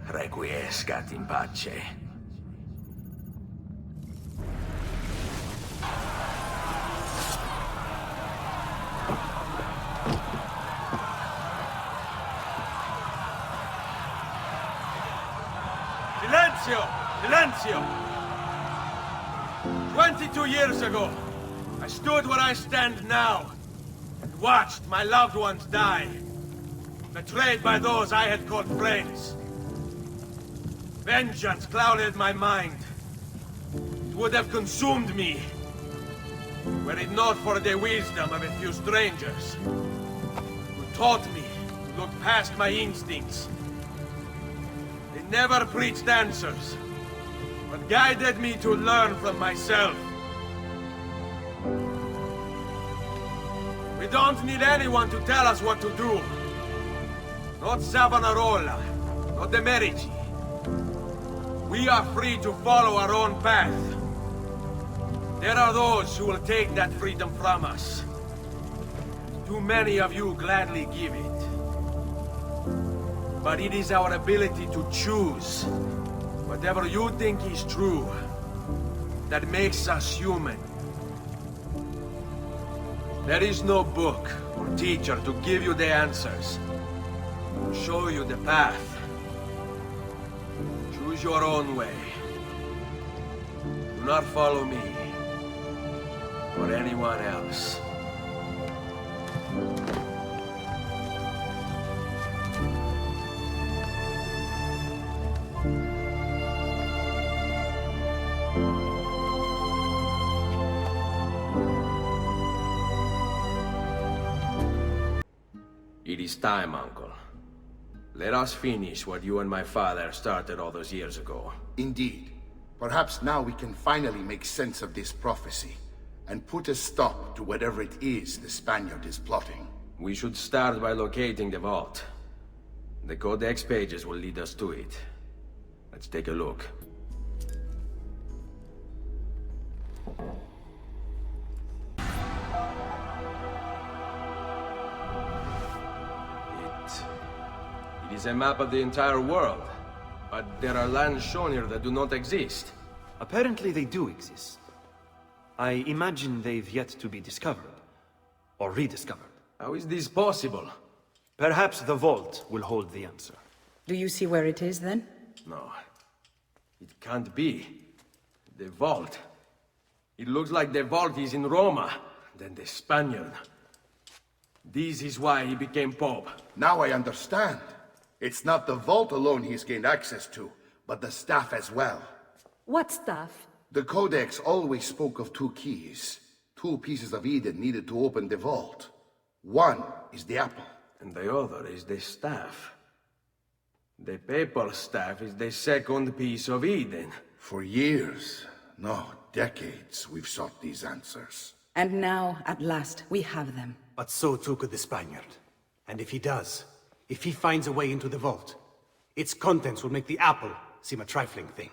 Requiescat in pace. Silenzio! Silenzio! 22 years ago, I stood where I stand now, and watched my loved ones die, betrayed by those I had called friends. Vengeance clouded my mind. It would have consumed me, were it not for the wisdom of a few strangers, who taught me to look past my instincts. They never preached answers, but guided me to learn from myself. We don't need anyone to tell us what to do. Not Savonarola, not the Medici. We are free to follow our own path. There are those who will take that freedom from us. Too many of you gladly give it. But it is our ability to choose whatever you think is true that makes us human. There is no book or teacher to give you the answers, to show you the path. Choose your own way. Do not follow me or anyone else. It is time, Uncle. Let us finish what you and my father started all those years ago. Indeed. Perhaps now we can finally make sense of this prophecy, and put a stop to whatever it is the Spaniard is plotting. We should start by locating the vault. The Codex pages will lead us to it. Let's take a look. It is a map of the entire world, but there are lands shown here that do not exist. Apparently they do exist. I imagine they've yet to be discovered. Or rediscovered. How is this possible? Perhaps the vault will hold the answer. Do you see where it is, then? No. It can't be. The vault. It looks like the vault is in Roma, then the Spaniard. This is why he became Pope. Now I understand. It's not the vault alone he's gained access to, but the staff as well. What staff? The Codex always spoke of two keys. Two pieces of Eden needed to open the vault. One is the apple. And the other is the staff. The papal staff is the second piece of Eden. For years, no, decades, we've sought these answers. And now, at last, we have them. But so too could the Spaniard. And if he does, if he finds a way into the vault, its contents will make the apple seem a trifling thing.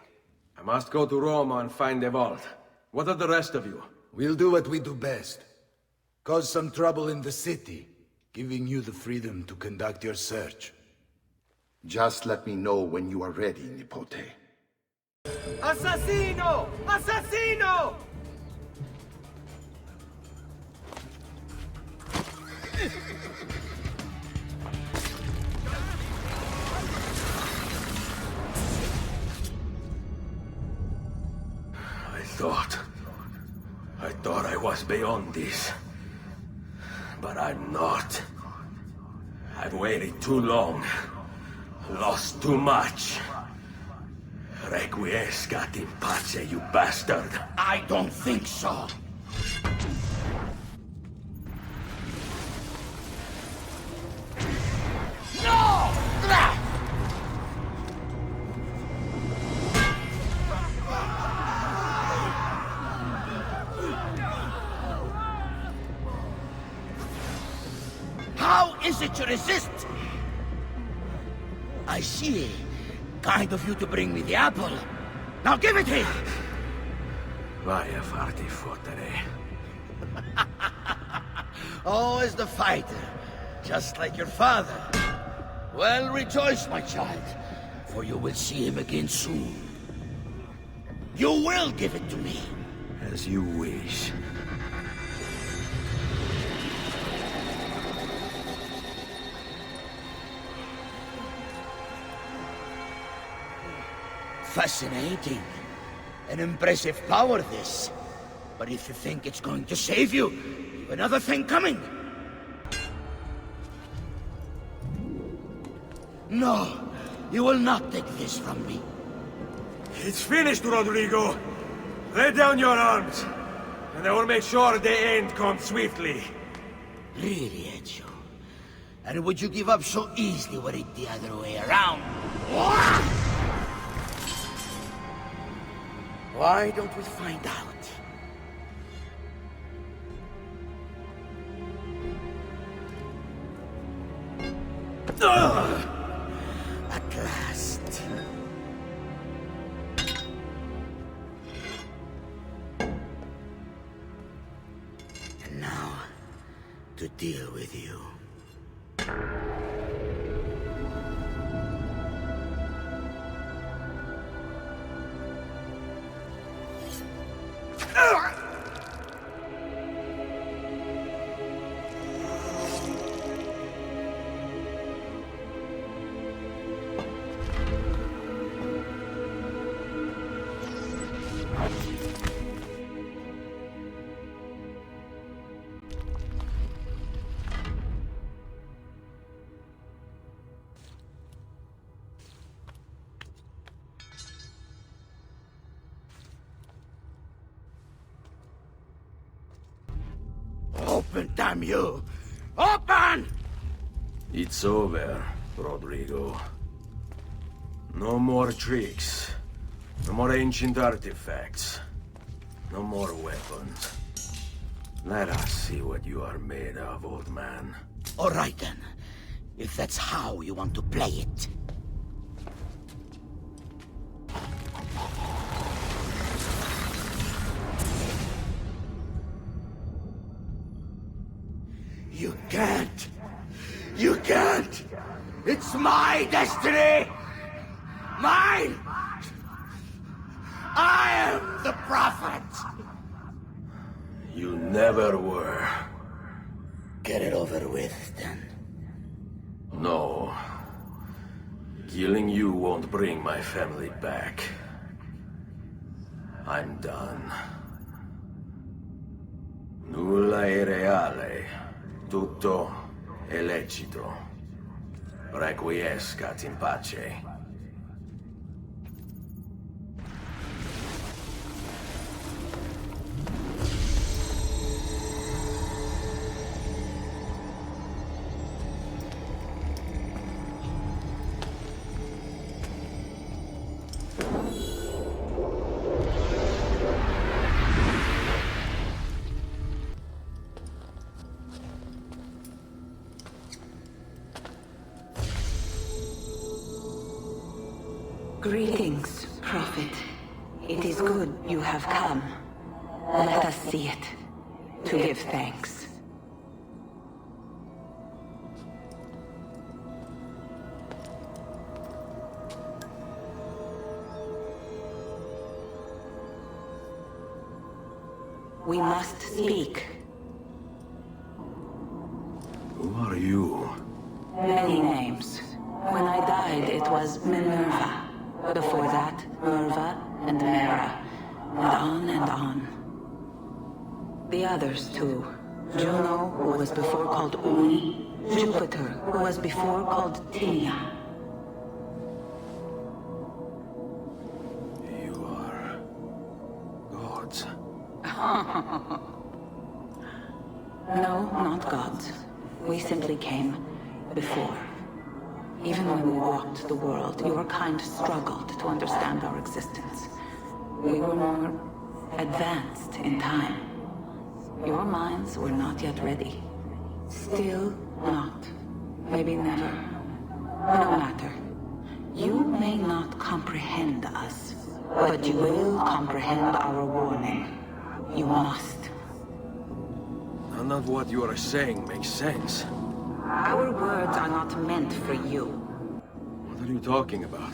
I must go to Roma and find the vault. What are the rest of you? We'll do what we do best. Cause some trouble in the city, giving you the freedom to conduct your search. Just let me know when you are ready, Nipote. Assassino! Assassino! I thought I was beyond this. But I'm not. I've waited too long. Lost too much. Requiescat in pace, you bastard. I don't think so. No! How is it you resist? I see. Kind of you to bring me the apple. Now give it here! Vai a farti fottere. Always the fighter, just like your father. Well, rejoice, my child, for you will see him again soon. You will give it to me. As you wish. Fascinating. An impressive power, this. But if you think it's going to save you, you've another thing coming. No, you will not take this from me. It's finished, Rodrigo. Lay down your arms, and I will make sure the end comes swiftly. Really, Ezio? And would you give up so easily were it the other way around? Why don't we find out? At last. And now, to deal with you. Open, damn you! Open! It's over, Rodrigo. No more tricks. No more ancient artifacts. No more weapons. Let us see what you are made of, old man. All right, then. If that's how you want to play it. You can't! You can't! It's my destiny! Mine! I am the prophet! You never were. Get it over with, then. No. Killing you won't bring my family back. I'm done. Nulla è reale. Tutto è lecito. Requiescat in pace. Greetings, Prophet. It is good you have come. Let us see it, to give thanks. We must speak. Who are you? Many names. When I died, it was Minerva. Before that, Merva and Mera. And on and on. The others, too. Juno, who was before called Uni. Jupiter, who was before called Tinia. You are... gods. No, not gods. We simply came before. Even when we walked the world, your kind struggled to understand our existence. We were more advanced in time. Your minds were not yet ready. Still not. Maybe never. No matter. You may not comprehend us, but you will comprehend our warning. You must. None of what you are saying makes sense. Our words are not meant for you. What are you talking about?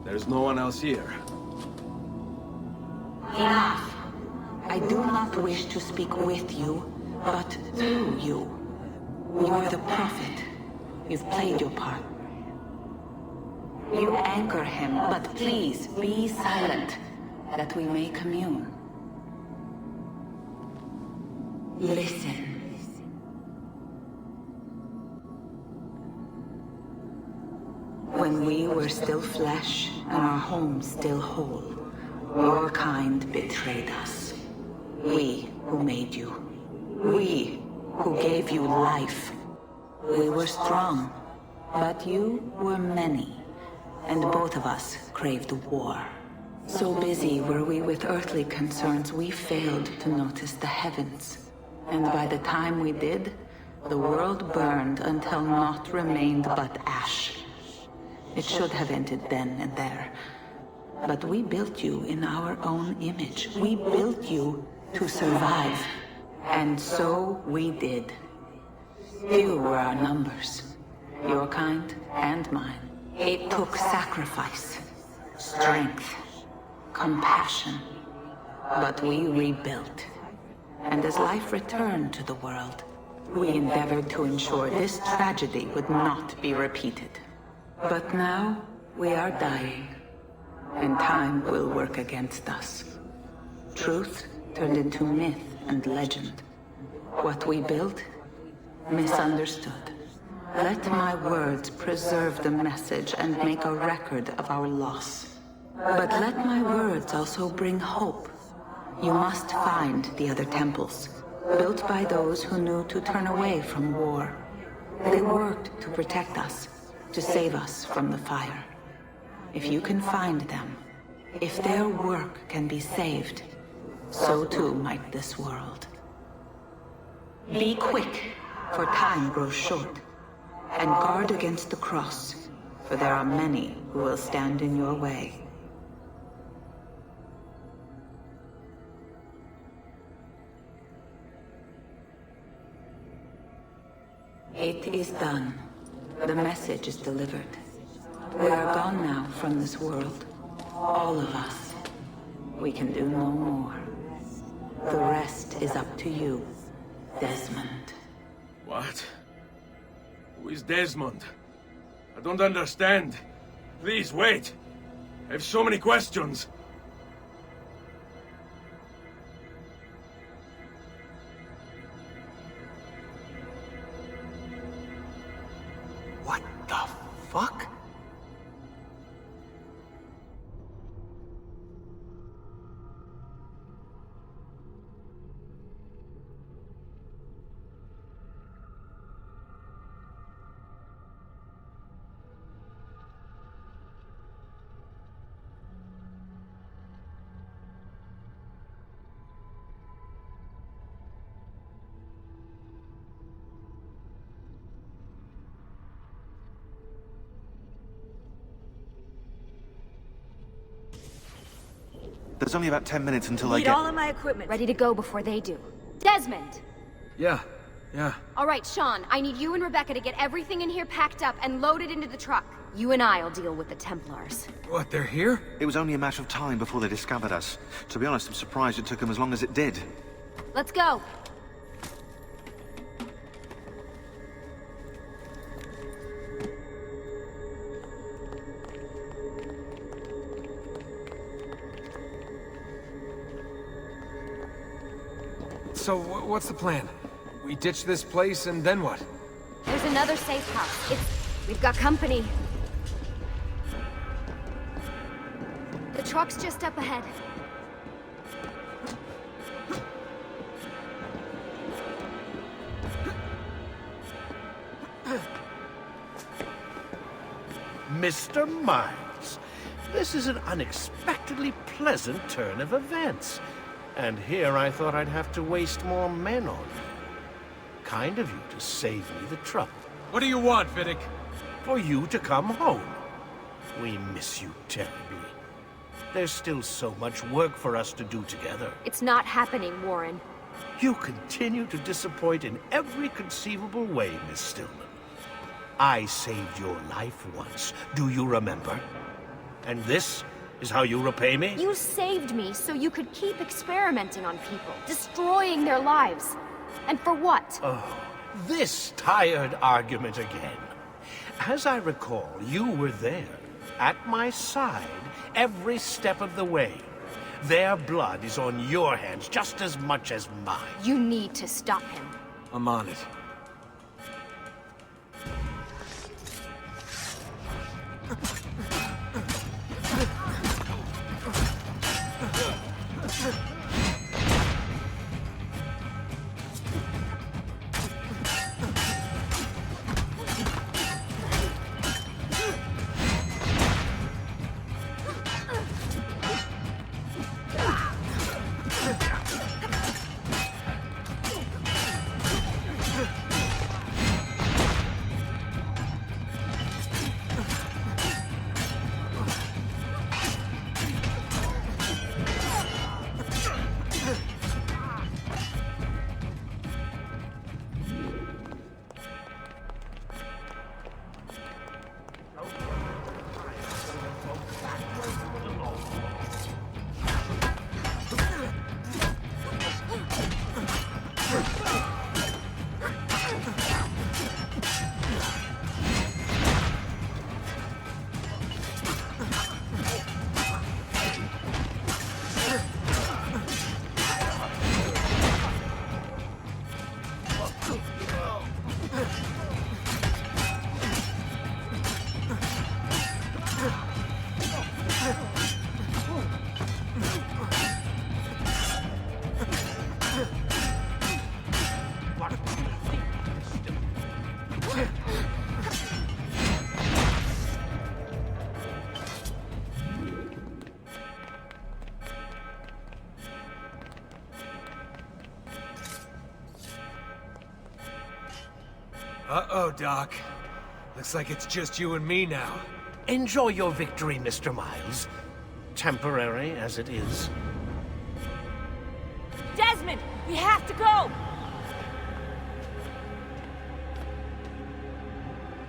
There's no one else here. Enough. I do not wish to speak with you, but through you. You are the prophet. You've played your part. You anchor him, but please be silent, that we may commune. Listen. When we were still flesh and our home still whole, your kind betrayed us. We who made you. We who gave you life. We were strong, but you were many, and both of us craved war. So busy were we with earthly concerns, we failed to notice the heavens. And by the time we did, the world burned until naught remained but ash. It should have ended then and there. But we built you in our own image. We built you to survive. And so we did. Few were our numbers. Your kind and mine. It took sacrifice, strength, compassion. But we rebuilt. And as life returned to the world, we endeavored to ensure this tragedy would not be repeated. But now, we are dying, and time will work against us. Truth turned into myth and legend. What we built, misunderstood. Let my words preserve the message and make a record of our loss. But let my words also bring hope. You must find the other temples, built by those who knew to turn away from war. They worked to protect us, to save us from the fire. If you can find them, if their work can be saved, so too might this world. Be quick, for time grows short, and guard against the cross, for there are many who will stand in your way. It is done. The message is delivered. We are gone now from this world. All of us. We can do no more. The rest is up to you, Desmond. What? Who is Desmond? I don't understand. Please, wait. I have so many questions. What the fuck? There's only about 10 minutes until I Need get... all of my equipment. Ready to go before they do. Desmond! Yeah. All right, Sean, I need you and Rebecca to get everything in here packed up and loaded into the truck. You and I'll deal with the Templars. What, they're here? It was only a matter of time before they discovered us. To be honest, I'm surprised it took them as long as it did. Let's go. So, what's the plan? We ditch this place, and then what? There's another safe house. We've got company. The truck's just up ahead. Mr. Miles, this is an unexpectedly pleasant turn of events. And here I thought I'd have to waste more men on you. Kind of you to save me the trouble. What do you want, Vidic? For you to come home. We miss you terribly. There's still so much work for us to do together. It's not happening, Warren. You continue to disappoint in every conceivable way, Miss Stillman. I saved your life once, do you remember? And this is how you repay me? You saved me so you could keep experimenting on people, destroying their lives. And for what? Oh, this tired argument again. As I recall, you were there, at my side, every step of the way. Their blood is on your hands just as much as mine. You need to stop him. I'm on it. Uh-oh, Doc. Looks like it's just you and me now. Enjoy your victory, Mr. Miles. Temporary as it is. Desmond, we have to go!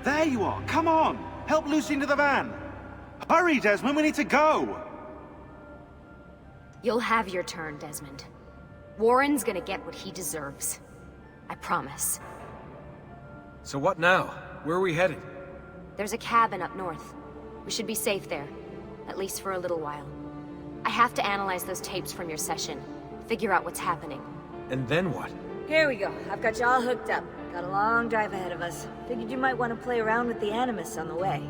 There you are! Come on! Help Lucy into the van! Hurry, Desmond, we need to go! You'll have your turn, Desmond. Warren's gonna get what he deserves. I promise. So what now? Where are we headed? There's a cabin up north. We should be safe there. At least for a little while. I have to analyze those tapes from your session. Figure out what's happening. And then what? Here we go. I've got you all hooked up. Got a long drive ahead of us. Figured you might want to play around with the Animus on the way.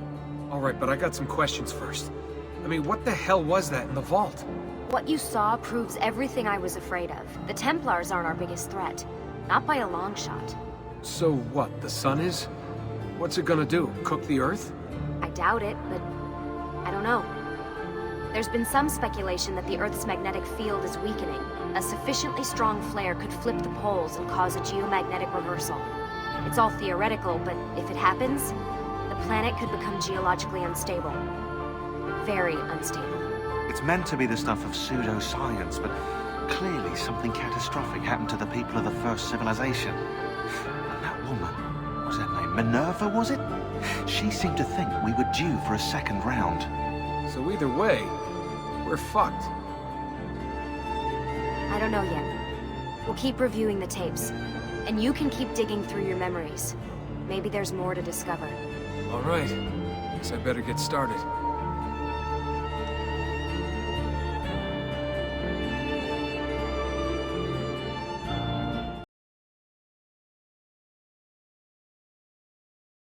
Alright, but I got some questions first. I mean, what the hell was that in the vault? What you saw proves everything I was afraid of. The Templars aren't our biggest threat. Not by a long shot. So what, the sun is? What's it gonna do? Cook the Earth? I doubt it, but I don't know. There's been some speculation that the Earth's magnetic field is weakening. A sufficiently strong flare could flip the poles and cause a geomagnetic reversal. It's all theoretical, but if it happens, the planet could become geologically unstable. Very unstable. It's meant to be the stuff of pseudoscience, but clearly something catastrophic happened to the people of the first civilization. And that woman, what was her name? Minerva, was it? She seemed to think we were due for a second round. So either way, we're fucked. I don't know yet. We'll keep reviewing the tapes, and you can keep digging through your memories. Maybe there's more to discover. All right. Guess I better get started.